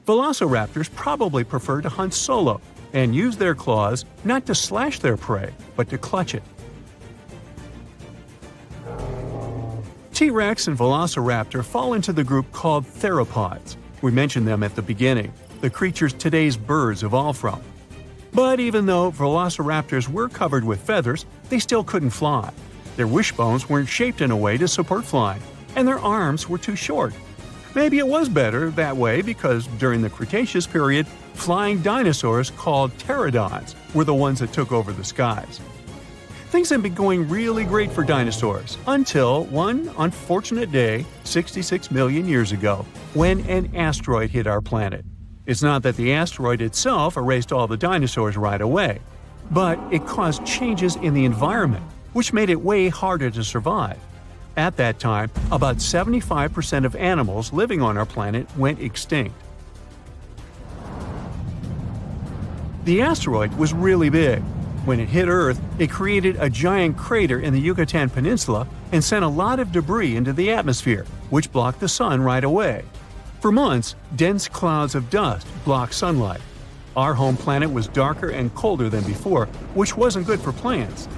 Velociraptors probably preferred to hunt solo and use their claws not to slash their prey, but to clutch it. T-Rex and Velociraptor fall into the group called theropods. We mentioned them at the beginning, the creatures today's birds evolved from. But even though velociraptors were covered with feathers, they still couldn't fly. Their wishbones weren't shaped in a way to support flying, and their arms were too short. Maybe it was better that way because during the Cretaceous period, flying dinosaurs called pterodons were the ones that took over the skies. Things had been going really great for dinosaurs until one unfortunate day 66 million years ago when an asteroid hit our planet. It's not that the asteroid itself erased all the dinosaurs right away, but it caused changes in the environment, which made it way harder to survive. At that time, about 75% of animals living on our planet went extinct. The asteroid was really big. When it hit Earth, it created a giant crater in the Yucatan Peninsula and sent a lot of debris into the atmosphere, which blocked the sun right away. For months, dense clouds of dust blocked sunlight. Our home planet was darker and colder than before, which wasn't good for plants.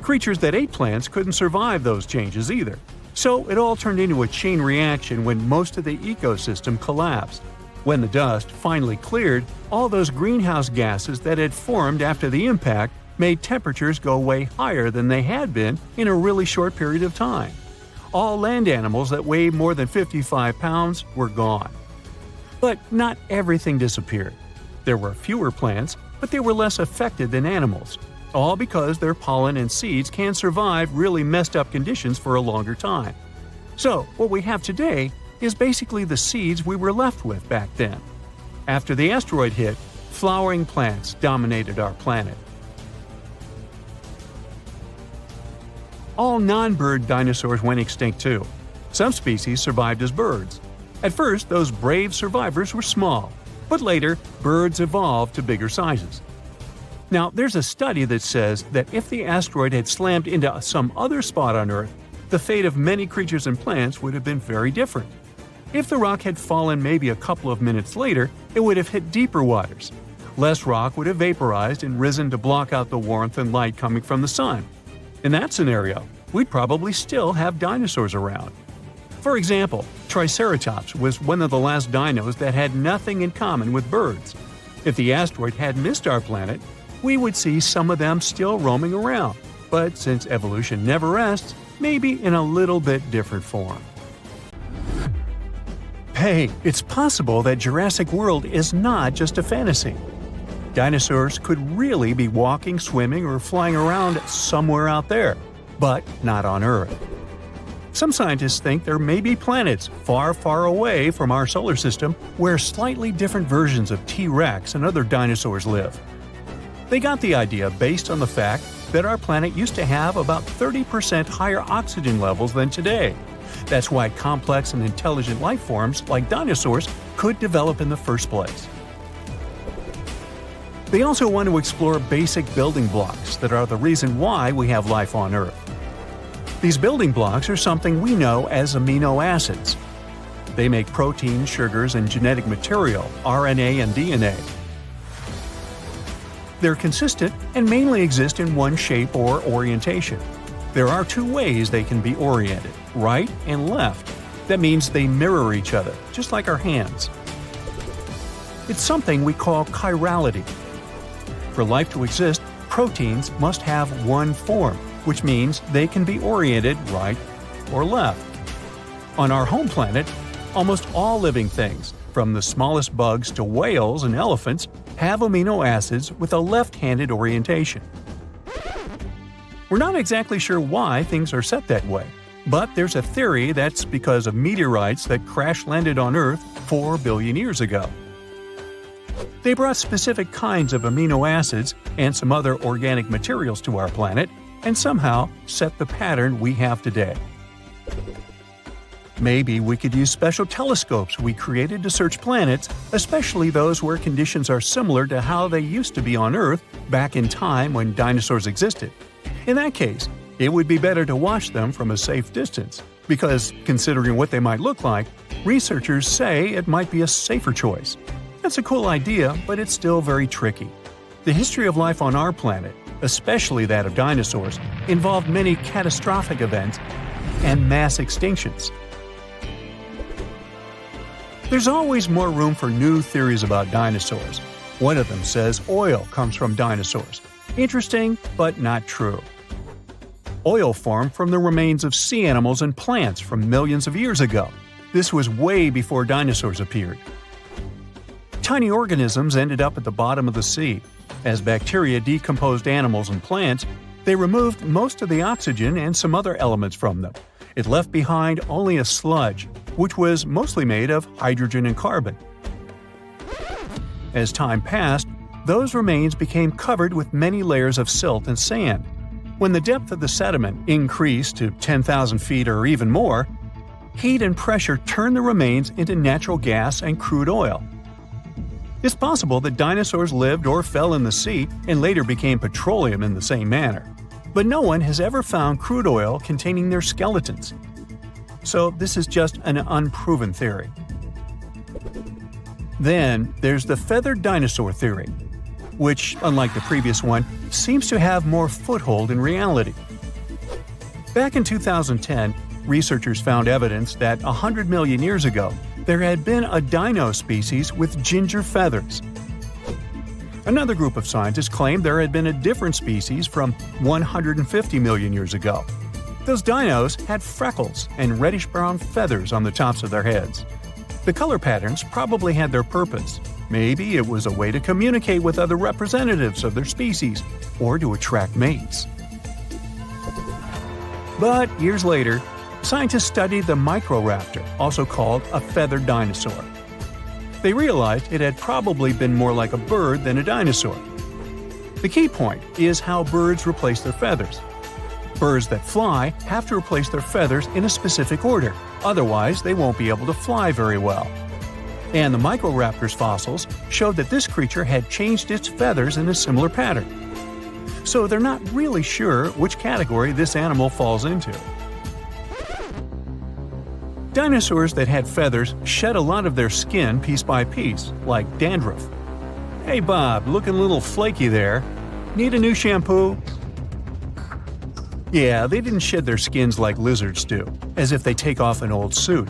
Creatures that ate plants couldn't survive those changes either. So it all turned into a chain reaction when most of the ecosystem collapsed. When the dust finally cleared, all those greenhouse gases that had formed after the impact made temperatures go way higher than they had been in a really short period of time. All land animals that weighed more than 55 pounds were gone. But not everything disappeared. There were fewer plants, but they were less affected than animals, all because their pollen and seeds can survive really messed up conditions for a longer time. So, what we have today is basically the seeds we were left with back then. After the asteroid hit, flowering plants dominated our planet. All non-bird dinosaurs went extinct too. Some species survived as birds. At first, those brave survivors were small, but later, birds evolved to bigger sizes. Now, there's a study that says that if the asteroid had slammed into some other spot on Earth, the fate of many creatures and plants would have been very different. If the rock had fallen maybe a couple of minutes later, it would have hit deeper waters. Less rock would have vaporized and risen to block out the warmth and light coming from the sun. In that scenario, we'd probably still have dinosaurs around. For example, Triceratops was one of the last dinos that had nothing in common with birds. If the asteroid had missed our planet, we would see some of them still roaming around, but since evolution never rests, maybe in a little bit different form. Hey, it's possible that Jurassic World is not just a fantasy. Dinosaurs could really be walking, swimming, or flying around somewhere out there, but not on Earth. Some scientists think there may be planets far, far away from our solar system where slightly different versions of T-Rex and other dinosaurs live. They got the idea based on the fact that our planet used to have about 30% higher oxygen levels than today. That's why complex and intelligent life forms like dinosaurs could develop in the first place. They also want to explore basic building blocks that are the reason why we have life on Earth. These building blocks are something we know as amino acids. They make proteins, sugars, and genetic material, RNA and DNA. They're consistent and mainly exist in one shape or orientation. There are two ways they can be oriented, right and left. That means they mirror each other, just like our hands. It's something we call chirality. For life to exist, proteins must have one form, which means they can be oriented right or left. On our home planet, almost all living things, from the smallest bugs to whales and elephants, have amino acids with a left-handed orientation. We're not exactly sure why things are set that way, but there's a theory that's because of meteorites that crash-landed on Earth 4 billion years ago. They brought specific kinds of amino acids and some other organic materials to our planet and somehow set the pattern we have today. Maybe we could use special telescopes we created to search planets, especially those where conditions are similar to how they used to be on Earth back in time when dinosaurs existed. In that case, it would be better to watch them from a safe distance, because considering what they might look like, researchers say it might be a safer choice. That's a cool idea, but it's still very tricky. The history of life on our planet, especially that of dinosaurs, involved many catastrophic events and mass extinctions. There's always more room for new theories about dinosaurs. One of them says oil comes from dinosaurs. Interesting, but not true. Oil formed from the remains of sea animals and plants from millions of years ago. This was way before dinosaurs appeared. Tiny organisms ended up at the bottom of the sea. As bacteria decomposed animals and plants, they removed most of the oxygen and some other elements from them. It left behind only a sludge, which was mostly made of hydrogen and carbon. As time passed, those remains became covered with many layers of silt and sand. When the depth of the sediment increased to 10,000 feet or even more, heat and pressure turned the remains into natural gas and crude oil. It's possible that dinosaurs lived or fell in the sea and later became petroleum in the same manner. But no one has ever found crude oil containing their skeletons. So this is just an unproven theory. Then there's the feathered dinosaur theory, which, unlike the previous one, seems to have more foothold in reality. Back in 2010, researchers found evidence that 100 million years ago, there had been a dino species with ginger feathers. Another group of scientists claimed there had been a different species from 150 million years ago. Those dinos had freckles and reddish-brown feathers on the tops of their heads. The color patterns probably had their purpose. Maybe it was a way to communicate with other representatives of their species or to attract mates. But years later, scientists studied the Microraptor, also called a feathered dinosaur. They realized it had probably been more like a bird than a dinosaur. The key point is how birds replace their feathers. Birds that fly have to replace their feathers in a specific order, otherwise they won't be able to fly very well. And the Microraptor's fossils showed that this creature had changed its feathers in a similar pattern. So they're not really sure which category this animal falls into. Dinosaurs that had feathers shed a lot of their skin piece by piece, like dandruff. Hey Bob, looking a little flaky there. Need a new shampoo? Yeah, they didn't shed their skins like lizards do, as if they take off an old suit.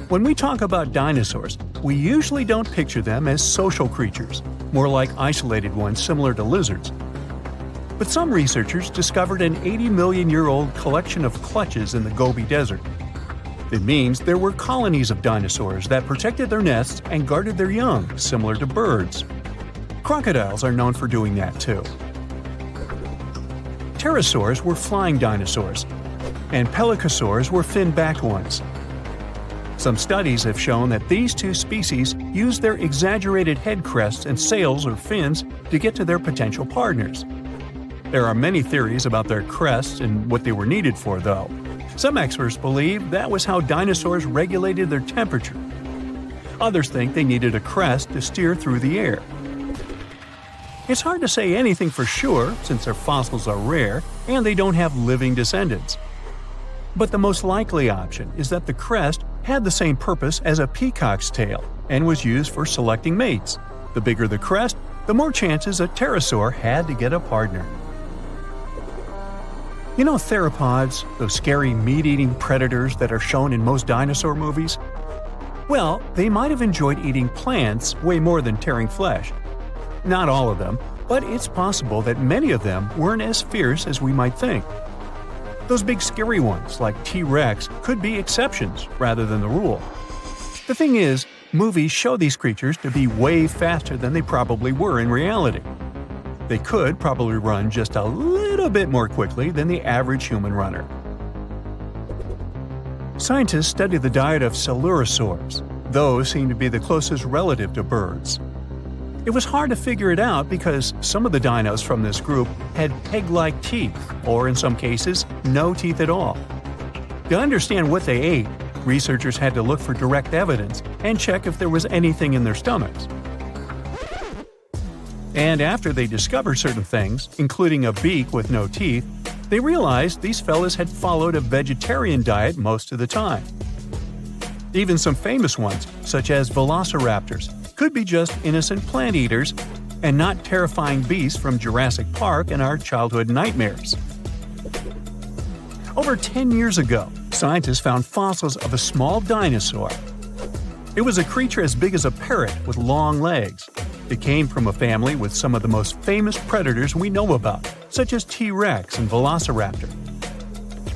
When we talk about dinosaurs, we usually don't picture them as social creatures, more like isolated ones similar to lizards. But some researchers discovered an 80-million-year-old collection of clutches in the Gobi Desert. It means there were colonies of dinosaurs that protected their nests and guarded their young, similar to birds. Crocodiles are known for doing that too. Pterosaurs were flying dinosaurs, and pelycosaurs were fin-backed ones. Some studies have shown that these two species used their exaggerated head crests and sails or fins to get to their potential partners. There are many theories about their crests and what they were needed for, though. Some experts believe that was how dinosaurs regulated their temperature. Others think they needed a crest to steer through the air. It's hard to say anything for sure since their fossils are rare and they don't have living descendants. But the most likely option is that the crest had the same purpose as a peacock's tail and was used for selecting mates. The bigger the crest, the more chances a pterosaur had to get a partner. You know theropods, those scary meat-eating predators that are shown in most dinosaur movies? Well, they might have enjoyed eating plants way more than tearing flesh. Not all of them, but it's possible that many of them weren't as fierce as we might think. Those big scary ones, like T-Rex, could be exceptions rather than the rule. The thing is, movies show these creatures to be way faster than they probably were in reality. They could probably run just a little bit more quickly than the average human runner. Scientists study the diet of coelurosaurs. Those seem to be the closest relative to birds. It was hard to figure it out because some of the dinos from this group had peg-like teeth, or in some cases, no teeth at all. To understand what they ate, researchers had to look for direct evidence and check if there was anything in their stomachs. And after they discovered certain things, including a beak with no teeth, they realized these fellas had followed a vegetarian diet most of the time. Even some famous ones, such as velociraptors, could be just innocent plant eaters and not terrifying beasts from Jurassic Park and our childhood nightmares. Over 10 years ago, scientists found fossils of a small dinosaur. It was a creature as big as a parrot with long legs. It came from a family with some of the most famous predators we know about, such as T-Rex and Velociraptor.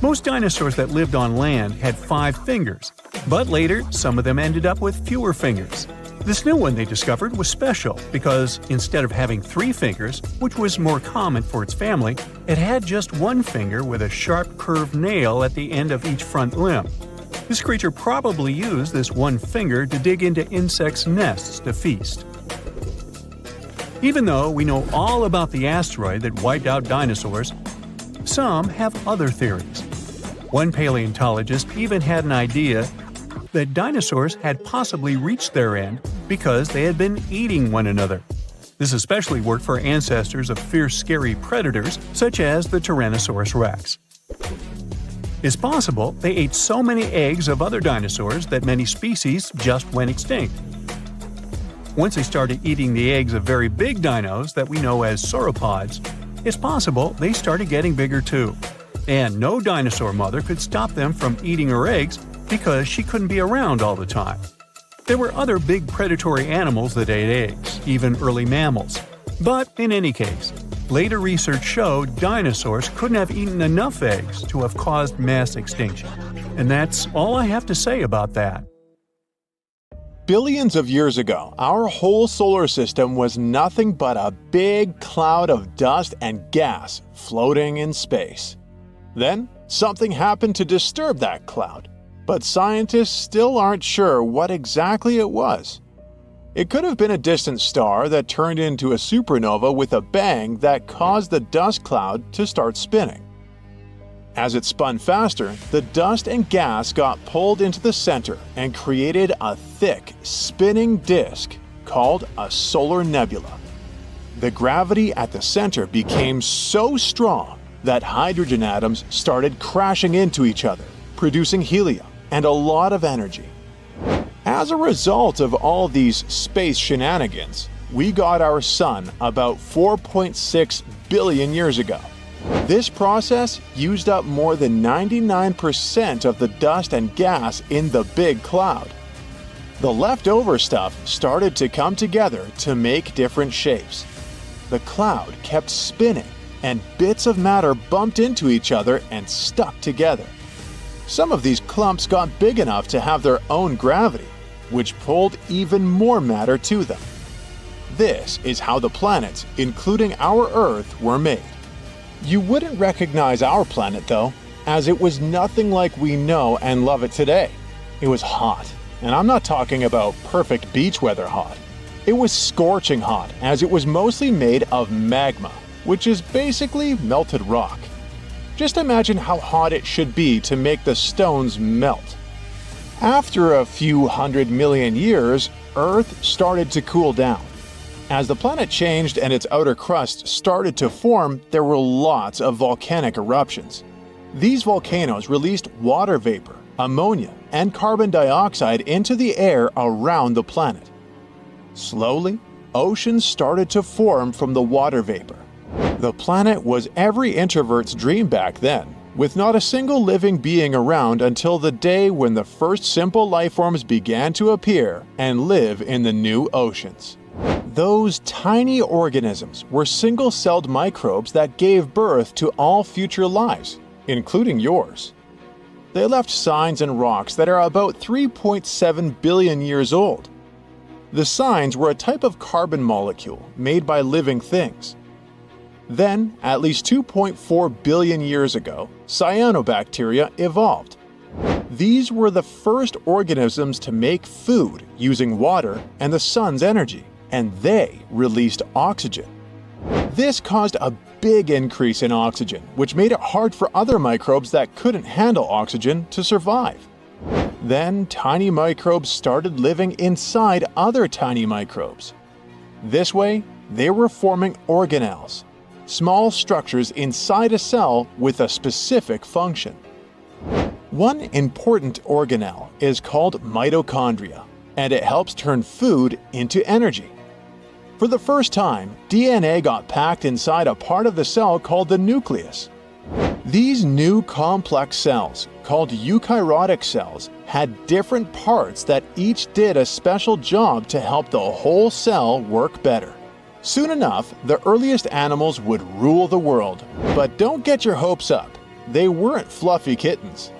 Most dinosaurs that lived on land had 5 fingers, but later some of them ended up with fewer fingers. This new one they discovered was special because instead of having 3 fingers, which was more common for its family, it had just 1 finger with a sharp curved nail at the end of each front limb. This creature probably used this 1 finger to dig into insects' nests to feast. Even though we know all about the asteroid that wiped out dinosaurs, some have other theories. One paleontologist even had an idea that dinosaurs had possibly reached their end because they had been eating one another. This especially worked for ancestors of fierce, scary predators such as the Tyrannosaurus rex. It's possible they ate so many eggs of other dinosaurs that many species just went extinct. Once they started eating the eggs of very big dinos that we know as sauropods, it's possible they started getting bigger too. And no dinosaur mother could stop them from eating her eggs because she couldn't be around all the time. There were other big predatory animals that ate eggs, even early mammals. But in any case, later research showed dinosaurs couldn't have eaten enough eggs to have caused mass extinction. And that's all I have to say about that. Billions of years ago, our whole solar system was nothing but a big cloud of dust and gas floating in space. Then, something happened to disturb that cloud, but scientists still aren't sure what exactly it was. It could have been a distant star that turned into a supernova with a bang that caused the dust cloud to start spinning. As it spun faster, the dust and gas got pulled into the center and created a thick, spinning disk called a solar nebula. The gravity at the center became so strong that hydrogen atoms started crashing into each other, producing helium and a lot of energy. As a result of all these space shenanigans, we got our sun about 4.6 billion years ago. This process used up more than 99% of the dust and gas in the big cloud. The leftover stuff started to come together to make different shapes. The cloud kept spinning, and bits of matter bumped into each other and stuck together. Some of these clumps got big enough to have their own gravity, which pulled even more matter to them. This is how the planets, including our Earth, were made. You wouldn't recognize our planet though, as it was nothing like we know and love it today. It was hot, and I'm not talking about perfect beach weather hot. It was scorching hot, as it was mostly made of magma, which is basically melted rock. Just imagine how hot it should be to make the stones melt. After a few 100 million years, Earth started to cool down. As the planet changed and its outer crust started to form, there were lots of volcanic eruptions. These volcanoes released water vapor, ammonia, and carbon dioxide into the air around the planet. Slowly, oceans started to form from the water vapor. The planet was every introvert's dream back then, with not a single living being around until the day when the first simple life forms began to appear and live in the new oceans. Those tiny organisms were single-celled microbes that gave birth to all future lives, including yours. They left signs in rocks that are about 3.7 billion years old. The signs were a type of carbon molecule made by living things. Then, at least 2.4 billion years ago, cyanobacteria evolved. These were the first organisms to make food using water and the sun's energy, and they released oxygen. This caused a big increase in oxygen, which made it hard for other microbes that couldn't handle oxygen to survive. Then, tiny microbes started living inside other tiny microbes. This way, they were forming organelles, small structures inside a cell with a specific function. One important organelle is called mitochondria, and it helps turn food into energy. For the first time, DNA got packed inside a part of the cell called the nucleus. These new complex cells, called eukaryotic cells, had different parts that each did a special job to help the whole cell work better. Soon enough, the earliest animals would rule the world. But don't get your hopes up. they weren't fluffy kittens.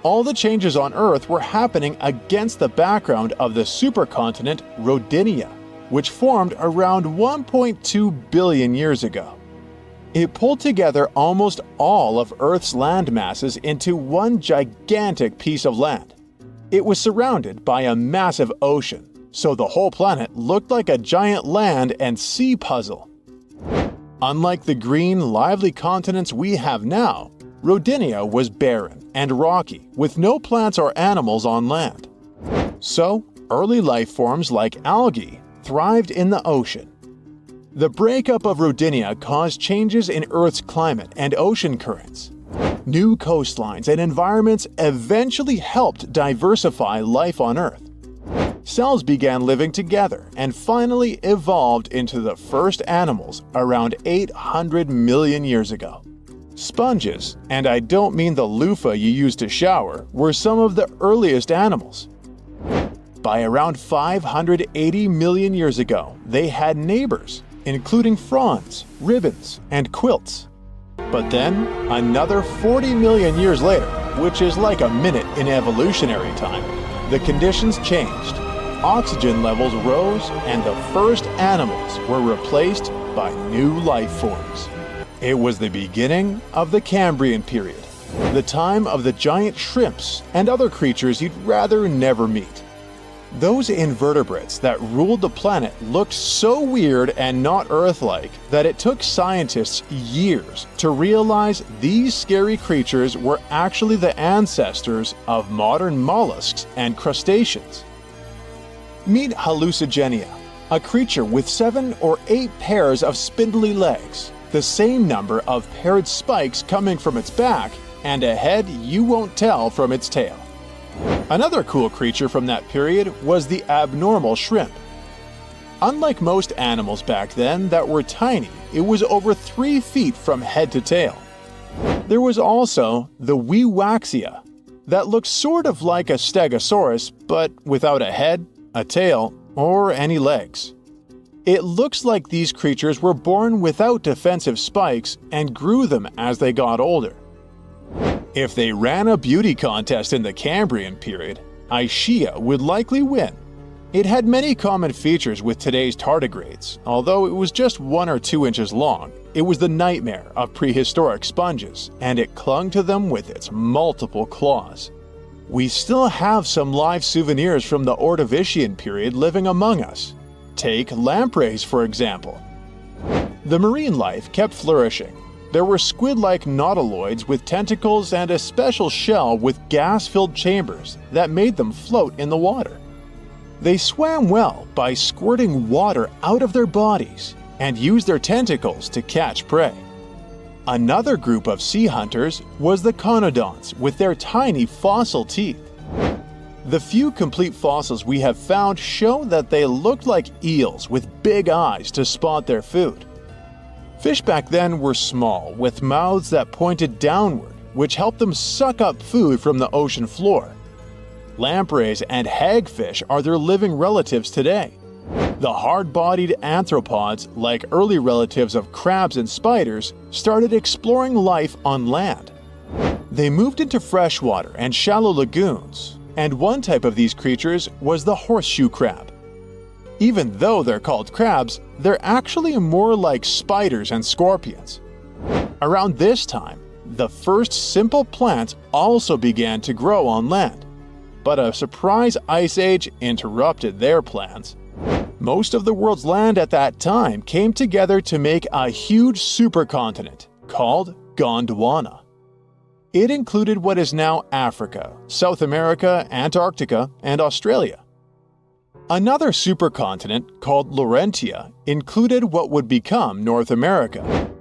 All the changes on Earth were happening against the background of the supercontinent Rodinia, which formed around 1.2 billion years ago. It pulled together almost all of Earth's land masses into one gigantic piece of land. It was surrounded by a massive ocean, so the whole planet looked like a giant land and sea puzzle. Unlike the green, lively continents we have now, Rodinia was barren and rocky, with no plants or animals on land. So, early life forms like algae thrived in the ocean. The breakup of Rodinia caused changes in Earth's climate and ocean currents. New coastlines and environments eventually helped diversify life on Earth. Cells began living together and finally evolved into the first animals around 800 million years ago. Sponges, and I don't mean the loofah you use to shower, were some of the earliest animals. By around 580 million years ago, they had neighbors, including fronds, ribbons, and quilts. But then, another 40 million years later, which is like a minute in evolutionary time, the conditions changed. Oxygen levels rose and the first animals were replaced by new life forms. It was the beginning of the Cambrian period, the time of the giant shrimps and other creatures you'd rather never meet. Those invertebrates that ruled the planet looked so weird and not Earth-like that it took scientists years to realize these scary creatures were actually the ancestors of modern mollusks and crustaceans. Meet Hallucigenia, a creature with 7 or 8 pairs of spindly legs, the same number of paired spikes coming from its back, and a head you won't tell from its tail. Another cool creature from that period was the abnormal shrimp. Unlike most animals back then that were tiny, it was over 3 feet from head to tail. There was also the Weewaxia, that looked sort of like a stegosaurus, but without a head, a tail, or any legs. It looks like these creatures were born without defensive spikes and grew them as they got older. If they ran a beauty contest in the Cambrian period, Aishia would likely win. It had many common features with today's tardigrades. Although it was just 1 or 2 inches long, it was the nightmare of prehistoric sponges, and it clung to them with its multiple claws. We still have some live souvenirs from the Ordovician period living among us. Take lampreys, for example. The marine life kept flourishing. There were squid-like nautiloids with tentacles and a special shell with gas-filled chambers that made them float in the water. They swam well by squirting water out of their bodies and used their tentacles to catch prey. Another group of sea hunters was the conodonts with their tiny fossil teeth. The few complete fossils we have found show that they looked like eels with big eyes to spot their food. Fish back then were small, with mouths that pointed downward, which helped them suck up food from the ocean floor. Lampreys and hagfish are their living relatives today. The hard-bodied arthropods, like early relatives of crabs and spiders, started exploring life on land. They moved into freshwater and shallow lagoons, and one type of these creatures was the horseshoe crab. Even though they're called crabs, they're actually more like spiders and scorpions. Around this time, the first simple plants also began to grow on land. But a surprise ice age interrupted their plans. Most of the world's land at that time came together to make a huge supercontinent called Gondwana. It included what is now Africa, South America, Antarctica, and Australia. Another supercontinent, called Laurentia, included what would become North America.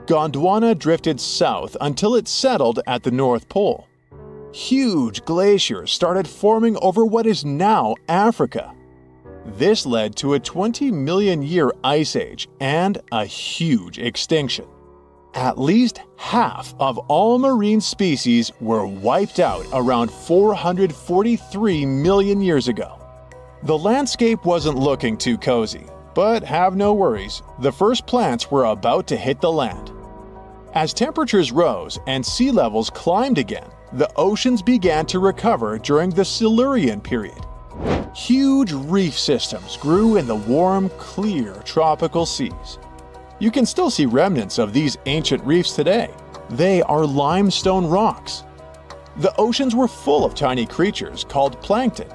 Gondwana drifted south until it settled at the North Pole. Huge glaciers started forming over what is now Africa. This led to a 20 million year ice age and a huge extinction. At least half of all marine species were wiped out around 443 million years ago. The landscape wasn't looking too cozy, but have no worries, the first plants were about to hit the land. As temperatures rose and sea levels climbed again, the oceans began to recover during the Silurian period. Huge reef systems grew in the warm, clear tropical seas. You can still see remnants of these ancient reefs today. They are limestone rocks. The oceans were full of tiny creatures called plankton.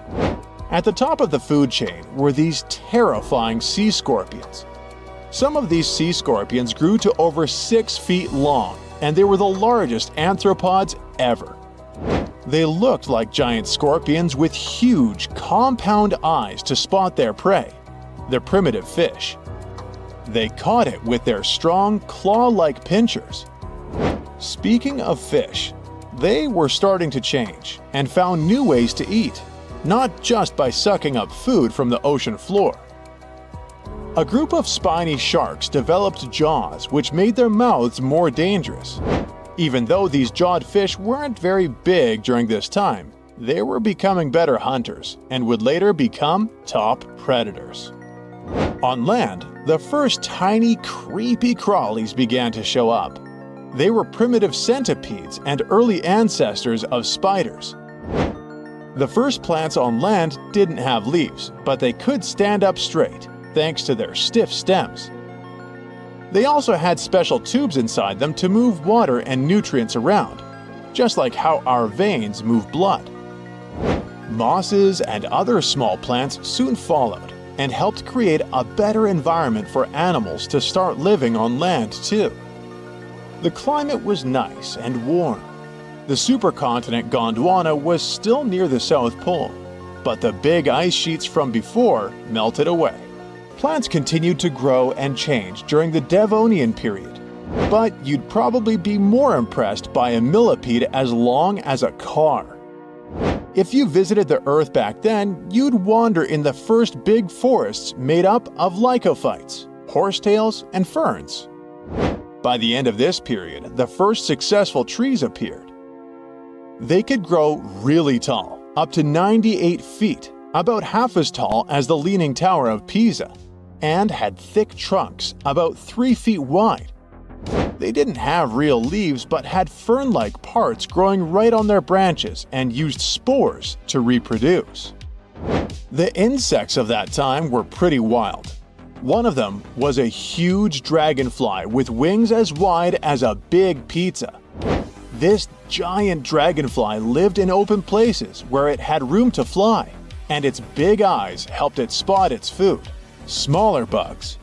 At the top of the food chain were these terrifying sea scorpions. Some of these sea scorpions grew to over 6 feet long, and they were the largest arthropods ever. They looked like giant scorpions with huge, compound eyes to spot their prey, the primitive fish. They caught it with their strong, claw-like pinchers. Speaking of fish, they were starting to change and found new ways to eat, not just by sucking up food from the ocean floor. A group of spiny sharks developed jaws which made their mouths more dangerous. Even though these jawed fish weren't very big during this time, they were becoming better hunters and would later become top predators. On land, the first tiny, creepy crawlies began to show up. They were primitive centipedes and early ancestors of spiders. The first plants on land didn't have leaves, but they could stand up straight, thanks to their stiff stems. They also had special tubes inside them to move water and nutrients around, just like how our veins move blood. Mosses and other small plants soon followed and helped create a better environment for animals to start living on land too. The climate was nice and warm. The supercontinent Gondwana was still near the South Pole, but the big ice sheets from before melted away. Plants continued to grow and change during the Devonian period, but you'd probably be more impressed by a millipede as long as a car. If you visited the Earth back then, you'd wander in the first big forests made up of lycophytes, horsetails, and ferns. By the end of this period, the first successful trees appeared. They could grow really tall, up to 98 feet, about half as tall as the Leaning Tower of Pisa, and had thick trunks about 3 feet wide. They didn't have real leaves but had fern-like parts growing right on their branches and used spores to reproduce. The insects of that time were pretty wild. One of them was a huge dragonfly with wings as wide as a big pizza. This giant dragonfly lived in open places where it had room to fly, and its big eyes helped it spot its food, smaller bugs.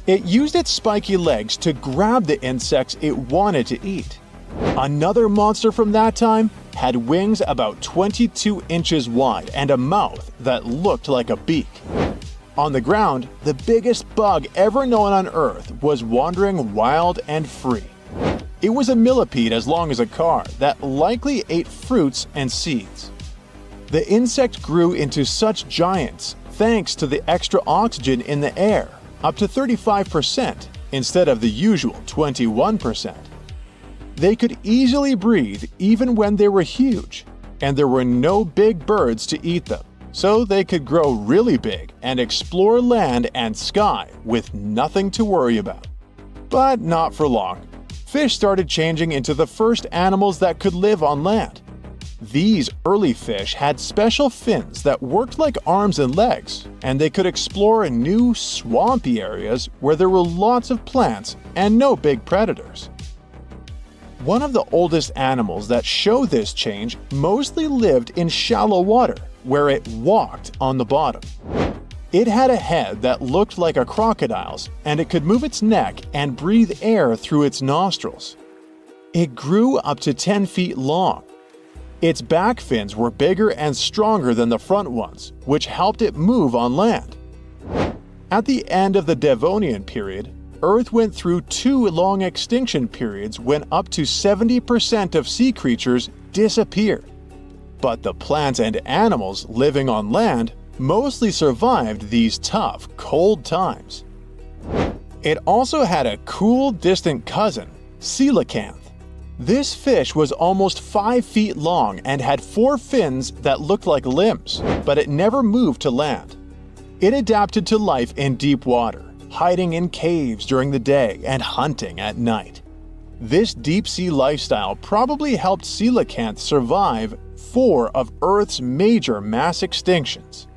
It used its spiky legs to grab the insects it wanted to eat. Another monster from that time had wings about 22 inches wide and a mouth that looked like a beak. On the ground, the biggest bug ever known on Earth was wandering wild and free. It was a millipede as long as a car that likely ate fruits and seeds. The insect grew into such giants thanks to the extra oxygen in the air, up to 35% instead of the usual 21%. They could easily breathe even when they were huge, and there were no big birds to eat them, so they could grow really big and explore land and sky with nothing to worry about. But not for long. Fish started changing into the first animals that could live on land. These early fish had special fins that worked like arms and legs, and they could explore new, swampy areas where there were lots of plants and no big predators. One of the oldest animals that show this change mostly lived in shallow water, where it walked on the bottom. It had a head that looked like a crocodile's, and it could move its neck and breathe air through its nostrils. It grew up to 10 feet long. Its back fins were bigger and stronger than the front ones, which helped it move on land. At the end of the Devonian period, Earth went through 2 long extinction periods when up to 70% of sea creatures disappeared. But the plants and animals living on land mostly survived these tough, cold times. It also had a cool, distant cousin, coelacanth. This fish was almost 5 feet long and had 4 fins that looked like limbs, but it never moved to land. It adapted to life in deep water, hiding in caves during the day and hunting at night. This deep-sea lifestyle probably helped coelacanths survive 4 of Earth's major mass extinctions.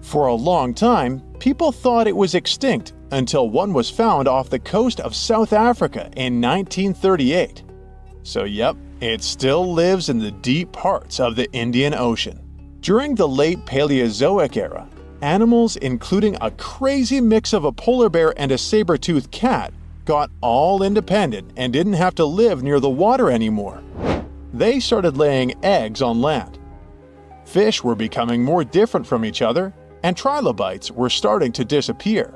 For a long time, people thought it was extinct until one was found off the coast of South Africa in 1938. So yep, it still lives in the deep parts of the Indian Ocean. During the late Paleozoic era, animals including a crazy mix of a polar bear and a saber-toothed cat got all independent and didn't have to live near the water anymore. They started laying eggs on land. Fish were becoming more different from each other, and trilobites were starting to disappear.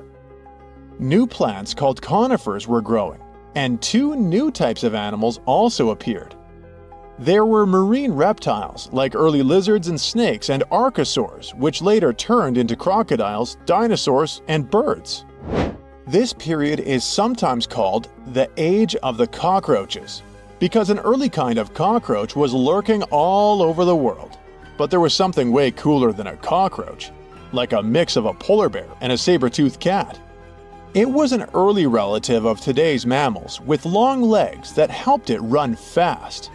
New plants called conifers were growing, and 2 new types of animals also appeared. There were marine reptiles like early lizards and snakes and archosaurs, which later turned into crocodiles, dinosaurs, and birds. This period is sometimes called the Age of the Cockroaches, because an early kind of cockroach was lurking all over the world. But there was something way cooler than a cockroach, like a mix of a polar bear and a saber-toothed cat. It was an early relative of today's mammals with long legs that helped it run fast.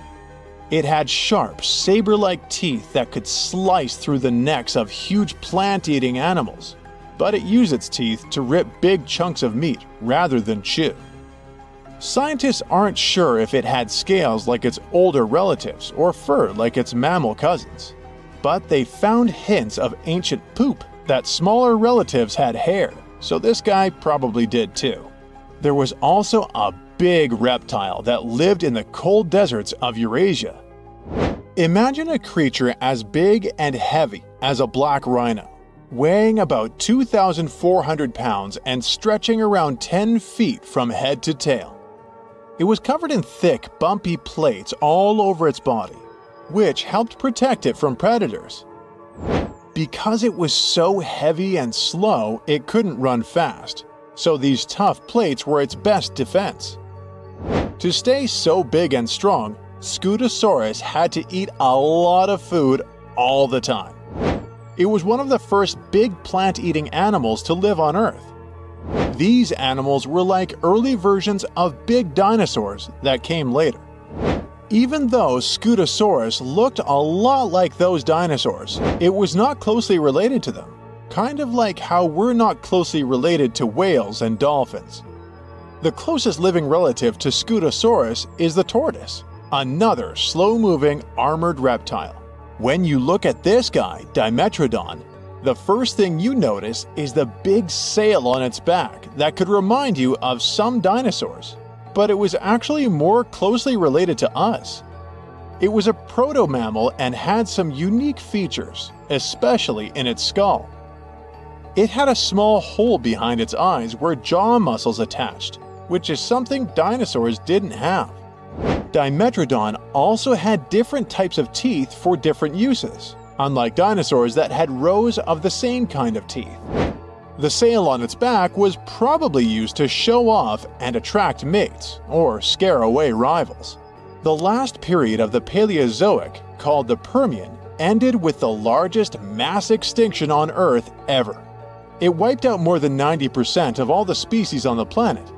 It had sharp, saber-like teeth that could slice through the necks of huge plant-eating animals, but it used its teeth to rip big chunks of meat rather than chew. Scientists aren't sure if it had scales like its older relatives or fur like its mammal cousins, but they found hints of ancient poop that smaller relatives had hair, so this guy probably did too. There was also a big reptile that lived in the cold deserts of Eurasia. Imagine a creature as big and heavy as a black rhino, weighing about 2,400 pounds and stretching around 10 feet from head to tail. It was covered in thick, bumpy plates all over its body, which helped protect it from predators. Because it was so heavy and slow, it couldn't run fast, so these tough plates were its best defense. To stay so big and strong, Scutosaurus had to eat a lot of food all the time. It was one of the first big plant-eating animals to live on Earth. These animals were like early versions of big dinosaurs that came later. Even though Scutosaurus looked a lot like those dinosaurs, it was not closely related to them, kind of like how we're not closely related to whales and dolphins. The closest living relative to Scutosaurus is the tortoise, another slow-moving armored reptile. When you look at this guy, Dimetrodon, the first thing you notice is the big sail on its back that could remind you of some dinosaurs, but it was actually more closely related to us. It was a proto-mammal and had some unique features, especially in its skull. It had a small hole behind its eyes where jaw muscles attached, which is something dinosaurs didn't have. Dimetrodon also had different types of teeth for different uses, unlike dinosaurs that had rows of the same kind of teeth. The sail on its back was probably used to show off and attract mates, or scare away rivals. The last period of the Paleozoic, called the Permian, ended with the largest mass extinction on Earth ever. It wiped out more than 90% of all the species on the planet.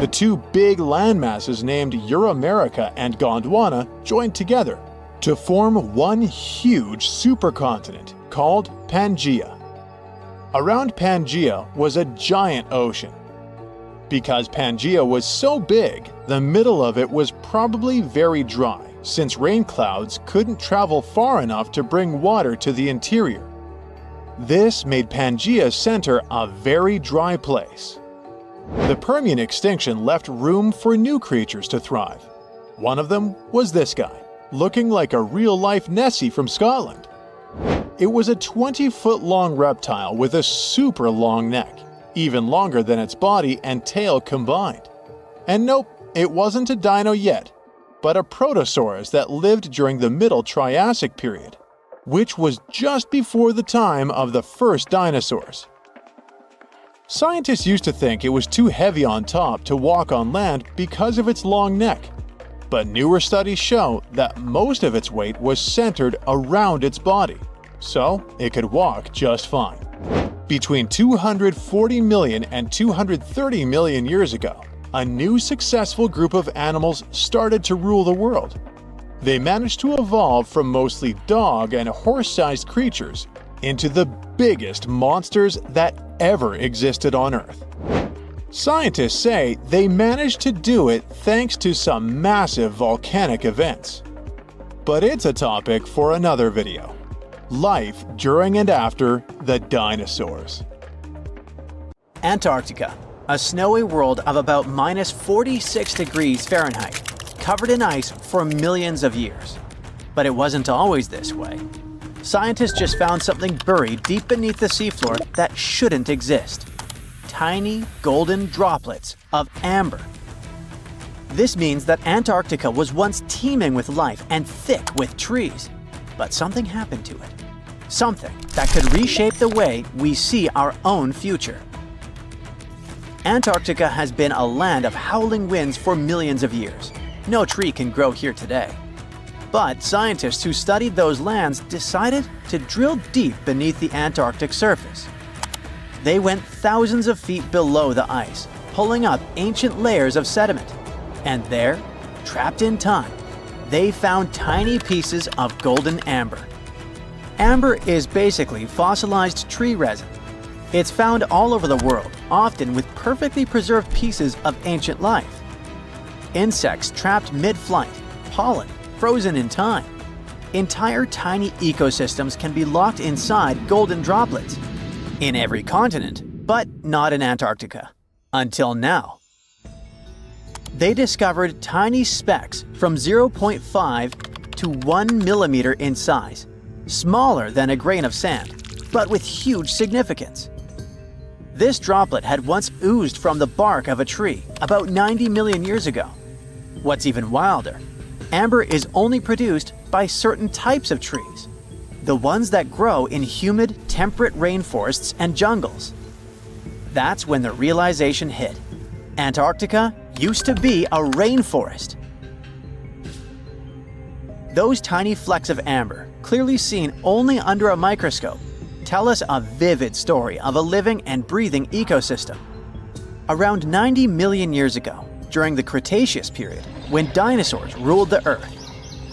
The 2 big landmasses named Euramerica and Gondwana joined together to form one huge supercontinent called Pangaea. Around Pangaea was a giant ocean. Because Pangaea was so big, the middle of it was probably very dry, since rain clouds couldn't travel far enough to bring water to the interior. This made Pangaea's center a very dry place. The Permian extinction left room for new creatures to thrive. One of them was this guy, looking like a real-life Nessie from Scotland. It was a 20-foot-long reptile with a super long neck, even longer than its body and tail combined. And nope, it wasn't a dino yet, but a protosaurus that lived during the Middle Triassic period, which was just before the time of the first dinosaurs. Scientists used to think it was too heavy on top to walk on land because of its long neck, but newer studies show that most of its weight was centered around its body, so it could walk just fine. Between 240 million and 230 million years ago, a new successful group of animals started to rule the world. They managed to evolve from mostly dog and horse-sized creatures into the biggest monsters that ever existed on Earth. Scientists say they managed to do it thanks to some massive volcanic events. But it's a topic for another video. Life during and after the dinosaurs. Antarctica, a snowy world of about -46 degrees Fahrenheit, covered in ice for millions of years. But it wasn't always this way. Scientists just found something buried deep beneath the seafloor that shouldn't exist. Tiny golden droplets of amber. This means that Antarctica was once teeming with life and thick with trees. But something happened to it. Something that could reshape the way we see our own future. Antarctica has been a land of howling winds for millions of years. No tree can grow here today. But scientists who studied those lands decided to drill deep beneath the Antarctic surface. They went thousands of feet below the ice, pulling up ancient layers of sediment. And there, trapped in time, they found tiny pieces of golden amber. Amber is basically fossilized tree resin. It's found all over the world, often with perfectly preserved pieces of ancient life. Insects trapped mid-flight, pollen frozen in time. Entire tiny ecosystems can be locked inside golden droplets. In every continent, but not in Antarctica. Until now. They discovered tiny specks from 0.5 to 1 millimeter in size, smaller than a grain of sand, but with huge significance. This droplet had once oozed from the bark of a tree about 90 million years ago. What's even wilder, amber is only produced by certain types of trees, the ones that grow in humid, temperate rainforests and jungles. That's when the realization hit. Antarctica used to be a rainforest. Those tiny flecks of amber, clearly seen only under a microscope, tell us a vivid story of a living and breathing ecosystem. Around 90 million years ago, during the Cretaceous period, when dinosaurs ruled the Earth,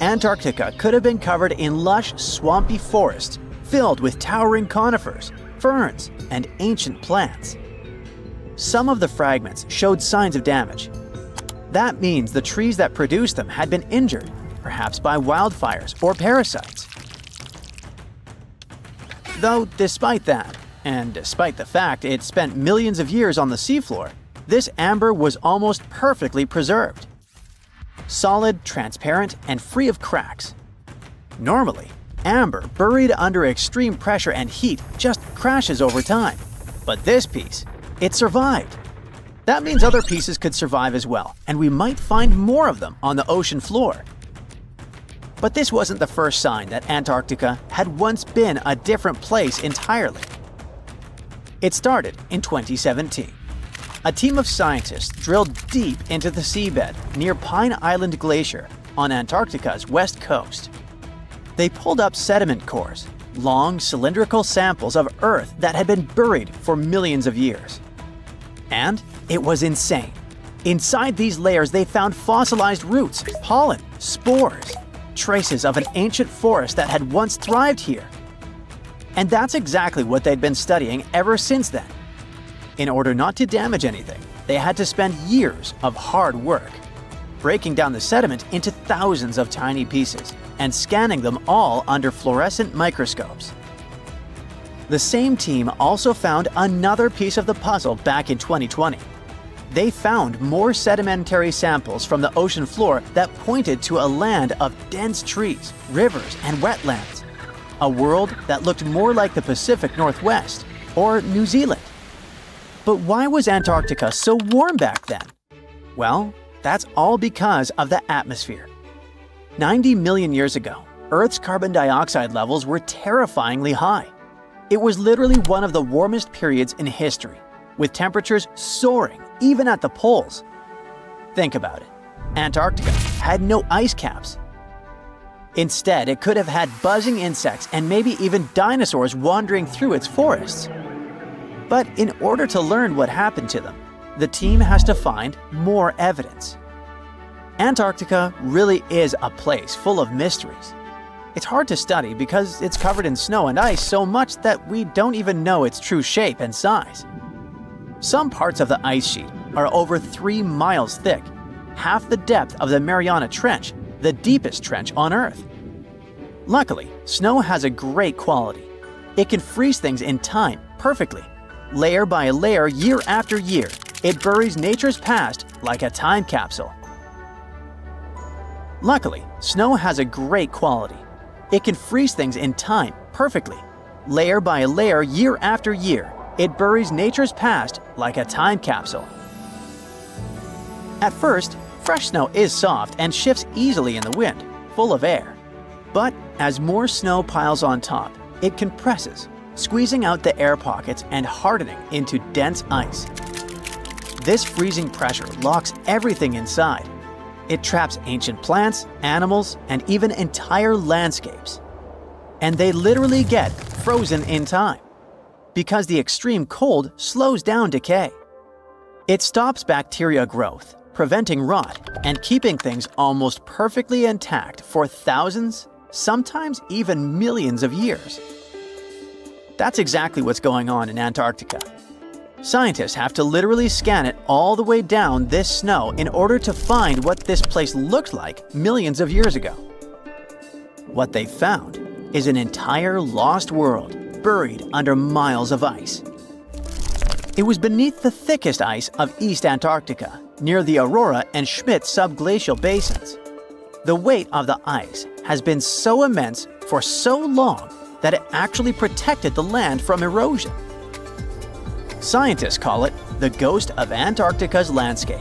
Antarctica could have been covered in lush, swampy forests filled with towering conifers, ferns, and ancient plants. Some of the fragments showed signs of damage. That means the trees that produced them had been injured, perhaps by wildfires or parasites. Though despite that, and despite the fact it spent millions of years on the seafloor, this amber was almost perfectly preserved. Solid, transparent, and free of cracks. Normally, amber buried under extreme pressure and heat just crashes over time. But this piece, it survived. That means other pieces could survive as well, and we might find more of them on the ocean floor. But this wasn't the first sign that Antarctica had once been a different place entirely. It started in 2017. A team of scientists drilled deep into the seabed near Pine Island Glacier on Antarctica's west coast. They pulled up sediment cores, long cylindrical samples of Earth that had been buried for millions of years. And it was insane. Inside these layers they found fossilized roots, pollen, spores, traces of an ancient forest that had once thrived here. And that's exactly what they'd been studying ever since then. In order not to damage anything, they had to spend years of hard work, breaking down the sediment into thousands of tiny pieces and scanning them all under fluorescent microscopes. The same team also found another piece of the puzzle back in 2020. They found more sedimentary samples from the ocean floor that pointed to a land of dense trees, rivers, and wetlands. A world that looked more like the Pacific Northwest or New Zealand. But why was Antarctica so warm back then? Well, that's all because of the atmosphere. 90 million years ago, Earth's carbon dioxide levels were terrifyingly high. It was literally one of the warmest periods in history, with temperatures soaring even at the poles. Think about it. Antarctica had no ice caps. Instead, it could have had buzzing insects and maybe even dinosaurs wandering through its forests. But in order to learn what happened to them, the team has to find more evidence. Antarctica really is a place full of mysteries. It's hard to study because it's covered in snow and ice so much that we don't even know its true shape and size. Some parts of the ice sheet are over 3 miles thick, half the depth of the Mariana Trench, the deepest trench on Earth. Luckily, snow has a great quality. It can freeze things in time perfectly. Layer by layer, year after year, it buries nature's past like a time capsule. Luckily, snow has a great quality. It can freeze things in time perfectly. Layer by layer, year after year, it buries nature's past like a time capsule. At first, fresh snow is soft and shifts easily in the wind, full of air. But as more snow piles on top, it compresses, squeezing out the air pockets and hardening into dense ice. This freezing pressure locks everything inside. It traps ancient plants, animals, and even entire landscapes. And they literally get frozen in time, because the extreme cold slows down decay. It stops bacteria growth, preventing rot, and keeping things almost perfectly intact for thousands, sometimes even millions of years. That's exactly what's going on in Antarctica. Scientists have to literally scan it all the way down this snow in order to find what this place looked like millions of years ago. What they found is an entire lost world buried under miles of ice. It was beneath the thickest ice of East Antarctica, near the Aurora and Schmidt subglacial basins. The weight of the ice has been so immense for so long that it actually protected the land from erosion. Scientists call it the ghost of Antarctica's landscape,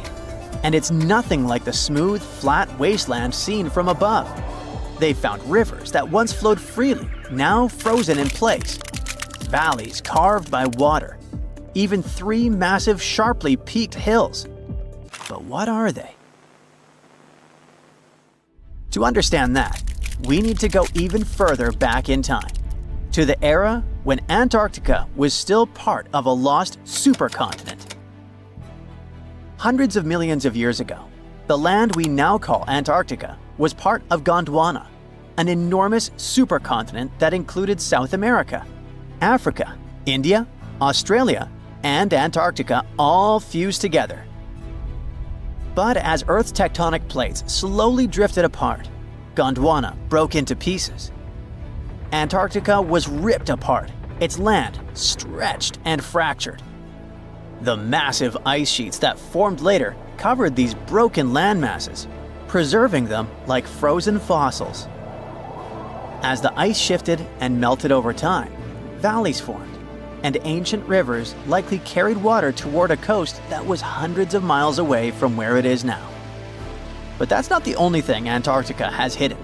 and it's nothing like the smooth, flat wasteland seen from above. They found rivers that once flowed freely, now frozen in place, valleys carved by water, even 3 massive, sharply peaked hills. But what are they? To understand that, we need to go even further back in time, to the era when Antarctica was still part of a lost supercontinent. Hundreds of millions of years ago, the land we now call Antarctica was part of Gondwana, an enormous supercontinent that included South America, Africa, India, Australia, and Antarctica all fused together. But as Earth's tectonic plates slowly drifted apart, Gondwana broke into pieces. Antarctica was ripped apart, its land stretched and fractured. The massive ice sheets that formed later covered these broken land masses, preserving them like frozen fossils. As the ice shifted and melted over time, valleys formed, and ancient rivers likely carried water toward a coast that was hundreds of miles away from where it is now. But that's not the only thing Antarctica has hidden.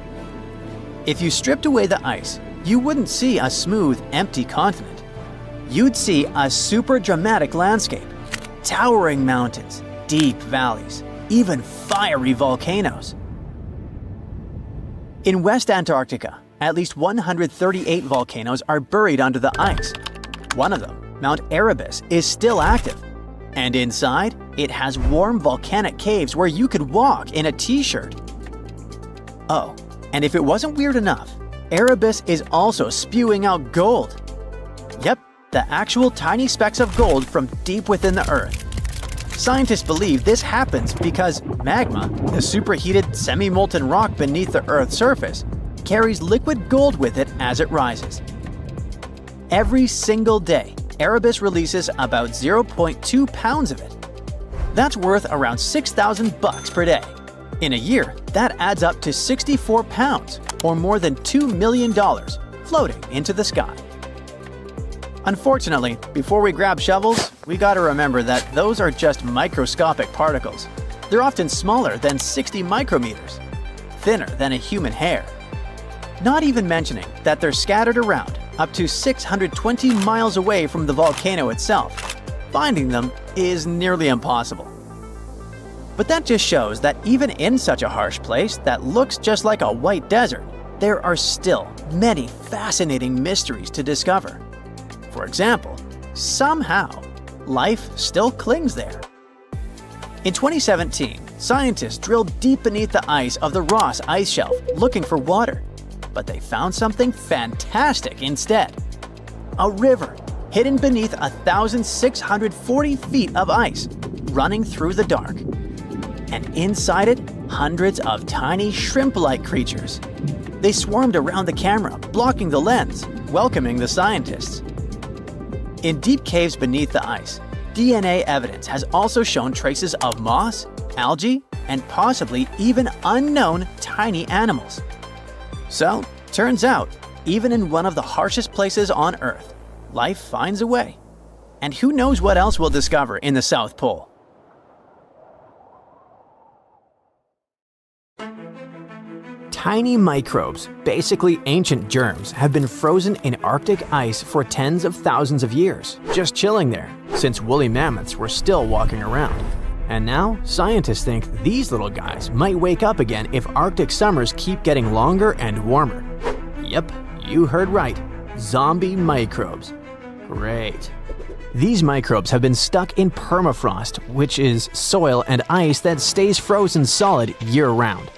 If you stripped away the ice, you wouldn't see a smooth, empty continent. You'd see a super dramatic landscape, towering mountains, deep valleys, even fiery volcanoes. In West Antarctica, at least 138 volcanoes are buried under the ice. One of them, Mount Erebus, is still active. And inside, it has warm volcanic caves where you could walk in a t-shirt. Oh, and if it wasn't weird enough, Erebus is also spewing out gold. Yep, the actual tiny specks of gold from deep within the Earth. Scientists believe this happens because magma, the superheated semi-molten rock beneath the Earth's surface, carries liquid gold with it as it rises. Every single day, Erebus releases about 0.2 pounds of it. That's worth around $6,000 per day. In a year, that adds up to 64 pounds, or more than $2 million, floating into the sky. Unfortunately, before we grab shovels, we gotta remember that those are just microscopic particles. They're often smaller than 60 micrometers, thinner than a human hair. Not even mentioning that they're scattered around up to 620 miles away from the volcano itself. Finding them is nearly impossible. But that just shows that even in such a harsh place that looks just like a white desert, there are still many fascinating mysteries to discover. For example, somehow, life still clings there. In 2017, scientists drilled deep beneath the ice of the Ross Ice Shelf looking for water. But they found something fantastic instead. A river hidden beneath 1,640 feet of ice, running through the dark. And inside it, hundreds of tiny shrimp-like creatures. They swarmed around the camera, blocking the lens, welcoming the scientists. In deep caves beneath the ice, DNA evidence has also shown traces of moss, algae, and possibly even unknown tiny animals. So, turns out, even in one of the harshest places on Earth, life finds a way. And who knows what else we'll discover in the South Pole? Tiny microbes, basically ancient germs, have been frozen in Arctic ice for tens of thousands of years, just chilling there, since woolly mammoths were still walking around. And now, scientists think these little guys might wake up again if Arctic summers keep getting longer and warmer. Yep, you heard right. Zombie microbes. Great. These microbes have been stuck in permafrost, which is soil and ice that stays frozen solid year-round.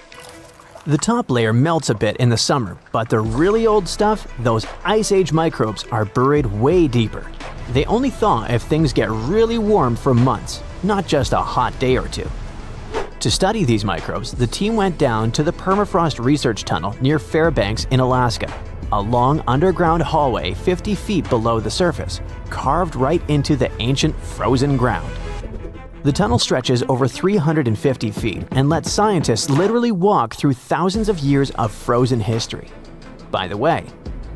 The top layer melts a bit in the summer, but the really old stuff, those Ice Age microbes, are buried way deeper. They only thaw if things get really warm for months, not just a hot day or two. To study these microbes, the team went down to the Permafrost Research Tunnel near Fairbanks in Alaska, a long underground hallway 50 feet below the surface, carved right into the ancient frozen ground. The tunnel stretches over 350 feet and lets scientists literally walk through thousands of years of frozen history. By the way,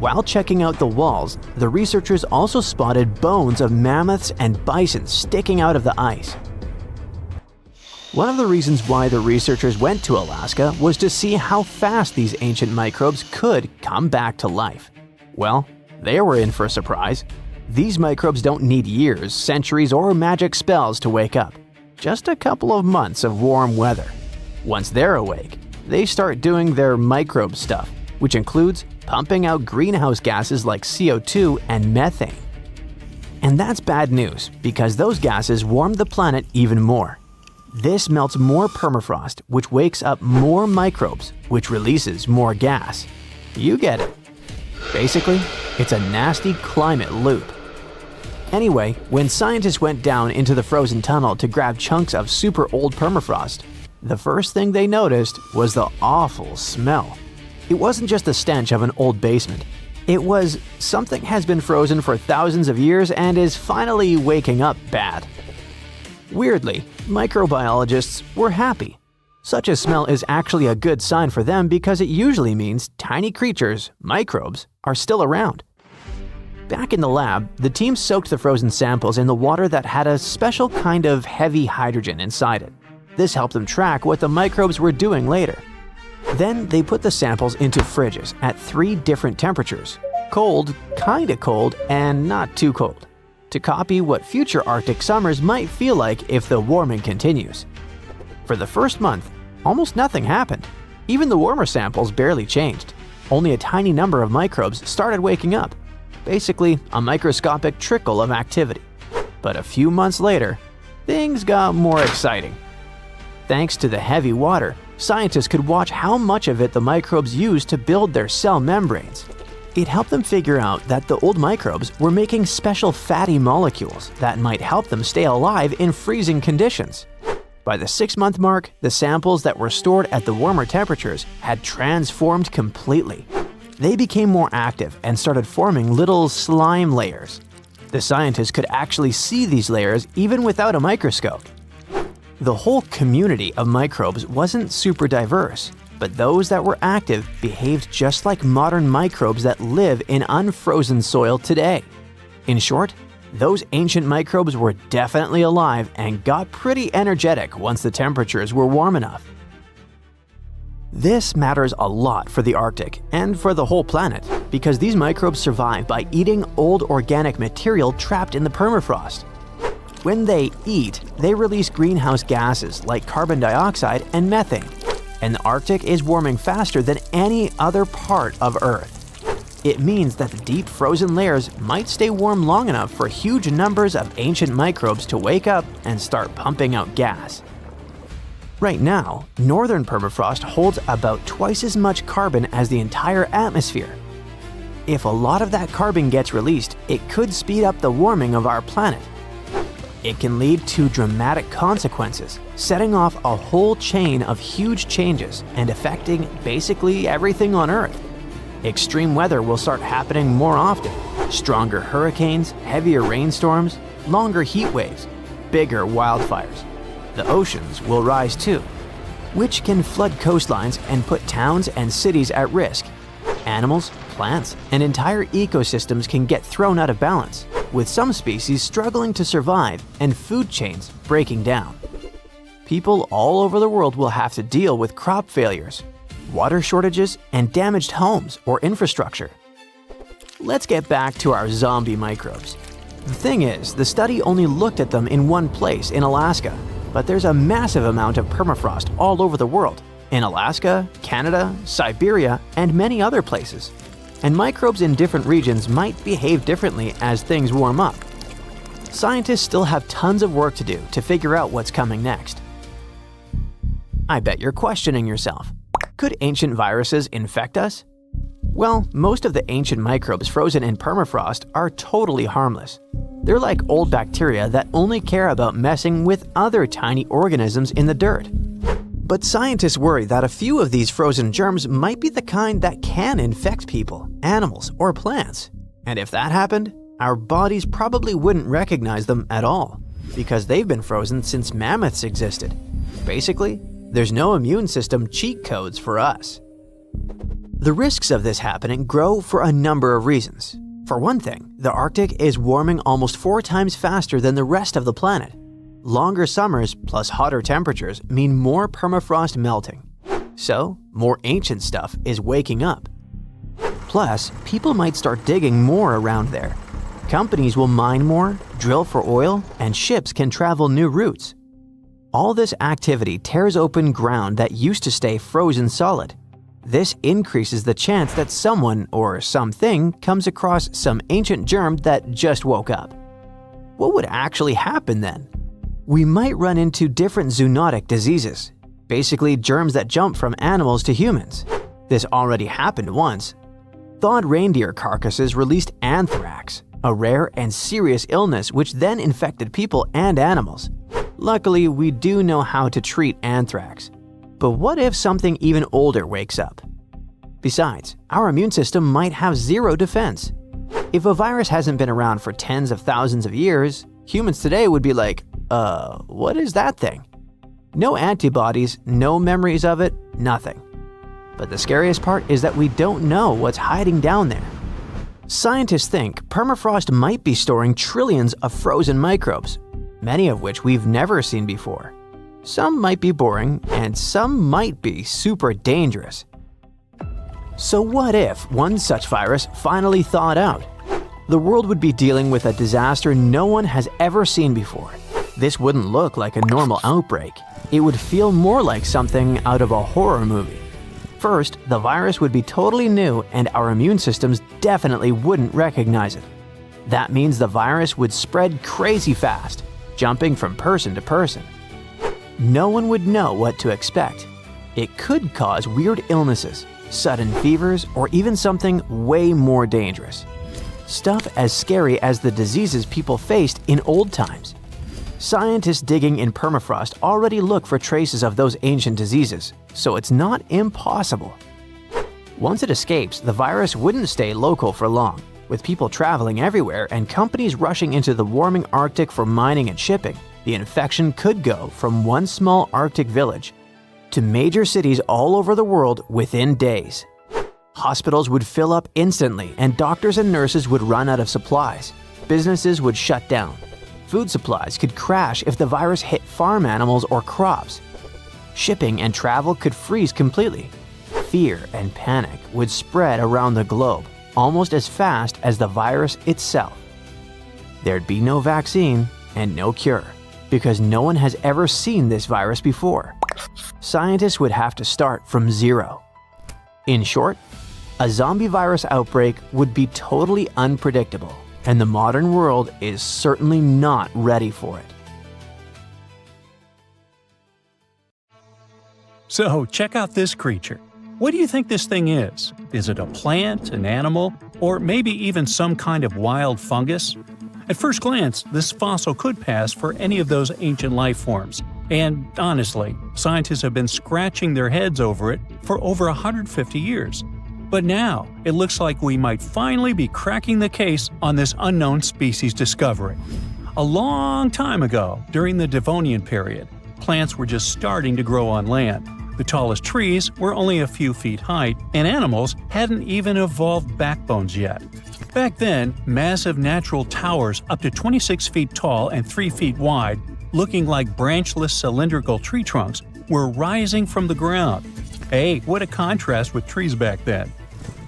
while checking out the walls, the researchers also spotted bones of mammoths and bison sticking out of the ice. One of the reasons why the researchers went to Alaska was to see how fast these ancient microbes could come back to life. Well, they were in for a surprise. These microbes don't need years, centuries, or magic spells to wake up. Just a couple of months of warm weather. Once they're awake, they start doing their microbe stuff, which includes pumping out greenhouse gases like CO2 and methane. And that's bad news, because those gases warm the planet even more. This melts more permafrost, which wakes up more microbes, which releases more gas. You get it. Basically, it's a nasty climate loop. Anyway, when scientists went down into the frozen tunnel to grab chunks of super old permafrost, the first thing they noticed was the awful smell. It wasn't just the stench of an old basement. It was something has been frozen for thousands of years and is finally waking up bad. Weirdly, microbiologists were happy. Such a smell is actually a good sign for them because it usually means tiny creatures, microbes, are still around. Back in the lab, the team soaked the frozen samples in the water that had a special kind of heavy hydrogen inside it. This helped them track what the microbes were doing later. Then they put the samples into fridges at 3 different temperatures: cold, kinda cold, and not too cold, to copy what future Arctic summers might feel like if the warming continues. For the first month, almost nothing happened. Even the warmer samples barely changed. Only a tiny number of microbes started waking up. Basically, a microscopic trickle of activity. But a few months later, things got more exciting. Thanks to the heavy water, scientists could watch how much of it the microbes used to build their cell membranes. It helped them figure out that the old microbes were making special fatty molecules that might help them stay alive in freezing conditions. By the 6-month mark, the samples that were stored at the warmer temperatures had transformed completely. They became more active and started forming little slime layers. The scientists could actually see these layers even without a microscope. The whole community of microbes wasn't super diverse, but those that were active behaved just like modern microbes that live in unfrozen soil today. In short, those ancient microbes were definitely alive and got pretty energetic once the temperatures were warm enough. This matters a lot for the Arctic and for the whole planet, because these microbes survive by eating old organic material trapped in the permafrost. When they eat, they release greenhouse gases like carbon dioxide and methane, and the Arctic is warming faster than any other part of Earth. It means that the deep frozen layers might stay warm long enough for huge numbers of ancient microbes to wake up and start pumping out gas. Right now, northern permafrost holds about twice as much carbon as the entire atmosphere. If a lot of that carbon gets released, it could speed up the warming of our planet. It can lead to dramatic consequences, setting off a whole chain of huge changes and affecting basically everything on Earth. Extreme weather will start happening more often. Stronger hurricanes, heavier rainstorms, longer heat waves, bigger wildfires. The oceans will rise too, which can flood coastlines and put towns and cities at risk. Animals, plants, and entire ecosystems can get thrown out of balance, with some species struggling to survive and food chains breaking down. People all over the world will have to deal with crop failures, water shortages, and damaged homes or infrastructure. Let's get back to our zombie microbes. The thing is, the study only looked at them in one place in Alaska, but there's a massive amount of permafrost all over the world, in Alaska, Canada, Siberia, and many other places. And microbes in different regions might behave differently as things warm up. Scientists still have tons of work to do to figure out what's coming next. I bet you're questioning yourself. Could ancient viruses infect us? Well, most of the ancient microbes frozen in permafrost are totally harmless. They're like old bacteria that only care about messing with other tiny organisms in the dirt. But scientists worry that a few of these frozen germs might be the kind that can infect people, animals, or plants. And if that happened, our bodies probably wouldn't recognize them at all, because they've been frozen since mammoths existed. Basically, there's no immune system cheat codes for us. The risks of this happening grow for a number of reasons. For one thing, the Arctic is warming almost 4 times faster than the rest of the planet. Longer summers plus hotter temperatures mean more permafrost melting. So, more ancient stuff is waking up. Plus, people might start digging more around there. Companies will mine more, drill for oil, and ships can travel new routes. All this activity tears open ground that used to stay frozen solid. This increases the chance that someone or something comes across some ancient germ that just woke up. What would actually happen then? We might run into different zoonotic diseases, basically germs that jump from animals to humans. This already happened once. Thawed reindeer carcasses released anthrax, a rare and serious illness which then infected people and animals. Luckily, we do know how to treat anthrax. But what if something even older wakes up? Besides, our immune system might have zero defense. If a virus hasn't been around for tens of thousands of years, humans today would be like, what is that thing? No antibodies, no memories of it, nothing. But the scariest part is that we don't know what's hiding down there. Scientists think permafrost might be storing trillions of frozen microbes, many of which we've never seen before. Some might be boring, and some might be super dangerous. So what if one such virus finally thawed out? The world would be dealing with a disaster no one has ever seen before. This wouldn't look like a normal outbreak. It would feel more like something out of a horror movie. First, the virus would be totally new and our immune systems definitely wouldn't recognize it. That means the virus would spread crazy fast, jumping from person to person. No one would know what to expect. It could cause weird illnesses, sudden fevers, or even something way more dangerous. Stuff as scary as the diseases people faced in old times. Scientists digging in permafrost already look for traces of those ancient diseases, so it's not impossible. Once it escapes, the virus wouldn't stay local for long. With people traveling everywhere and companies rushing into the warming Arctic for mining and shipping, the infection could go from one small Arctic village to major cities all over the world within days. Hospitals would fill up instantly and doctors and nurses would run out of supplies. Businesses would shut down. Food supplies could crash if the virus hit farm animals or crops. Shipping and travel could freeze completely. Fear and panic would spread around the globe almost as fast as the virus itself. There'd be no vaccine and no cure, because no one has ever seen this virus before. Scientists would have to start from zero. In short, a zombie virus outbreak would be totally unpredictable, and the modern world is certainly not ready for it. So check out this creature. What do you think this thing is? Is it a plant, an animal, or maybe even some kind of wild fungus? At first glance, this fossil could pass for any of those ancient life forms. And honestly, scientists have been scratching their heads over it for over 150 years. But now, it looks like we might finally be cracking the case on this unknown species discovery. A long time ago, during the Devonian period, plants were just starting to grow on land. The tallest trees were only a few feet high, and animals hadn't even evolved backbones yet. Back then, massive natural towers up to 26 feet tall and 3 feet wide, looking like branchless cylindrical tree trunks, were rising from the ground. Hey, what a contrast with trees back then.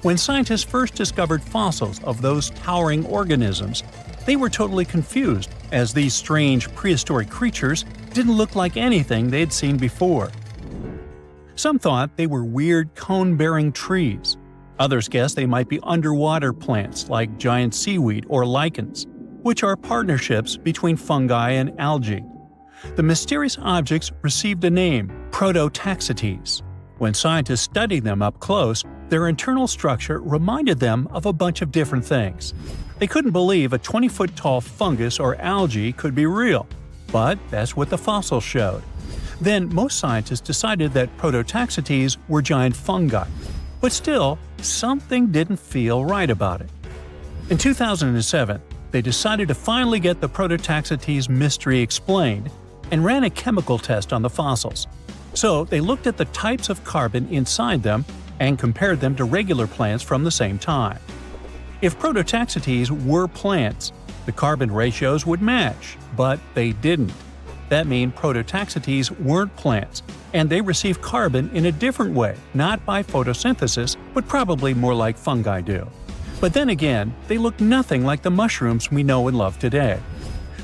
When scientists first discovered fossils of those towering organisms, they were totally confused, as these strange prehistoric creatures didn't look like anything they'd seen before. Some thought they were weird cone-bearing trees. Others guessed they might be underwater plants like giant seaweed or lichens, which are partnerships between fungi and algae. The mysterious objects received a name, Prototaxites. When scientists studied them up close, their internal structure reminded them of a bunch of different things. They couldn't believe a 20-foot-tall fungus or algae could be real, but that's what the fossils showed. Then most scientists decided that Prototaxites were giant fungi. But still, something didn't feel right about it. In 2007, they decided to finally get the Prototaxites mystery explained and ran a chemical test on the fossils. So they looked at the types of carbon inside them and compared them to regular plants from the same time. If Prototaxites were plants, the carbon ratios would match, but they didn't. That means Prototaxites weren't plants, and they receive carbon in a different way, not by photosynthesis, but probably more like fungi do. But then again, they look nothing like the mushrooms we know and love today.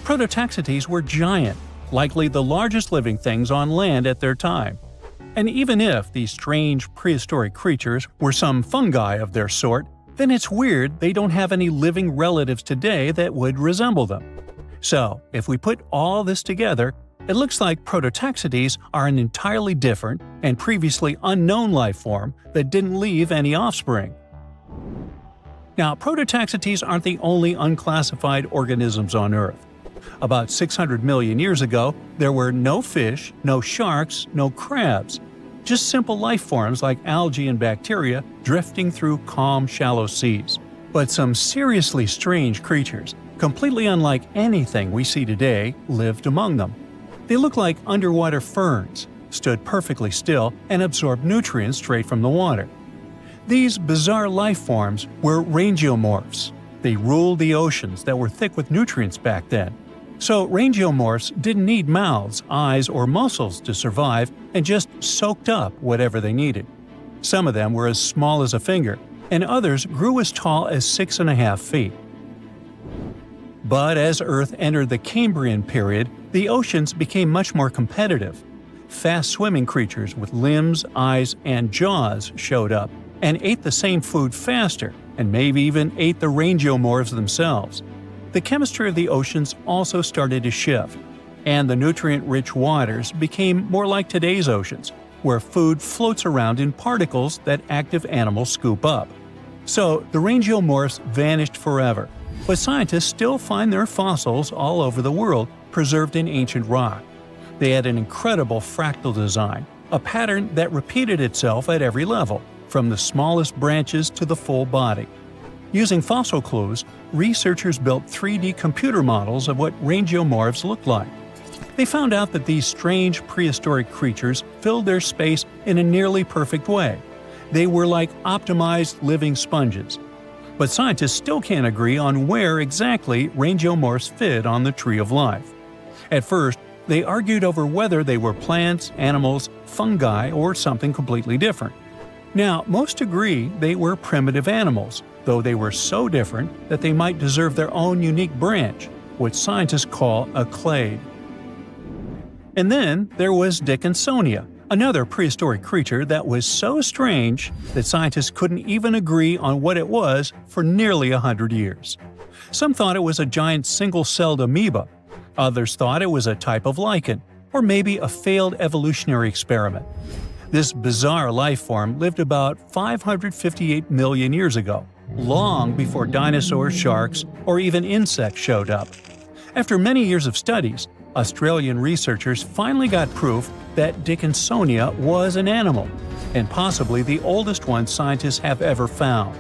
Prototaxites were giant, likely the largest living things on land at their time. And even if these strange prehistoric creatures were some fungi of their sort, then it's weird they don't have any living relatives today that would resemble them. So, if we put all this together, it looks like Prototaxites are an entirely different and previously unknown life form that didn't leave any offspring. Now, Prototaxites aren't the only unclassified organisms on Earth. About 600 million years ago, there were no fish, no sharks, no crabs. Just simple life forms like algae and bacteria drifting through calm, shallow seas. But some seriously strange creatures, completely unlike anything we see today, lived among them. They looked like underwater ferns, stood perfectly still, and absorbed nutrients straight from the water. These bizarre life forms were rangeomorphs. They ruled the oceans that were thick with nutrients back then. So rangeomorphs didn't need mouths, eyes, or muscles to survive and just soaked up whatever they needed. Some of them were as small as a finger, and others grew as tall as 6.5 feet. But as Earth entered the Cambrian period, the oceans became much more competitive. Fast-swimming creatures with limbs, eyes, and jaws showed up and ate the same food faster, and maybe even ate the rangeomorphs themselves. The chemistry of the oceans also started to shift, and the nutrient-rich waters became more like today's oceans, where food floats around in particles that active animals scoop up. So the rangeomorphs vanished forever, but scientists still find their fossils all over the world, preserved in ancient rock. They had an incredible fractal design, a pattern that repeated itself at every level, from the smallest branches to the full body. Using fossil clues, researchers built 3D computer models of what rangeomorphs looked like. They found out that these strange prehistoric creatures filled their space in a nearly perfect way. They were like optimized living sponges. But scientists still can't agree on where exactly rangeomorphs fit on the tree of life. At first, they argued over whether they were plants, animals, fungi, or something completely different. Now, most agree they were primitive animals, though they were so different that they might deserve their own unique branch, what scientists call a clade. And then there was Dickinsonia, another prehistoric creature that was so strange that scientists couldn't even agree on what it was for nearly 100 years. Some thought it was a giant single-celled amoeba. Others thought it was a type of lichen, or maybe a failed evolutionary experiment. This bizarre life form lived about 558 million years ago, long before dinosaurs, sharks, or even insects showed up. After many years of studies, Australian researchers finally got proof that Dickinsonia was an animal, and possibly the oldest one scientists have ever found.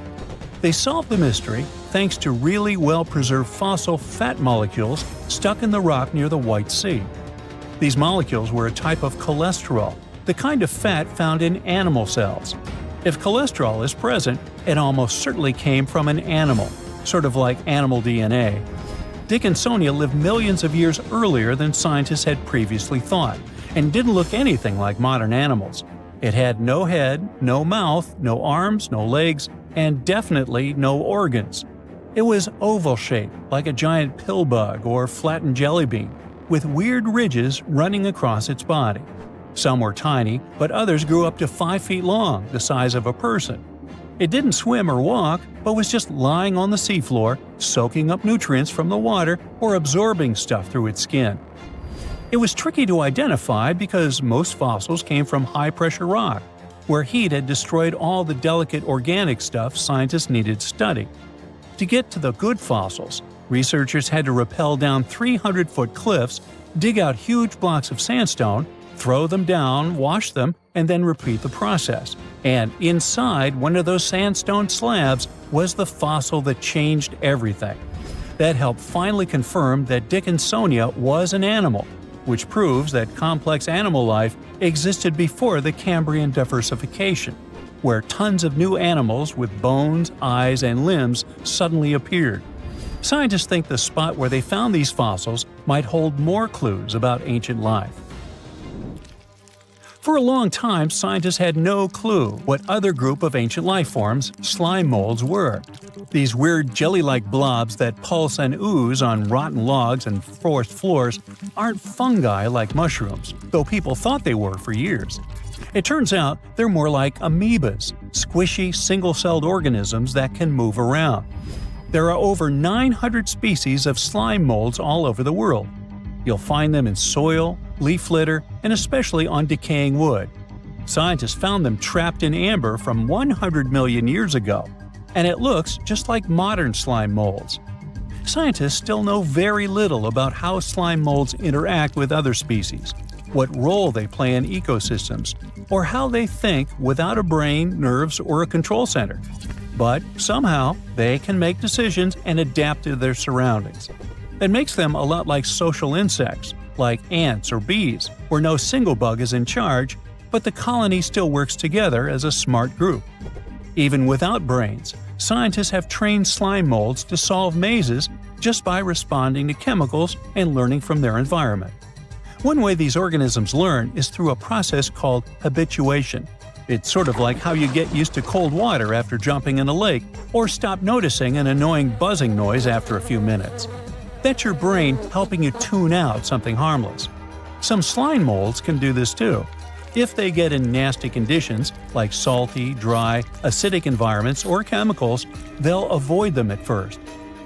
They solved the mystery thanks to really well-preserved fossil fat molecules stuck in the rock near the White Sea. These molecules were a type of cholesterol, the kind of fat found in animal cells. If cholesterol is present, it almost certainly came from an animal, sort of like animal DNA. Dickinsonia lived millions of years earlier than scientists had previously thought, and didn't look anything like modern animals. It had no head, no mouth, no arms, no legs, and definitely no organs. It was oval-shaped, like a giant pill bug or flattened jelly bean, with weird ridges running across its body. Some were tiny, but others grew up to 5 feet long, the size of a person. It didn't swim or walk, but was just lying on the seafloor, soaking up nutrients from the water or absorbing stuff through its skin. It was tricky to identify because most fossils came from high-pressure rock, where heat had destroyed all the delicate organic stuff scientists needed to study. To get to the good fossils, researchers had to rappel down 300-foot cliffs, dig out huge blocks of sandstone, throw them down, wash them, and then repeat the process. And inside one of those sandstone slabs was the fossil that changed everything. That helped finally confirm that Dickinsonia was an animal, which proves that complex animal life existed before the Cambrian diversification, where tons of new animals with bones, eyes, and limbs suddenly appeared. Scientists think the spot where they found these fossils might hold more clues about ancient life. For a long time, scientists had no clue what other group of ancient life forms, slime molds, were. These weird jelly-like blobs that pulse and ooze on rotten logs and forest floors aren't fungi like mushrooms, though people thought they were for years. It turns out they're more like amoebas, squishy, single-celled organisms that can move around. There are over 900 species of slime molds all over the world. You'll find them in soil, leaf litter, and especially on decaying wood. Scientists found them trapped in amber from 100 million years ago, and it looks just like modern slime molds. Scientists still know very little about how slime molds interact with other species, what role they play in ecosystems, or how they think without a brain, nerves, or a control center. But somehow, they can make decisions and adapt to their surroundings. It makes them a lot like social insects, like ants or bees, where no single bug is in charge, but the colony still works together as a smart group. Even without brains, scientists have trained slime molds to solve mazes just by responding to chemicals and learning from their environment. One way these organisms learn is through a process called habituation. It's sort of like how you get used to cold water after jumping in a lake, or stop noticing an annoying buzzing noise after a few minutes. That's your brain helping you tune out something harmless. Some slime molds can do this too. If they get in nasty conditions, like salty, dry, acidic environments or chemicals, they'll avoid them at first.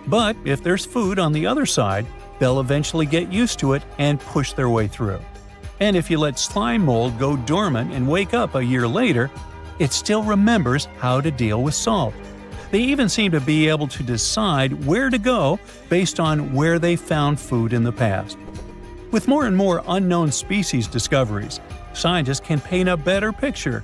But if there's food on the other side, they'll eventually get used to it and push their way through. And if you let slime mold go dormant and wake up a year later, it still remembers how to deal with salt. They even seem to be able to decide where to go based on where they found food in the past. With more and more unknown species discoveries, scientists can paint a better picture